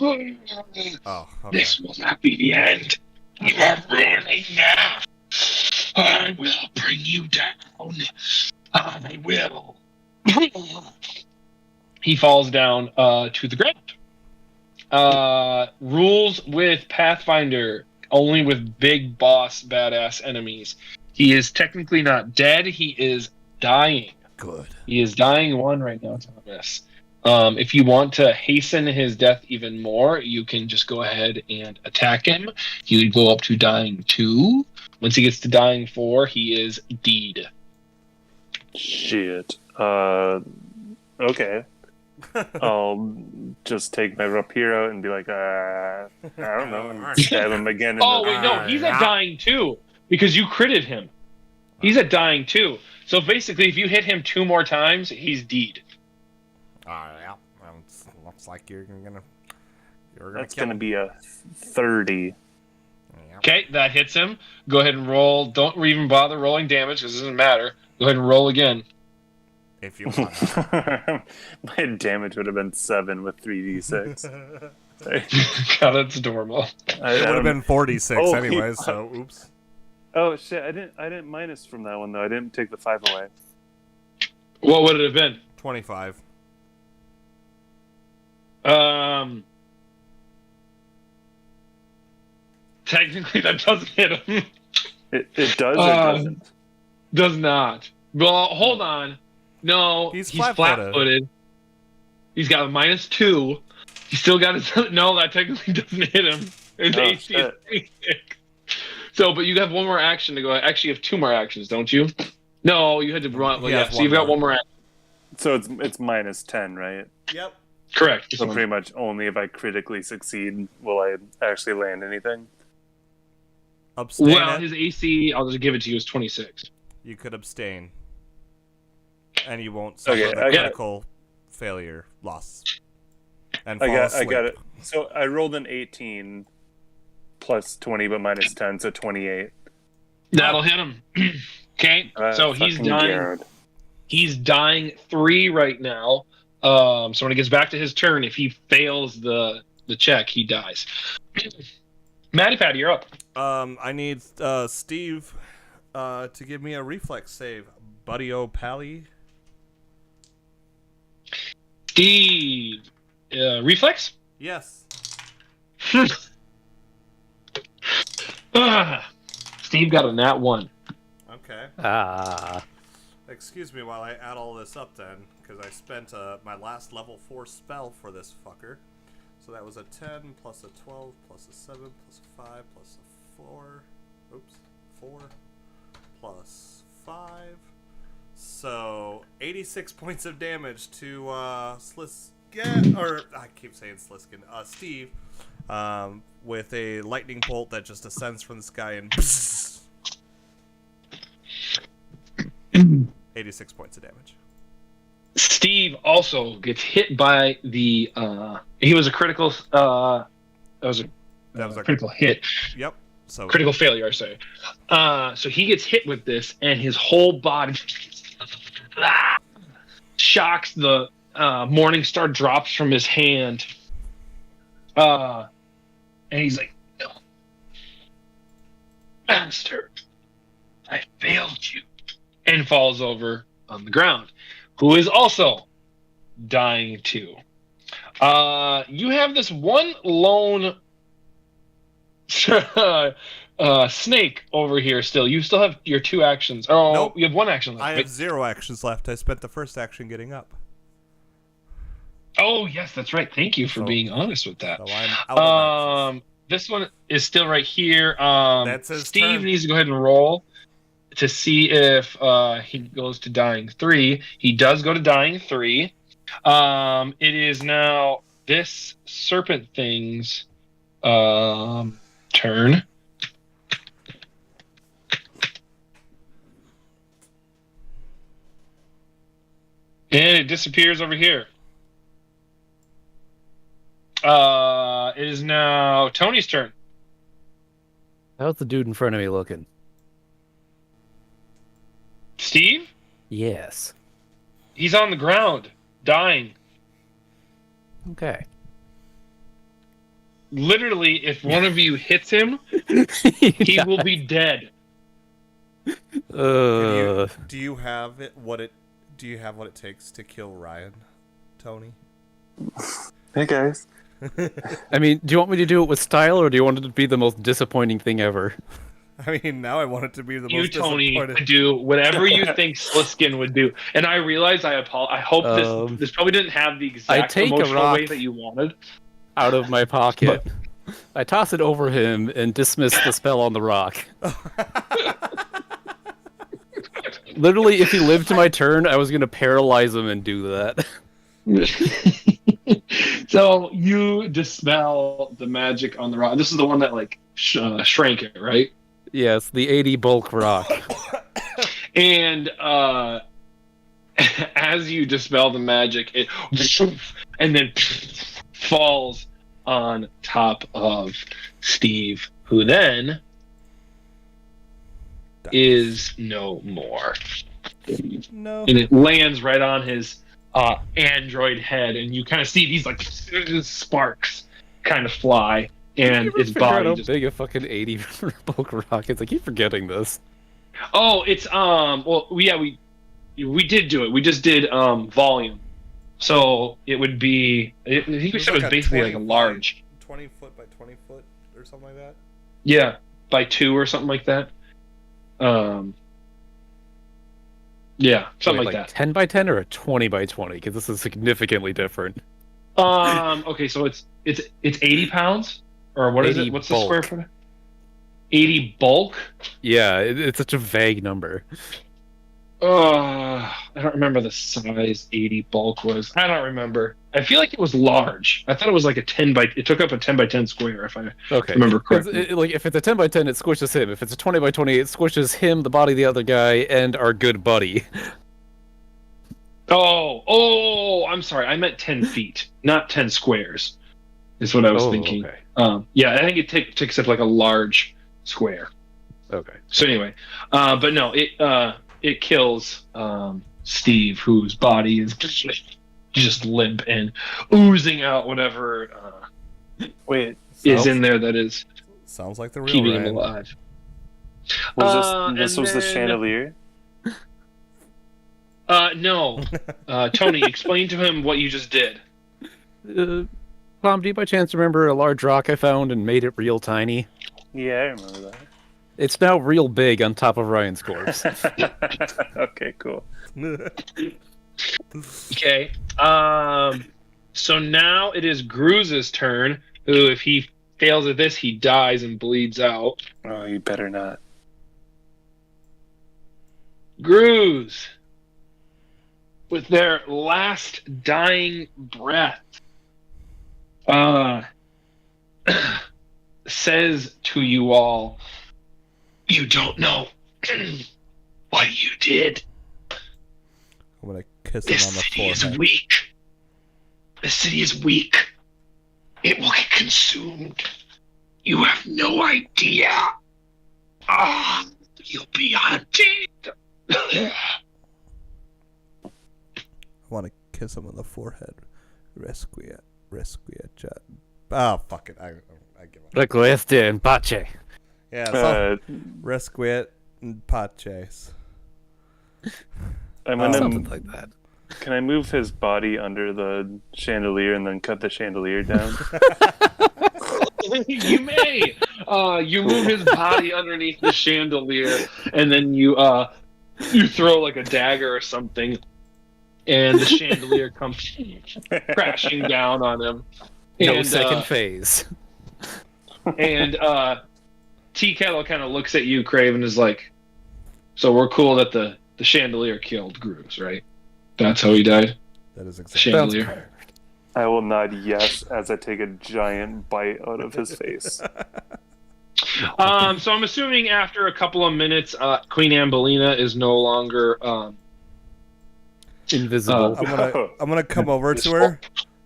B: okay.
A: This will not be the end. You are ruining now. I will bring you down. I will. He falls down to the ground. Rules with Pathfinder, only with big boss badass enemies. He is technically not dead. He is dying.
B: Good.
A: He is dying 1 right now, Thomas. If you want to hasten his death even more, you can just go ahead and attack him. He would go up to dying 2. Once he gets to dying 4, he is dead.
D: Shit. Okay. I'll just take my rapier out and be like, I don't know, and stab him again. In
A: Oh,
D: the...
A: wait, no, he's at dying 2 because you critted him. He's at dying 2. So basically, if you hit him 2 more times, he's dead.
B: Yeah. Looks like you're gonna
D: That's
B: kill
D: going to
B: him.
D: be a 30.
B: Yeah.
A: Okay, that hits him. Go ahead and roll. Don't even bother rolling damage because it doesn't matter. Go ahead and roll again.
B: If you want.
D: My damage would have been 7 with 3d6. Sorry.
A: God, that's normal.
B: It would have been 46
D: Oh,
B: anyway, so oops.
D: Oh shit! I didn't minus from that one though. I didn't take the 5 away.
A: What would it have been?
B: 25.
A: Technically, that doesn't hit him.
D: It does or doesn't?
A: Does not. Well, hold on. No,
B: He's
A: he's
B: flat-footed.
A: flat-footed. He's got a -2. He still got his. No, that technically doesn't hit him. His
D: Oh,
A: AC is 26. So, but you have one more action to go. Actually, you have 2 more actions, don't you? No, you had to run. Well,
B: He
A: yeah,
B: has
A: so you've got
B: more.
A: one more action.
D: So it's -10, right?
B: Yep.
A: Correct.
D: So pretty much only if I critically succeed will I actually land anything.
B: Abstain.
A: Well, his AC, I'll just give it to you, is 26.
B: You could abstain, and you won't suffer
D: Okay,
B: the
D: I got it.
B: critical failure loss. And fall
D: I
B: asleep.
D: got it. So I rolled an 18 plus 20, but -10, so 28.
A: That'll hit him. Okay, so he's
D: Fucking
A: dying.
D: Garrett.
A: He's dying 3 right now. So when he gets back to his turn, if he fails the check, he dies. Matty Patty, you're up.
B: I need Steve to give me a reflex save, buddy O'Pally.
A: Steve, reflex.
B: Yes.
A: Steve got a nat 1.
B: Okay.
C: Ah.
B: Excuse me while I add all this up then, because I spent my last level 4 spell for this fucker. So that was a 10 plus a 12 plus a 7 plus a 5 plus a 4. Oops. 4 plus 5. So 86 points of damage to Sliskin, or I keep saying Sliskin, Steve, with a lightning bolt that just ascends from the sky and 86 points of damage.
A: Steve also gets hit by the. He was a critical. That was a critical hit.
B: Yep. So
A: Critical failure, I say. So he gets hit with this, and his whole body shocks. The Morning Star drops from his hand, and he's like, "No, master, I failed you," and falls over on the ground. Who is also dying too. You have this one lone snake over here still. You still have your 2 actions. Oh,
B: Nope.
A: You have 1 action left.
B: I
A: right?
B: have 0 actions left. I spent the first action getting up.
A: Oh, yes, that's right. Thank you for
B: So-
A: being honest with that.
B: So I'm out of actions.
A: This one is still right here.
B: That's his
A: Steve
B: turn.
A: needs to go ahead and roll to see if he goes to dying 3. He does go to dying 3. It is now this serpent thing's turn. And it disappears over here. It is now Tony's turn.
C: How's the dude in front of me looking?
A: Steve?
C: Yes.
A: He's on the ground, dying.
C: Okay.
A: Literally, if one of you hits him, he will be dead.
C: Uh,
B: Do you have it? Do you have what it takes to kill Ryan, Tony?
D: Hey guys.
C: I mean, do you want me to do it with style, or do you want it to be the most disappointing thing ever?
B: I mean, now I want it to be the
A: You,
B: most
A: Tony,
B: disappointing.
A: do whatever you think Sliskin would do. And I realize I hope this probably didn't have the exact
C: take a
A: emotional
C: rock.
A: way that you wanted.
C: Out of my pocket. I toss it over him and dismiss the spell on the rock. Literally, if he lived to my turn, I was going to paralyze him and do that.
A: So you dispel the magic on the rock. This is the one that shrank it, right?
C: Yes, the 80 bulk rock.
A: And as you dispel the magic, it and then falls on top of Steve, who then is no more.
B: No.
A: And it lands right on his android head, and you kind of see these sparks kind of fly, and his body
C: how
A: just...
C: big a fucking 80 bulk rock is. I keep forgetting this.
A: Oh, it's we did do it. We just did volume, so it would be. I think we said it was basically like a large.
B: 20 foot by 20 foot or something like that.
A: Yeah, by 2 or something like that. Yeah, something
C: Wait,
A: like
C: 10 by 10 or a 20 by 20? Because this is significantly different.
A: that. Okay, so it's 80 pounds, or what is
C: 80
A: it? What's the
C: bulk.
A: square foot? 80 bulk.
C: Yeah, it's such a vague number.
A: I don't remember the size 80 bulk was. I don't remember. I feel like it was large. I thought it was like a 10 by. It took up a 10 by 10 square, if I
C: Okay.
A: remember correctly.
C: Like if it's a 10 by 10, it squishes him. If it's a 20 by 20, it squishes him, the body of the other guy, and our good buddy.
A: Oh, I'm sorry. I meant 10 feet, not 10 squares. Is what I was thinking.
C: Okay.
A: Yeah, I think it takes up like a large square.
C: Okay.
A: So anyway, but no, it kills Steve, whose body is just limp and oozing out whatever
D: Wait,
A: is in there that is
B: Sounds like the real
A: keeping him
B: Ryan.
A: alive.
D: this was the
A: then-
D: chandelier?
A: No. Tony, explain to him what you just did.
C: Tom, do you by chance remember a large rock I found and made it real tiny?
D: Yeah, I remember that.
C: It's now real big on top of Ryan's corpse.
D: Okay, cool.
A: Okay. So now it is Gruze's turn, who, if he fails at this, he dies and bleeds out.
D: Oh, you better not.
A: Gruze, with their last dying breath, says to you all, "You don't know what you did.
B: I'm gonna kiss him
A: This
B: on the
A: city is
B: forehead.
A: weak. The city is weak. It will get consumed. You have no idea. You'll be hunted."
B: I want to kiss him on the forehead. Resquiet, chat. Oh, fuck it. I give up.
C: Requeste en pace.
B: Yeah, so Resquiet and Paches.
D: I'm
C: Something
D: gonna.
C: like that.
D: Can I move his body under the chandelier and then cut the chandelier down?
A: You may. You move his body underneath the chandelier, and then you throw like a dagger or something, and the chandelier comes crashing down on him.
C: No
A: And,
C: second phase.
A: And Tea Kettle kind of looks at you, Crave, and is like, "So we're cool that the chandelier killed Grooves, right? That's how he died."
B: That is
A: The
B: exactly.
A: chandelier.
D: I will nod yes as I take a giant bite out of his face.
A: So I'm assuming after a couple of minutes, Queen Ambelina is no longer
C: Invisible.
B: I'm gonna come over to her,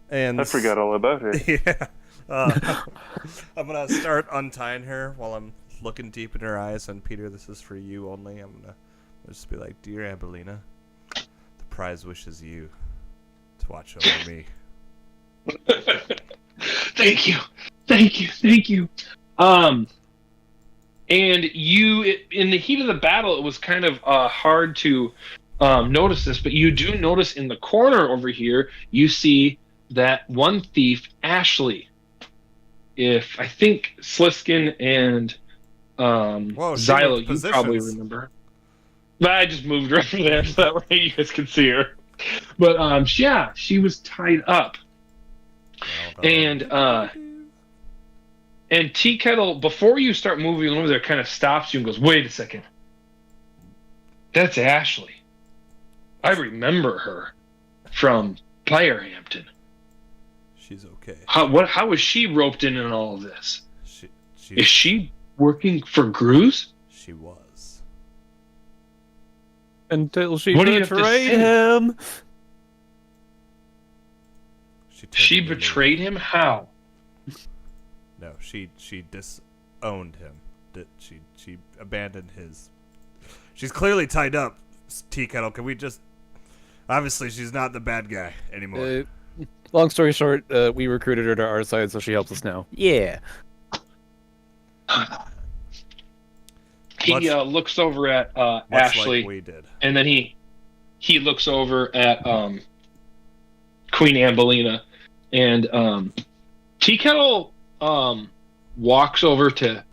B: and
D: I forgot all about her.
B: Yeah. I'm gonna start untying her while I'm looking deep in her eyes. And Peter, this is for you only. I'm gonna just be like, "Dear Ambelina, the prize wishes you to watch over me."
A: Thank you. And you, in the heat of the battle, it was kind of hard to notice this, but you do notice in the corner over here, you see that one thief, Ashley. If I think Sliskin and
B: Whoa, she
A: Xylo,
B: moved
A: you probably
B: positions.
A: remember. But I just moved right over there so that way you guys can see her. But yeah, she was tied up. And Tea Kettle, before you start moving over there, kind of stops you and goes, "Wait a second. That's Ashley. I remember her from Firehampton.
B: She's okay.
A: How was she roped in all of this?
B: She
A: Is she working for Gruze?"
B: She was.
C: Until she
A: What do you have to
C: betrayed
A: say?
C: him.
A: She
B: turned him
A: betrayed him? How?
B: No, she disowned him. She abandoned his. She's clearly tied up. Tea Kettle, can we just? Obviously, she's not the bad guy anymore.
C: Long story short, we recruited her to our side, so she helps us now. Yeah.
A: He
B: Much-
A: looks over at
B: Much
A: Ashley,
B: like we did.
A: and then he looks over at Queen Ambelina, and Tea Kettle walks over to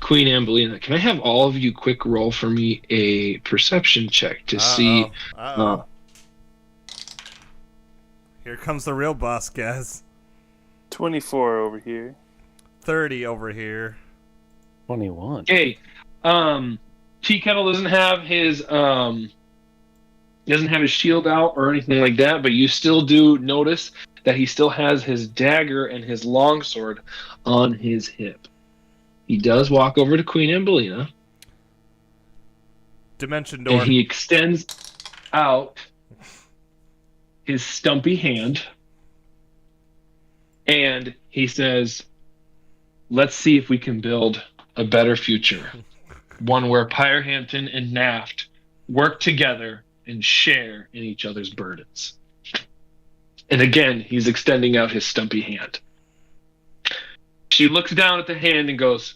A: Queen Ambelina, can I have all of you quick roll for me a perception check to see?
B: Here comes the real boss, guys.
D: 24 over here.
B: 30 over here.
C: 21.
A: Okay, Tea Kettle doesn't have his shield out or anything like that, but you still do notice that he still has his dagger and his longsword on his hip. He does walk over to Queen Ambelina.
B: Dimension door.
A: And he extends out his stumpy hand. And he says, let's see if we can build a better future. One where Pyrehampton and Naft work together and share in each other's burdens. And again, he's extending out his stumpy hand. She looks down at the hand and goes,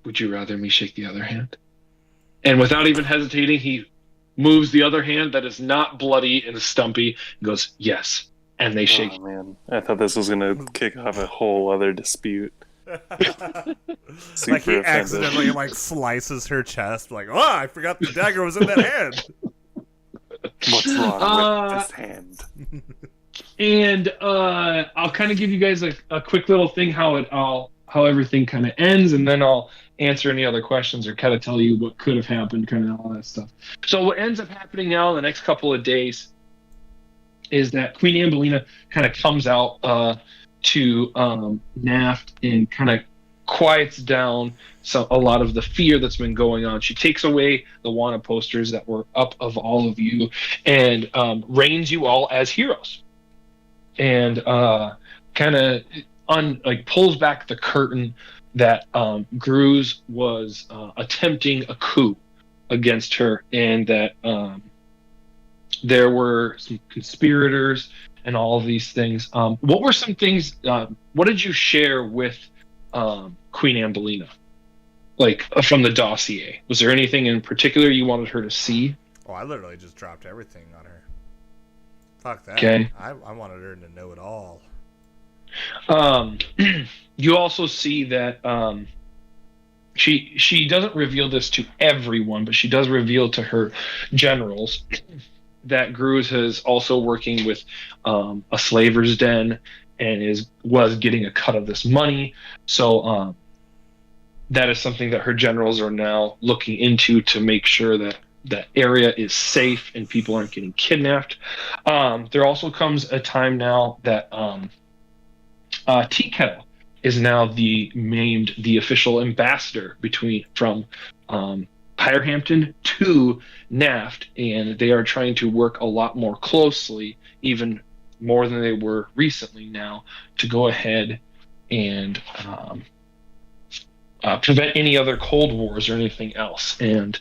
A: would you rather me shake the other hand? And without even hesitating, he moves the other hand that is not bloody and stumpy and goes, yes. And they shake.
D: Oh, man. I thought this was going to kick off a whole other dispute.
B: Like he accidentally slices her chest. Like, oh, I forgot the dagger was in that hand.
D: What's wrong with this hand?
A: And I'll kind of give you guys a quick little thing how everything kind of ends, and then I'll answer any other questions or kind of tell you what could have happened, kind of all that stuff. So what ends up happening now in the next couple of days is that Queen Ambelina kind of comes out to Naft and kind of quiets down a lot of the fear that's been going on. She takes away the wanted posters that were up of all of you and reigns you all as heroes. And kind of pulls back the curtain that Gruz was attempting a coup against her, and that there were some conspirators and all of these things. What were some things? What did you share with Queen Ambelina, from the dossier? Was there anything in particular you wanted her to see?
B: Oh, I literally just dropped everything on her. Fuck that.
A: Okay.
B: I wanted her to know it all.
A: You also see that she doesn't reveal this to everyone, but she does reveal to her generals that Gruz is also working with a slaver's den and was getting a cut of this money. So that is something that her generals are now looking into to make sure that that area is safe and people aren't getting kidnapped. There also comes a time now that Tea Kettle is now the official ambassador from Pyrehampton to Naft, and they are trying to work a lot more closely, even more than they were recently now, to go ahead and prevent any other Cold Wars or anything else. And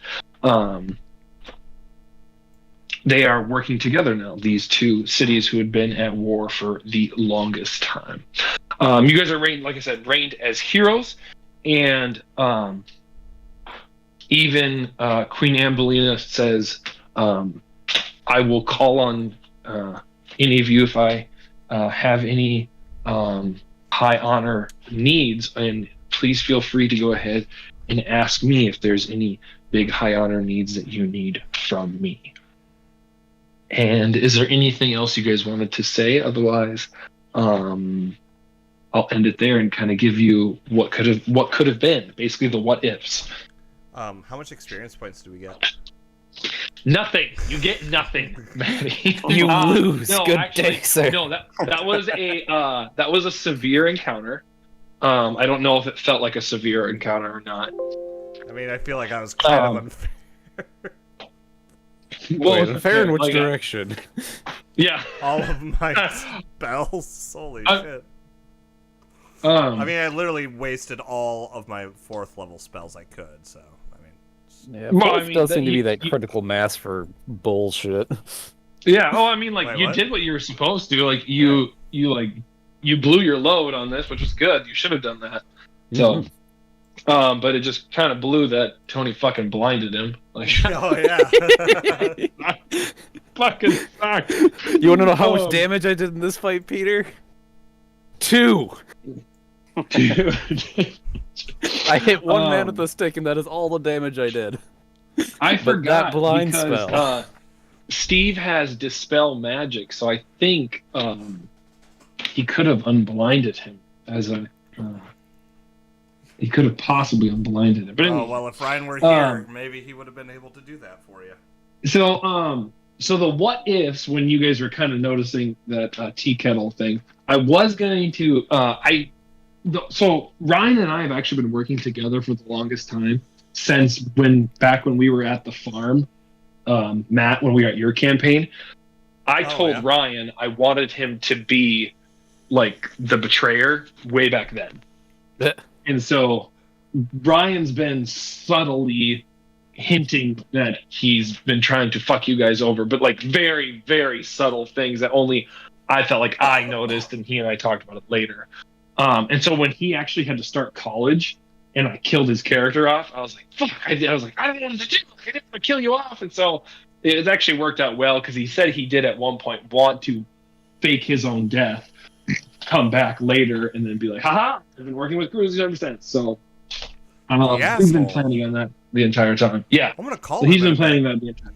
A: they are working together now, these two cities who had been at war for the longest time. You guys are reigned, like I said, reigned as heroes, and even Queen Ambelina says, I will call on any of you if I have any high honor needs, and please feel free to go ahead and ask me if there's any big high honor needs that you need from me. And is there anything else you guys wanted to say? Otherwise, I'll end it there and kind of give you what could have been, basically the what ifs.
B: How much experience points do we get?
A: Nothing. You get nothing, Maddie.
C: You lose.
A: No,
C: Good
A: actually,
C: day, sir.
A: No, that was a severe encounter. I don't know if it felt like a severe encounter or not.
B: I mean, I feel like I was kind of unfair.
A: Well,
C: wait, fair in which direction?
A: Yeah.
B: All of my spells. Holy shit. I mean, I literally wasted all of my 4th level spells I could, so, I mean...
C: Yeah,
A: well,
C: both does seem to be that critical mass for bullshit.
A: Yeah, I mean,
B: Wait,
A: you
B: what?
A: did what you were supposed to. You blew your load on this, which was good. You should have done that. So, but it just kind of blew that Tony fucking blinded him.
B: Oh, yeah.
A: Fucking sucked.
C: You want to know how much damage I did in this fight, Peter? 2.
A: Dude.
C: I hit one man with the stick, and that is all the damage I did.
A: I
C: But
A: forgot
C: that blind
A: because
C: spell.
A: Steve has Dispel Magic, so I think he could have unblinded him as a. He could have possibly unblinded it. But anyway,
B: well, if Ryan were here, maybe he would have been able to do that for you.
A: So the what ifs when you guys were kind of noticing that tea kettle thing, I was going to so Ryan and I have actually been working together for the longest time since back when we were at the farm, Matt, when we were at your campaign. I told Ryan I wanted him to be like the betrayer way back then. And so Ryan's been subtly hinting that he's been trying to fuck you guys over, but like very, very subtle things that only I felt like I noticed, and he and I talked about it later. And so when he actually had to start college and I killed his character off, I was like, fuck, I was like, I didn't want to do it. I didn't want to kill you off. And so it actually worked out well because he said he did at one point want to fake his own death, come back later, and then be like, haha, I've been working with Cruz ever since. So he's been planning on that the entire time. Yeah.
B: I'm going to call
A: him. He's been planning that the entire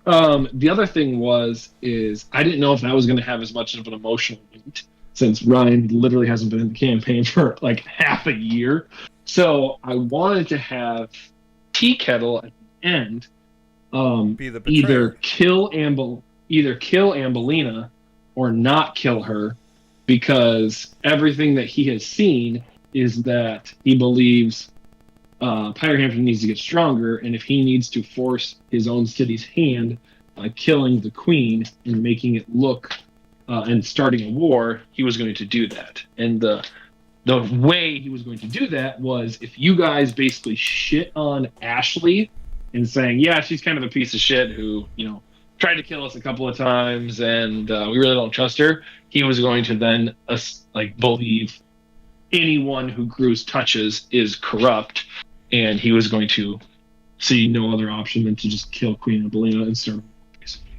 A: time. The other thing is I didn't know if that was going to have as much of an emotional weight since Ryan literally hasn't been in the campaign for like half a year. So I wanted to have Tea Kettle at the end
B: be the betrayer.
A: either kill Ambelina or not kill her, because everything that he has seen is that he believes Pyrehampton needs to get stronger, and if he needs to force his own city's hand by killing the queen and making it look and starting a war, he was going to do that. And the way he was going to do that was if you guys basically shit on Ashley and saying, yeah, she's kind of a piece of shit who, tried to kill us a couple of times and we really don't trust her, he was going to then believe anyone who Cruz touches is corrupt, and he was going to see no other option than to just kill Queen Abelina and start a war, basically.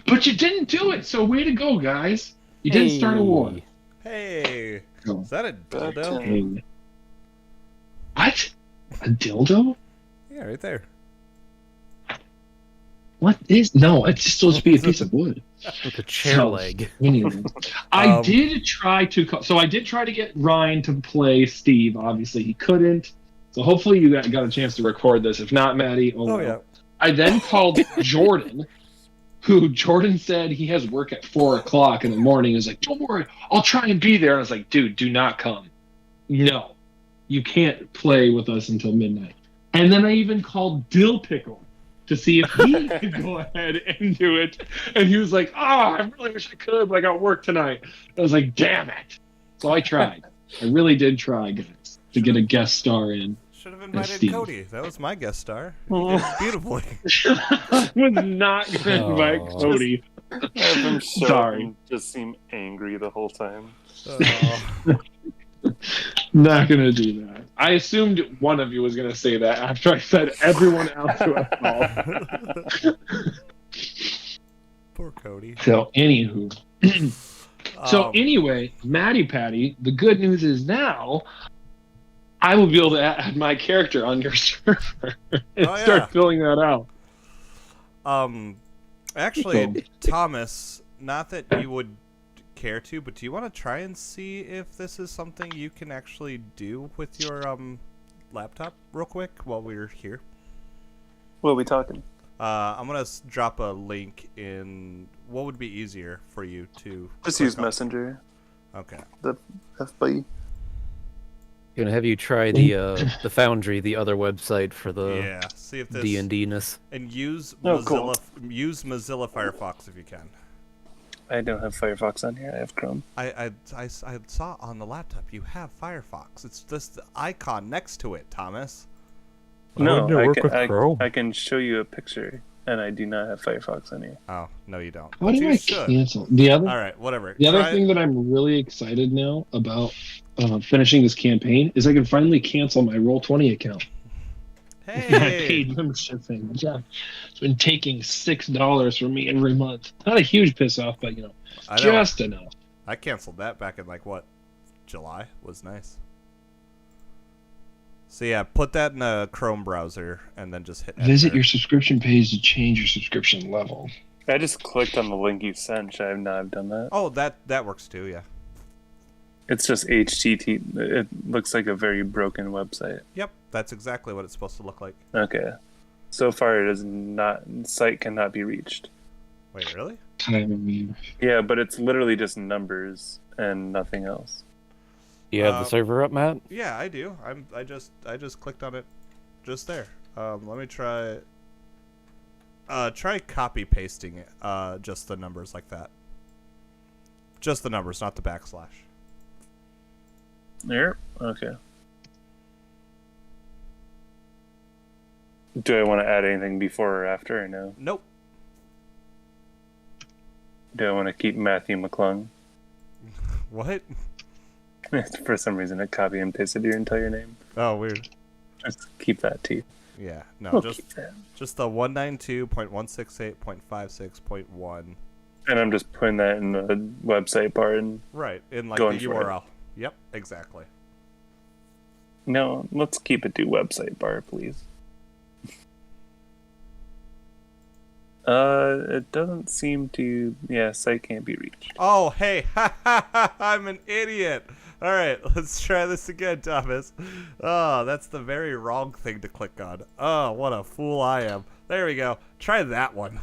A: But you didn't do it, so way to go, guys. You didn't start a war.
B: Hey. Is that a dildo?
A: Hey. What? A dildo?
B: Yeah, right there.
A: What is? No, it's just supposed to be a piece of wood.
C: With a chair leg.
A: Anyway, I did try to get Ryan to play Steve. Obviously, he couldn't. So hopefully you got a chance to record this. If not, Maddie, yeah. I then called Jordan, who Jordan said he has work at 4:00 in the morning. He was like, don't worry, I'll try and be there. And I was like, dude, do not come. No, you can't play with us until midnight. And then I even called Dill Pickle to see if he could go ahead and do it. And he was like, I really wish I could, but I got work tonight. I was like, damn it. So I tried. I really did try, guys, to get a guest star in.
B: Should have invited Cody. That was my guest star. He did beautifully.
A: I was not going to invite Cody.
D: I'm sorry. Just seem angry the whole time.
A: Not going to do that. I assumed one of you was going to say that after I said everyone else who I called.
B: Poor Cody.
A: So, anywho. Anyway, Maddie Patty, the good news is now I will be able to add my character on your server and start filling that out.
B: Actually, Thomas, not that you would care to, but do you want to try and see if this is something you can actually do with your laptop real quick while we're here?
D: What are we talking?
B: I'm gonna drop a link in. What would be easier for you to
D: just use Messenger?
B: Okay.
D: The FBI.
C: Gonna have you try the Foundry, the other website for the
B: see if this
C: D&D-ness.
B: And use Mozilla. Use Mozilla Firefox if you can.
D: I don't have Firefox on here. I have Chrome.
B: I saw on the laptop you have Firefox. It's just the icon next to it, Thomas.
D: No, I can show you a picture, and I do not have Firefox on here.
B: Oh, no, you don't.
A: Why do I cancel? All
B: right, whatever.
A: The other thing that I'm really excited now about finishing this campaign is I can finally cancel my Roll20 account.
B: Hey!
A: My paid membership thing. Yeah. It's been taking $6 from me every month. Not a huge piss off, but just enough.
B: I canceled that back in July was nice. So yeah, put that in a Chrome browser and then just hit
A: Visit
B: enter.
A: your subscription page to change your subscription level.
D: I just clicked on the link you sent. Should I not have done that?
B: Oh, that works too, yeah.
D: It's just HTTP. It looks like a very broken website.
B: Yep, that's exactly what it's supposed to look like.
D: Okay. So far, it is not. Site cannot be reached.
B: Wait, really?
D: Yeah, but it's literally just numbers and nothing else.
C: You have the server up, Matt?
B: Yeah, I do. I just clicked on it just there. Let me try copy pasting it, just the numbers like that. Just the numbers, not the backslash.
D: There. Okay. Do I want to add anything before or after or no?
B: Nope.
D: Do I want to keep Matthew McClung?
B: What?
D: For some reason, it copy and pasted your entire name.
B: Oh, weird.
D: Just keep that too.
B: Yeah, no,
D: We'll
B: just
D: keep that.
B: just the 192.168.56.1.
D: And I'm just putting that in the website bar and
B: Right, in like
D: Going
B: the
D: for it.
B: URL. Yep, exactly.
D: no, let's keep it to website bar, please. It doesn't seem to. Yeah, site can't be reached.
B: Oh, hey, I'm an idiot. All right, let's try this again, Thomas. Oh, that's the very wrong thing to click on. Oh, what a fool I am. There we go. Try that one.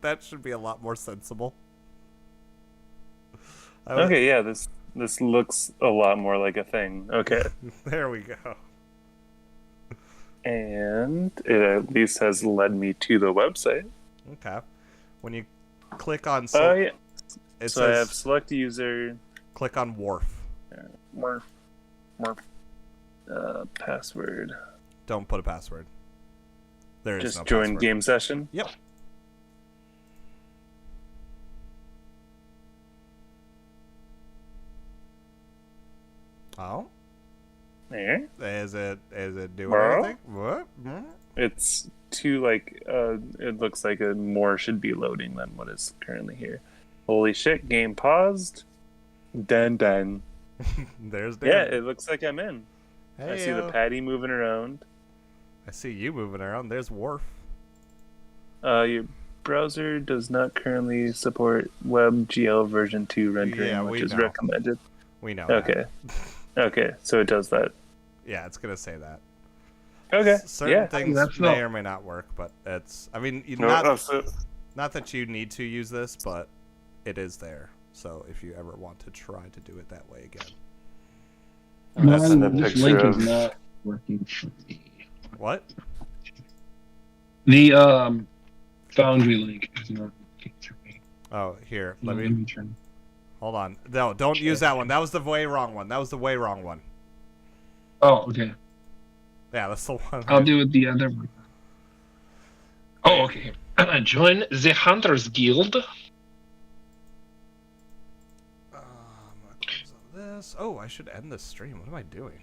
B: That should be a lot more sensible.
D: Okay, yeah, this looks a lot more like a thing. Okay,
B: There we go.
D: and it at least has led me to the website.
B: Okay. When you click on,
D: Oh yeah.
B: it
D: So I have
B: says
D: select user,
B: click on Wharf.
D: morph, password.
B: Don't put a password. There is
D: Just
B: no
D: join
B: password.
D: game session.
B: Yep. Oh,
D: There.
B: is it doing
D: Well?
B: anything? What?
D: It's too like it looks like a more should be loading than what is currently here. Holy shit, game paused. Done.
B: There's Dan.
D: Yeah, it looks like I'm in.
B: Hey,
D: I see the patty moving around.
B: I see you moving around. There's Wharf.
D: Your browser does not currently support WebGL version 2 rendering,
B: Yeah,
D: which
B: we
D: is
B: know.
D: recommended.
B: We know.
D: Okay. Okay, so it does that.
B: Yeah, it's gonna say that.
D: Okay.
B: Certain
D: Yeah.
B: things
A: That's
B: may
A: not-
B: or may not work, but it's. I mean,
D: No,
B: not that you need to use this, but it is there. So if you ever want to try to do it that way again.
D: That's in the
A: This
D: picture
A: link
D: of-
A: is not working for me.
B: What?
A: The Foundry link is not working for me.
B: Oh, here. Let
A: Let
B: me.
A: me turn.
B: Hold on. No, don't use that one. That was the way wrong one. That was the way wrong one.
A: Oh, okay.
B: Yeah, that's the one.
A: I'll do it the other one. Oh, okay. Join the Hunters Guild.
B: I'm gonna close all this. Oh, I should end this stream. What am I doing?